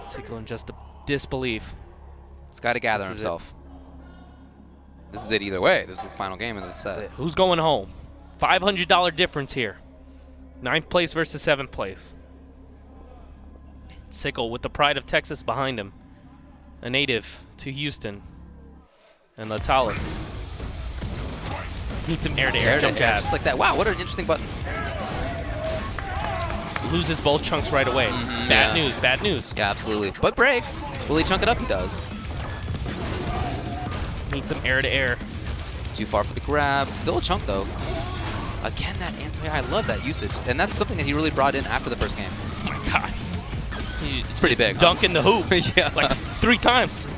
Sickle in just disbelief. He's got to gather himself. This is it either way. This is the final game of the set. Who's going home? $500 difference here. 9th place versus 7th place. Sickle with the pride of Texas behind him. A native to Houston. And Lalis. Needs some air-to-air jump jab. Just like that. Wow, what an interesting button. Loses both chunks right away. Bad news, bad news. Yeah, absolutely. But breaks. Will he chunk it up? He does. Needs some air-to-air. Too far for the grab. Still a chunk, though. Again, that I love that usage. And that's something that he really brought in after the first game. Oh my God. It's pretty big. Dunking the hoop. Yeah. Like 3 times.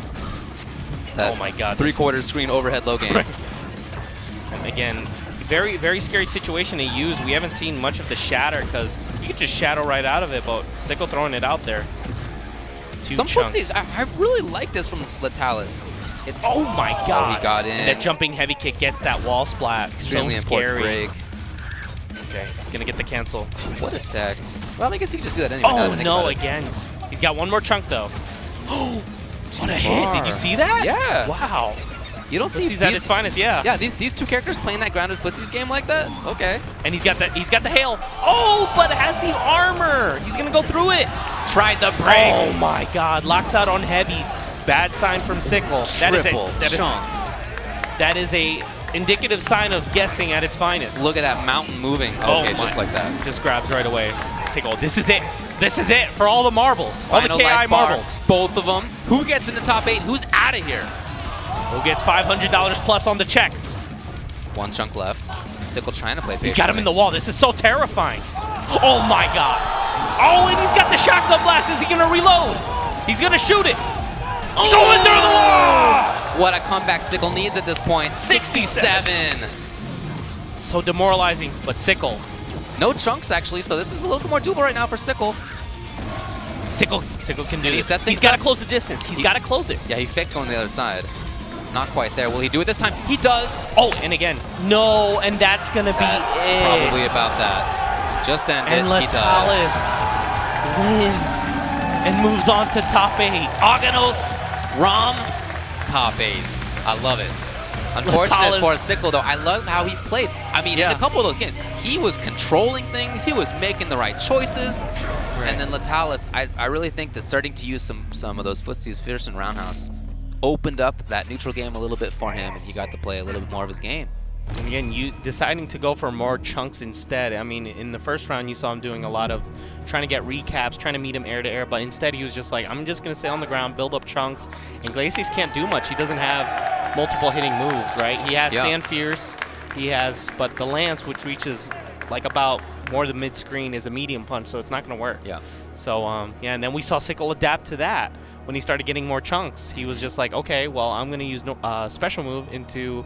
That oh my God. 3/4 screen overhead low game. And again, very, very scary situation to use. We haven't seen much of the shatter because you could just shadow right out of it, but Sickle throwing it out there. 2 Some chunks. footsies, I really like this from Lalis. It's Oh my God. Oh, he got in. And that jumping heavy kick gets that wall splat. Extremely so important scary. break. Okay, he's gonna get the cancel. What a tech. Well, I guess he could just do that anyway. now that Oh I think no, about it. again. He's got 1 more chunk though. What a hit. far. Did you see that? Yeah. Wow. You don't see Footsie's at its finest, yeah. Yeah, these 2 characters playing that grounded footsies game like that? Okay. And he's got the hail. Oh, but it has the armor. He's gonna go through it. Tried the break. Oh my God. Locks out on heavies. Bad sign from Sickle. Triple chunk. That is a indicative sign of guessing at its finest. Look at that mountain moving. Oh Okay, my. just like that. Just grabs right away. Sickle, this is it. This is it for all the marbles. All the Final KI life bar, marbles. both of them. Who gets in the top 8? Who's out of here? Who gets $500 plus on the check? 1 chunk left. Sickle trying to play He's got him in the wall. This is so terrifying. Oh my God. Oh, and he's got the shotgun blast. Is he gonna reload? He's gonna shoot it. Oh. Going through the wall. What a comeback Sickle needs at this point. 67. So demoralizing, but Sickle. No chunks, actually, so this is a little bit more doable right now for Sickle. Sickle can do he this. set things He's got to up? close the distance. He's got to close it. Yeah, he faked going to the other side. Not quite there. Will he do it this time? He does. Oh, and again, no, and that's going to be That's it. probably about that. Just end And it. He Lalis does. wins and moves on to top 8. Aganos, Rom, top 8. I love it. Unfortunate Lalis. for Sickle, though. I love how he played. I mean, in a couple of those games, he was controlling things. He was making the right choices. And then Lalis, I really think that starting to use some of those footsies, fierce and roundhouse, opened up that neutral game a little bit for him, and he got to play a little bit more of his game. And again, you deciding to go for more chunks instead. I mean, in the first round, you saw him doing a lot of trying to get recaps, trying to meet him air to air, but instead he was just like, I'm just going to stay on the ground, build up chunks. And Glacius can't do much. He doesn't have multiple hitting moves, right? He has Stand Fierce, he has, but the Lance, which reaches like about more than mid-screen, is a medium punch, so it's not going to work. Yeah. So, yeah, and then we saw Sickle adapt to that. When he started getting more chunks, he was just like, okay, well, I'm going to use special move into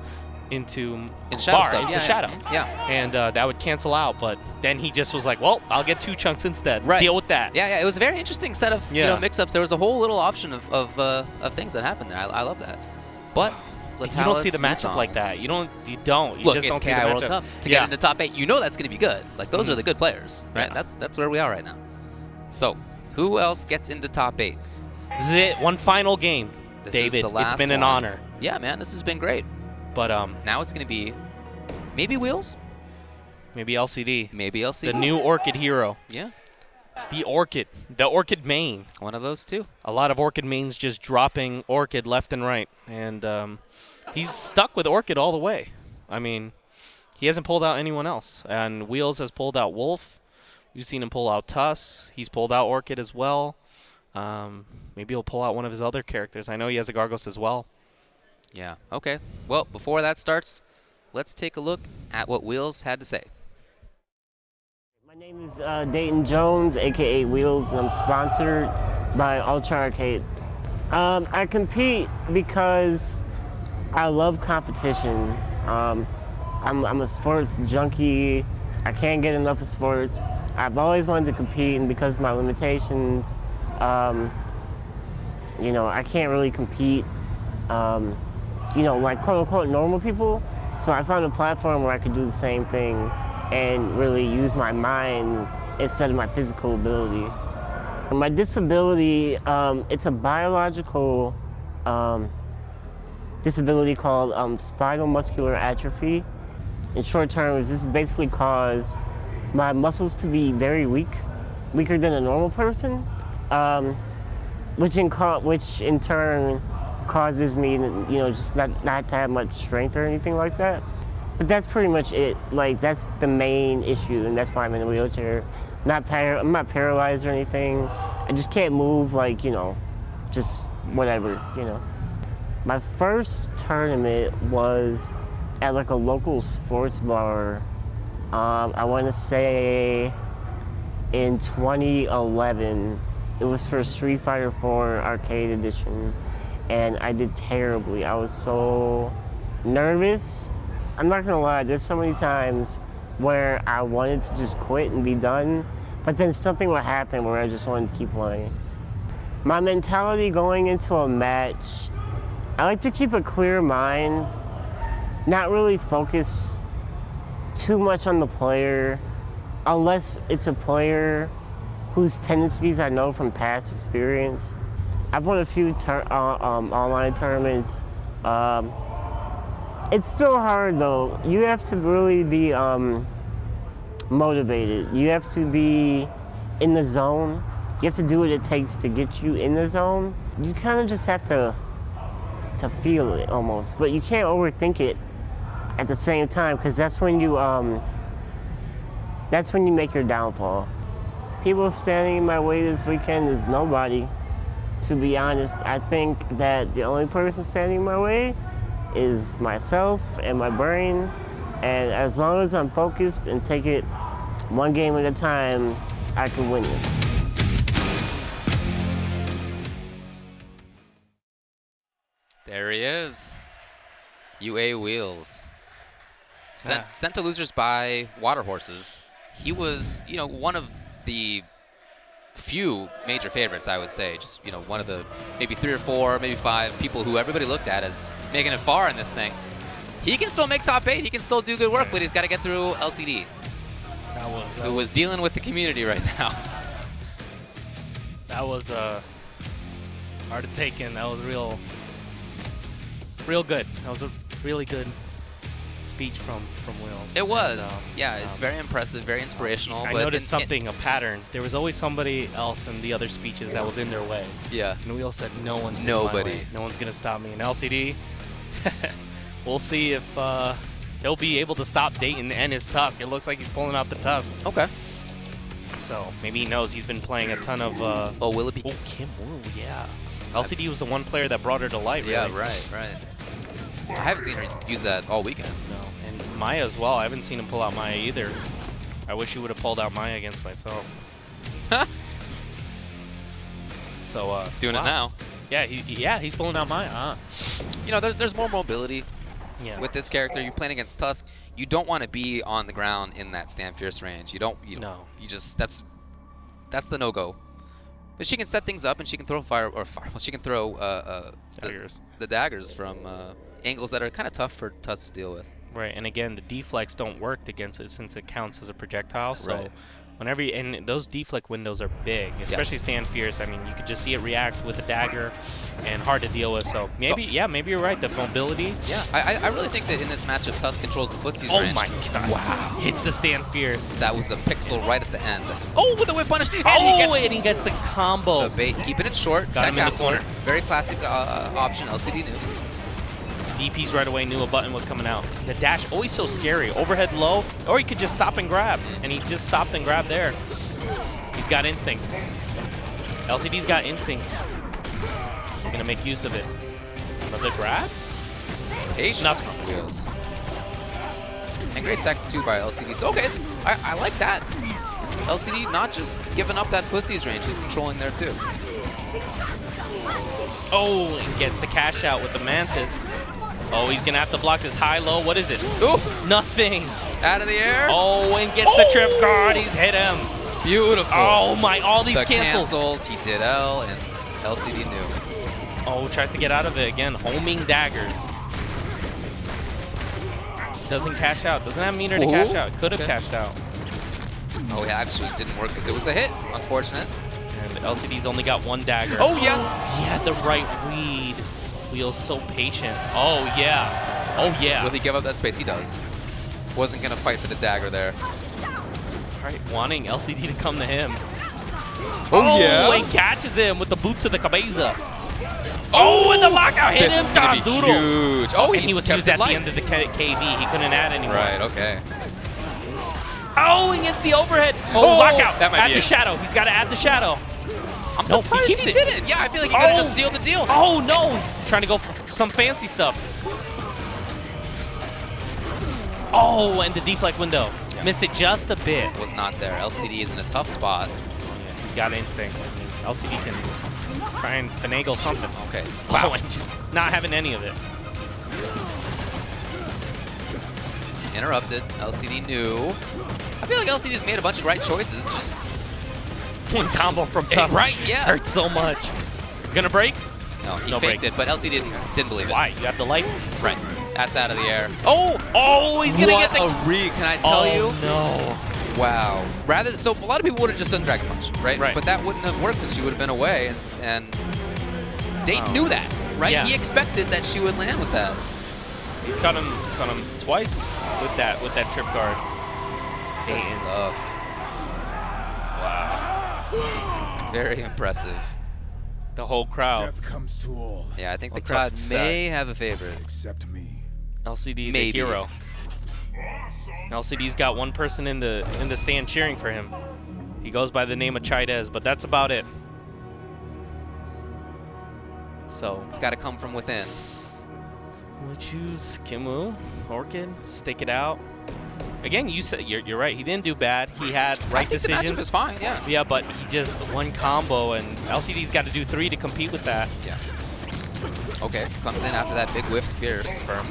Shadow. Yeah. And that would cancel out, but then he just was like, well, I'll get 2 chunks instead. Right. Deal with that. Yeah, it was a very interesting set of mix-ups. There was a whole little option of things that happened there. I love that. But You don't see the moves matchup on. like that. You don't. You Look, just it's don't see KI the World matchup. Cup. To get into top 8, you know that's going to be good. Like, those are the good players, right? Yeah. That's where we are right now. So, who else gets into top 8? This is it. One final game. This David, is the last it's been an one. honor. Yeah, man, this has been great. But Now it's going to be maybe Wheels, maybe LCD. maybe LCD. The new Orchid hero. Yeah. The Orchid main. One of those two. A lot of Orchid mains just dropping Orchid left and right. And he's stuck with Orchid all the way. I mean, he hasn't pulled out anyone else. And Wheels has pulled out Wolf. You've seen him pull out Tuss. He's pulled out Orchid as well. Maybe he'll pull out one of his other characters. I know he has a Gargos as well. Yeah, okay. Well, before that starts, let's take a look at what Wheels had to say. My name is Dayton Jones, aka Wheels, and I'm sponsored by Ultra Arcade. I compete because I love competition. I'm a sports junkie. I can't get enough of sports. I've always wanted to compete, and because of my limitations, you know, I can't really compete, you know, like quote-unquote normal people. So I found a platform where I could do the same thing and really use my mind instead of my physical ability. My disability, it's a biological disability called spinal muscular atrophy. In short terms, this has basically caused my muscles to be very weak, weaker than a normal person, which in turn causes me to, you know, just not to have much strength or anything like that. But that's pretty much it. Like, that's the main issue, and that's why I'm in a wheelchair. I'm not paralyzed or anything. I just can't move, like, you know, just whatever, you know. My first tournament was at like a local sports bar. I want to say in 2011. It was for Street Fighter 4 Arcade Edition, and I did terribly. I was so nervous. I'm not gonna lie, there's so many times where I wanted to just quit and be done, but then something would happen where I just wanted to keep playing. My mentality going into a match, I like to keep a clear mind, not really focus too much on the player, unless it's a player whose tendencies I know from past experience. I've won a few online tournaments. It's still hard though. You have to really be motivated. You have to be in the zone. You have to do what it takes to get you in the zone. You kind of just have to feel it almost, but you can't overthink it at the same time, because that's when you make your downfall. People standing in my way this weekend is nobody. To be honest, I think that the only person standing in my way is myself and my brain. And as long as I'm focused and take it one game at a time, I can win this. There he is. UA Wheels. Sent to losers by water horses. He was, you know, one of the few major favorites, I would say. Just, you know, one of the maybe 3 or 4, maybe 5 people who everybody looked at as making it far in this thing. He can still make top 8. He can still do good work, but he's got to get through LCD. Who was dealing with the community right now. That was hard to take in. That was real good. That was a really good speech from Wheels. It was. And, yeah, it's very impressive, very inspirational. I but noticed a pattern. There was always somebody else in the other speeches that was in their way. Yeah. And Wheels said, no one's Nobody. in my way. No one's going to stop me. And LCD, we'll see if he'll be able to stop Dayton and his Tusk. It looks like he's pulling out the Tusk. Okay. So maybe he knows he's been playing a ton of... oh, will it be? Oh, Kim Woo, yeah. LCD was the one player that brought her to light, really. Yeah, right. I haven't seen her use that all weekend. No, and Maya as well. I haven't seen him pull out Maya either. I wish he would have pulled out Maya against myself. So he's doing it now. Yeah, he's pulling out Maya. You know, there's more mobility Yeah. with this character. You're playing against Tusk. You don't want to be on the ground in that Stand Fierce range. No. You just that's the no-go. But she can set things up, and she can throw she can throw Daggers. the daggers from angles that are kind of tough for Tusk to deal with. Right, and again, the deflects don't work against it since it counts as a projectile. So Right. Whenever and those deflect windows are big, especially stand fierce. I mean, you could just see it react with a dagger, and hard to deal with. So maybe, yeah, maybe you're right. The mobility. Yeah, I really think that in this matchup, Tusk controls the footsie's range. Oh my god! Wow, hits the stand fierce. That was the pixel right at the end. Oh, with the whip punish, and and he gets the combo. The bait, keeping it short. Got him in the corner. Very classic option. LCD knew. DPs right away knew a button was coming out. The dash always so scary. Overhead low, or he could just stop and grab, and he just stopped and grabbed there. He's got instinct. LCD's got instinct. He's gonna make use of it. Another grab? Patience Nothing. from Wheels. And great tech too by LCD. So okay, I like that. LCD not just giving up that footsie's range, he's controlling there too. Oh, and gets the cash out with the Mantis. Oh, he's gonna have to block this high-low. What is it? Ooh! Nothing. Out of the air. Oh, and gets the trip guard. He's hit him. Beautiful. Oh my, all these the cancels. He did L, and LCD knew. Oh, tries to get out of it again. Homing daggers. Doesn't cash out. Doesn't have meter to cash out. Could have cashed out. Oh, it actually didn't work because it was a hit. Unfortunate. And LCD's only got one dagger. Oh, yes. He had the right read. Wheels so patient. Oh, yeah. Oh, yeah. Will he give up that space? He does. Wasn't going to fight for the dagger there. All right, wanting LCD to come to him. Oh, yeah. He catches him with the boot to the cabeza. Oh, and the lockout hit him. This is huge. Oh, and he was used at the end of the KV. He couldn't add anymore. Right, okay. Oh, he gets the overhead. Oh, lockout. That might add be the it. shadow. He's got to add the shadow. I'm Nope, surprised he keeps he it. didn't. Yeah, I feel like he could have just sealed the deal. Oh, no. Trying to go for some fancy stuff. Oh, and the deflect window. Yeah. Missed it just a bit. Was not there. LCD is in a tough spot. Yeah, he's got instinct. LCD can try and finagle something. Okay. Wow, and just not having any of it. Interrupted. LCD knew. I feel like LCD's made a bunch of right choices. Just One combo from Tusk. right, yeah. Hurts so much. Gonna break? No, he No faked break. it, but LCD didn't believe it. Why? You have the life? Right. That's out of the air. Oh! Oh, he's gonna What get the... a read, can I tell you? no. Wow. So a lot of people would have just done Dragon Punch, right? Right. But that wouldn't have worked because she would have been away, and they knew that, right? Yeah. He expected that she would land with that. He's got him twice with that trip guard. Good And- stuff. Wow. Very impressive. The whole crowd. Death comes to all Yeah, I think the Well, crowd Tusk's may have a favorite. except me. LCD Maybe. the hero. LCD's got one person in the stand cheering for him. He goes by the name of Chaidez, but that's about it. So It's got to come from within. we'll choose Kimu, Orchid, stake it out. Again, you said you're right. He didn't do bad. He had right I think the matchup decisions. is fine, yeah. Yeah, but he just one combo, and LCD's got to do 3 to compete with that. Yeah. Okay, comes in after that big whiffed fierce. Firm.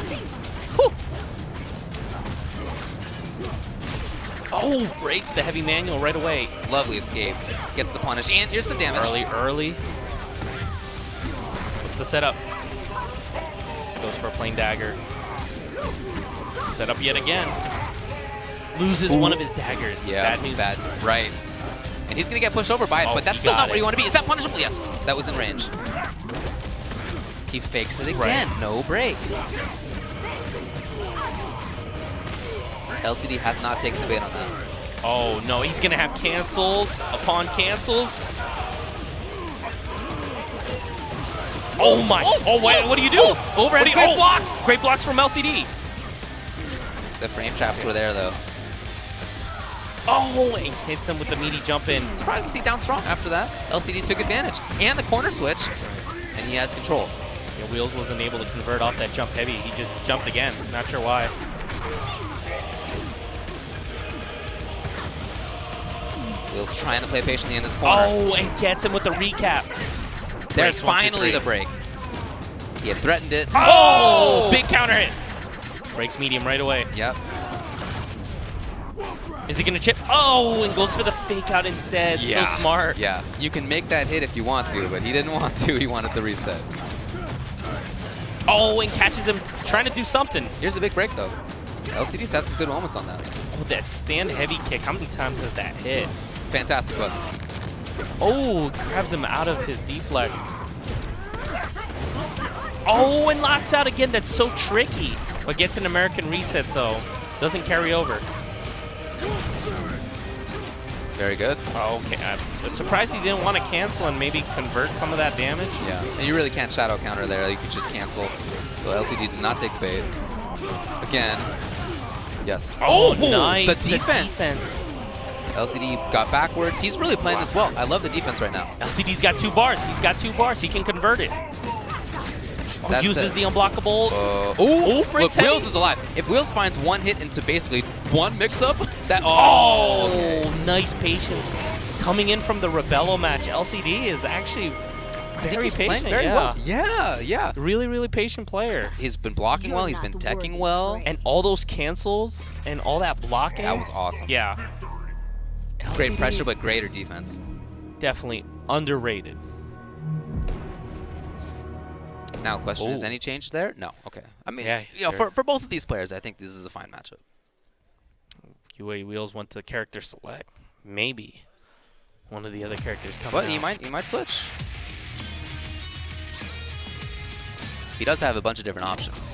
Oh, breaks the heavy manual right away. Lovely escape. Gets the punish, and here's some damage. Early. What's the setup? Just goes for a plain dagger. Set up yet again. Loses one of his daggers. Yeah, Bad news. right. And he's gonna get pushed over by it, Oh, but that's he still got not where it. you want to be. Is that punishable? Yes, that was in range. He fakes it again. Right. No break. LCD has not taken the bait on that. Oh no, he's gonna have cancels upon cancels. Oh my! Oh wait, what do you do? Overhead What do great block. Great blocks from LCD. The frame traps were there though. Oh, and hits him with the meaty jump in. Surprised to see down strong after that. LCD took advantage. And the corner switch. And he has control. Yeah, Wheels wasn't able to convert off that jump heavy. He just jumped again. Not sure why. Wheels trying to play patiently in this corner. Oh, and gets him with the recap. There's Breaks 1, 2, finally 3. the break. He had threatened it. Oh! Big counter hit. Breaks medium right away. Yep. Is he gonna chip? Oh, and goes for the fake out instead. So smart. Yeah. You can make that hit if you want to, but he didn't want to. He wanted the reset. Oh, and catches him trying to do something. Here's a big break though. LCD's had some good moments on that. Oh, that stand heavy kick. How many times has that hit? Fantastic look. Oh, grabs him out of his deflect. Oh, and locks out again. That's so tricky. But gets an American reset, so doesn't carry over. Very good. Okay, I'm surprised he didn't want to cancel and maybe convert some of that damage. Yeah, and you really can't shadow counter there. You can just cancel. So LCD did not take bait. Again. Yes. Oh, nice. The defense. LCD got backwards. He's really playing this well. I love the defense right now. LCD's got 2 bars. He's got 2 bars. He can convert it. That's uses it. the unblockable. Look, breaks Wheels heavy. is alive. If Wheels finds one hit into basically one mix-up, that Oh, nice patience. Coming in from the Rebello match, LCD is actually very patient. Very yeah. well. Yeah. Really, really patient player. He's been blocking well. He's been teching well. And all those cancels and all that blocking. That was awesome. Yeah. Great LCD, pressure, but greater defense. Definitely underrated. Now, the question is, any change there? No. Okay. I mean, Yeah, you know, sure. for both of these players, I think this is a fine matchup. UA Wheels went to character select. Maybe one of the other characters coming But out. he might switch. He does have a bunch of different options.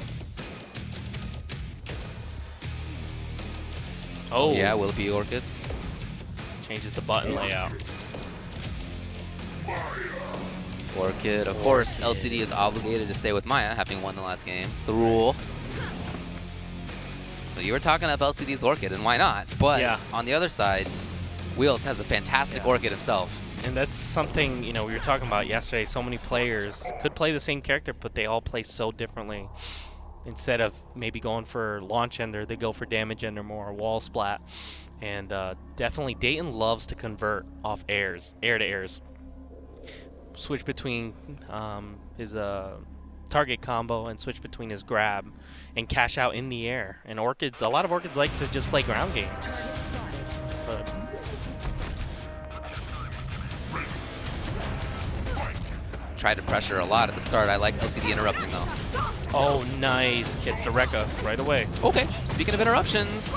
Oh, Yeah, will it be Orchid? changes the button layout. Orchid. Of course, LCD is obligated to stay with Maya, having won the last game. It's the rule. So you were talking about LCD's Orchid, and why not? But Yeah. on the other side, Wheels has a fantastic Orchid himself. And that's something, you know, we were talking about yesterday. So many players could play the same character, but they all play so differently. Instead of maybe going for launch ender, they go for damage ender more, wall splat. And definitely Dayton loves to convert off air to airs. Switch between his target combo and switch between his grab and cash out in the air. And Orchids, a lot of Orchids like to just play ground game. But Tried to pressure a lot at the start. I like LCD interrupting though. oh, nice. Gets the Rekka right away. Okay, speaking of interruptions,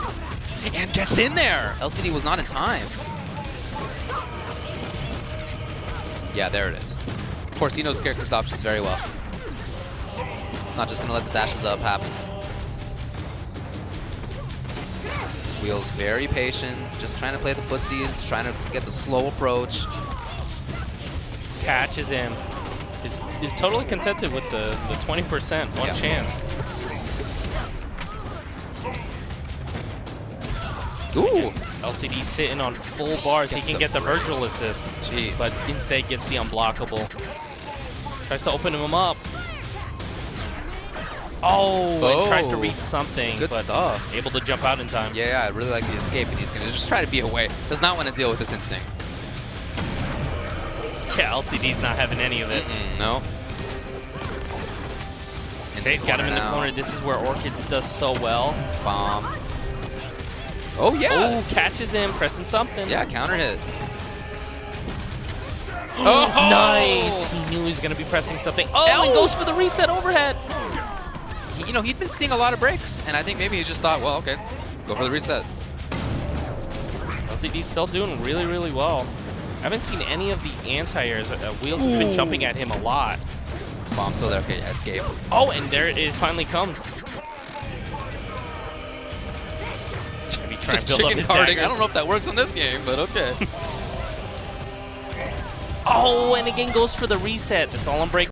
and gets in there. LCD was not in time. Yeah, there it is. Of course, he knows the character's options very well. Not just gonna let the dashes up happen. Wheels very patient, just trying to play the footsies, trying to get the slow approach. Catches him. Is totally contented with the 20%, one Yeah. chance. Ooh! LCD sitting on full bars. Gets He can the get the Virgil assist, Jeez. but instead gets the unblockable. Tries to open him up. Oh, and tries to reach something, Good but stuff. able to jump out in time. Yeah, I really like the escape, and he's gonna just try to be away. Does not want to deal with this instinct. Yeah, LCD's not having any of it. No. Okay, he's got him in the corner. This is where Orchid does so well. Bomb. Oh, yeah. Oh, catches him, pressing something. Yeah, counter hit. Oh, nice. He knew he was going to be pressing something. Oh, and goes for the reset overhead. You know, he'd been seeing a lot of breaks, and I think maybe he just thought, well, okay, go for the reset. LCD's still doing really, really well. I haven't seen any of the anti-airs. Wheels has been jumping at him a lot. Bomb still there. Okay, yeah, escape. Oh, and there it finally comes. Maybe try and Just build up chicken his carding. daggers. I don't know if that works in this game, but okay. Oh, and again goes for the reset. That's all on break.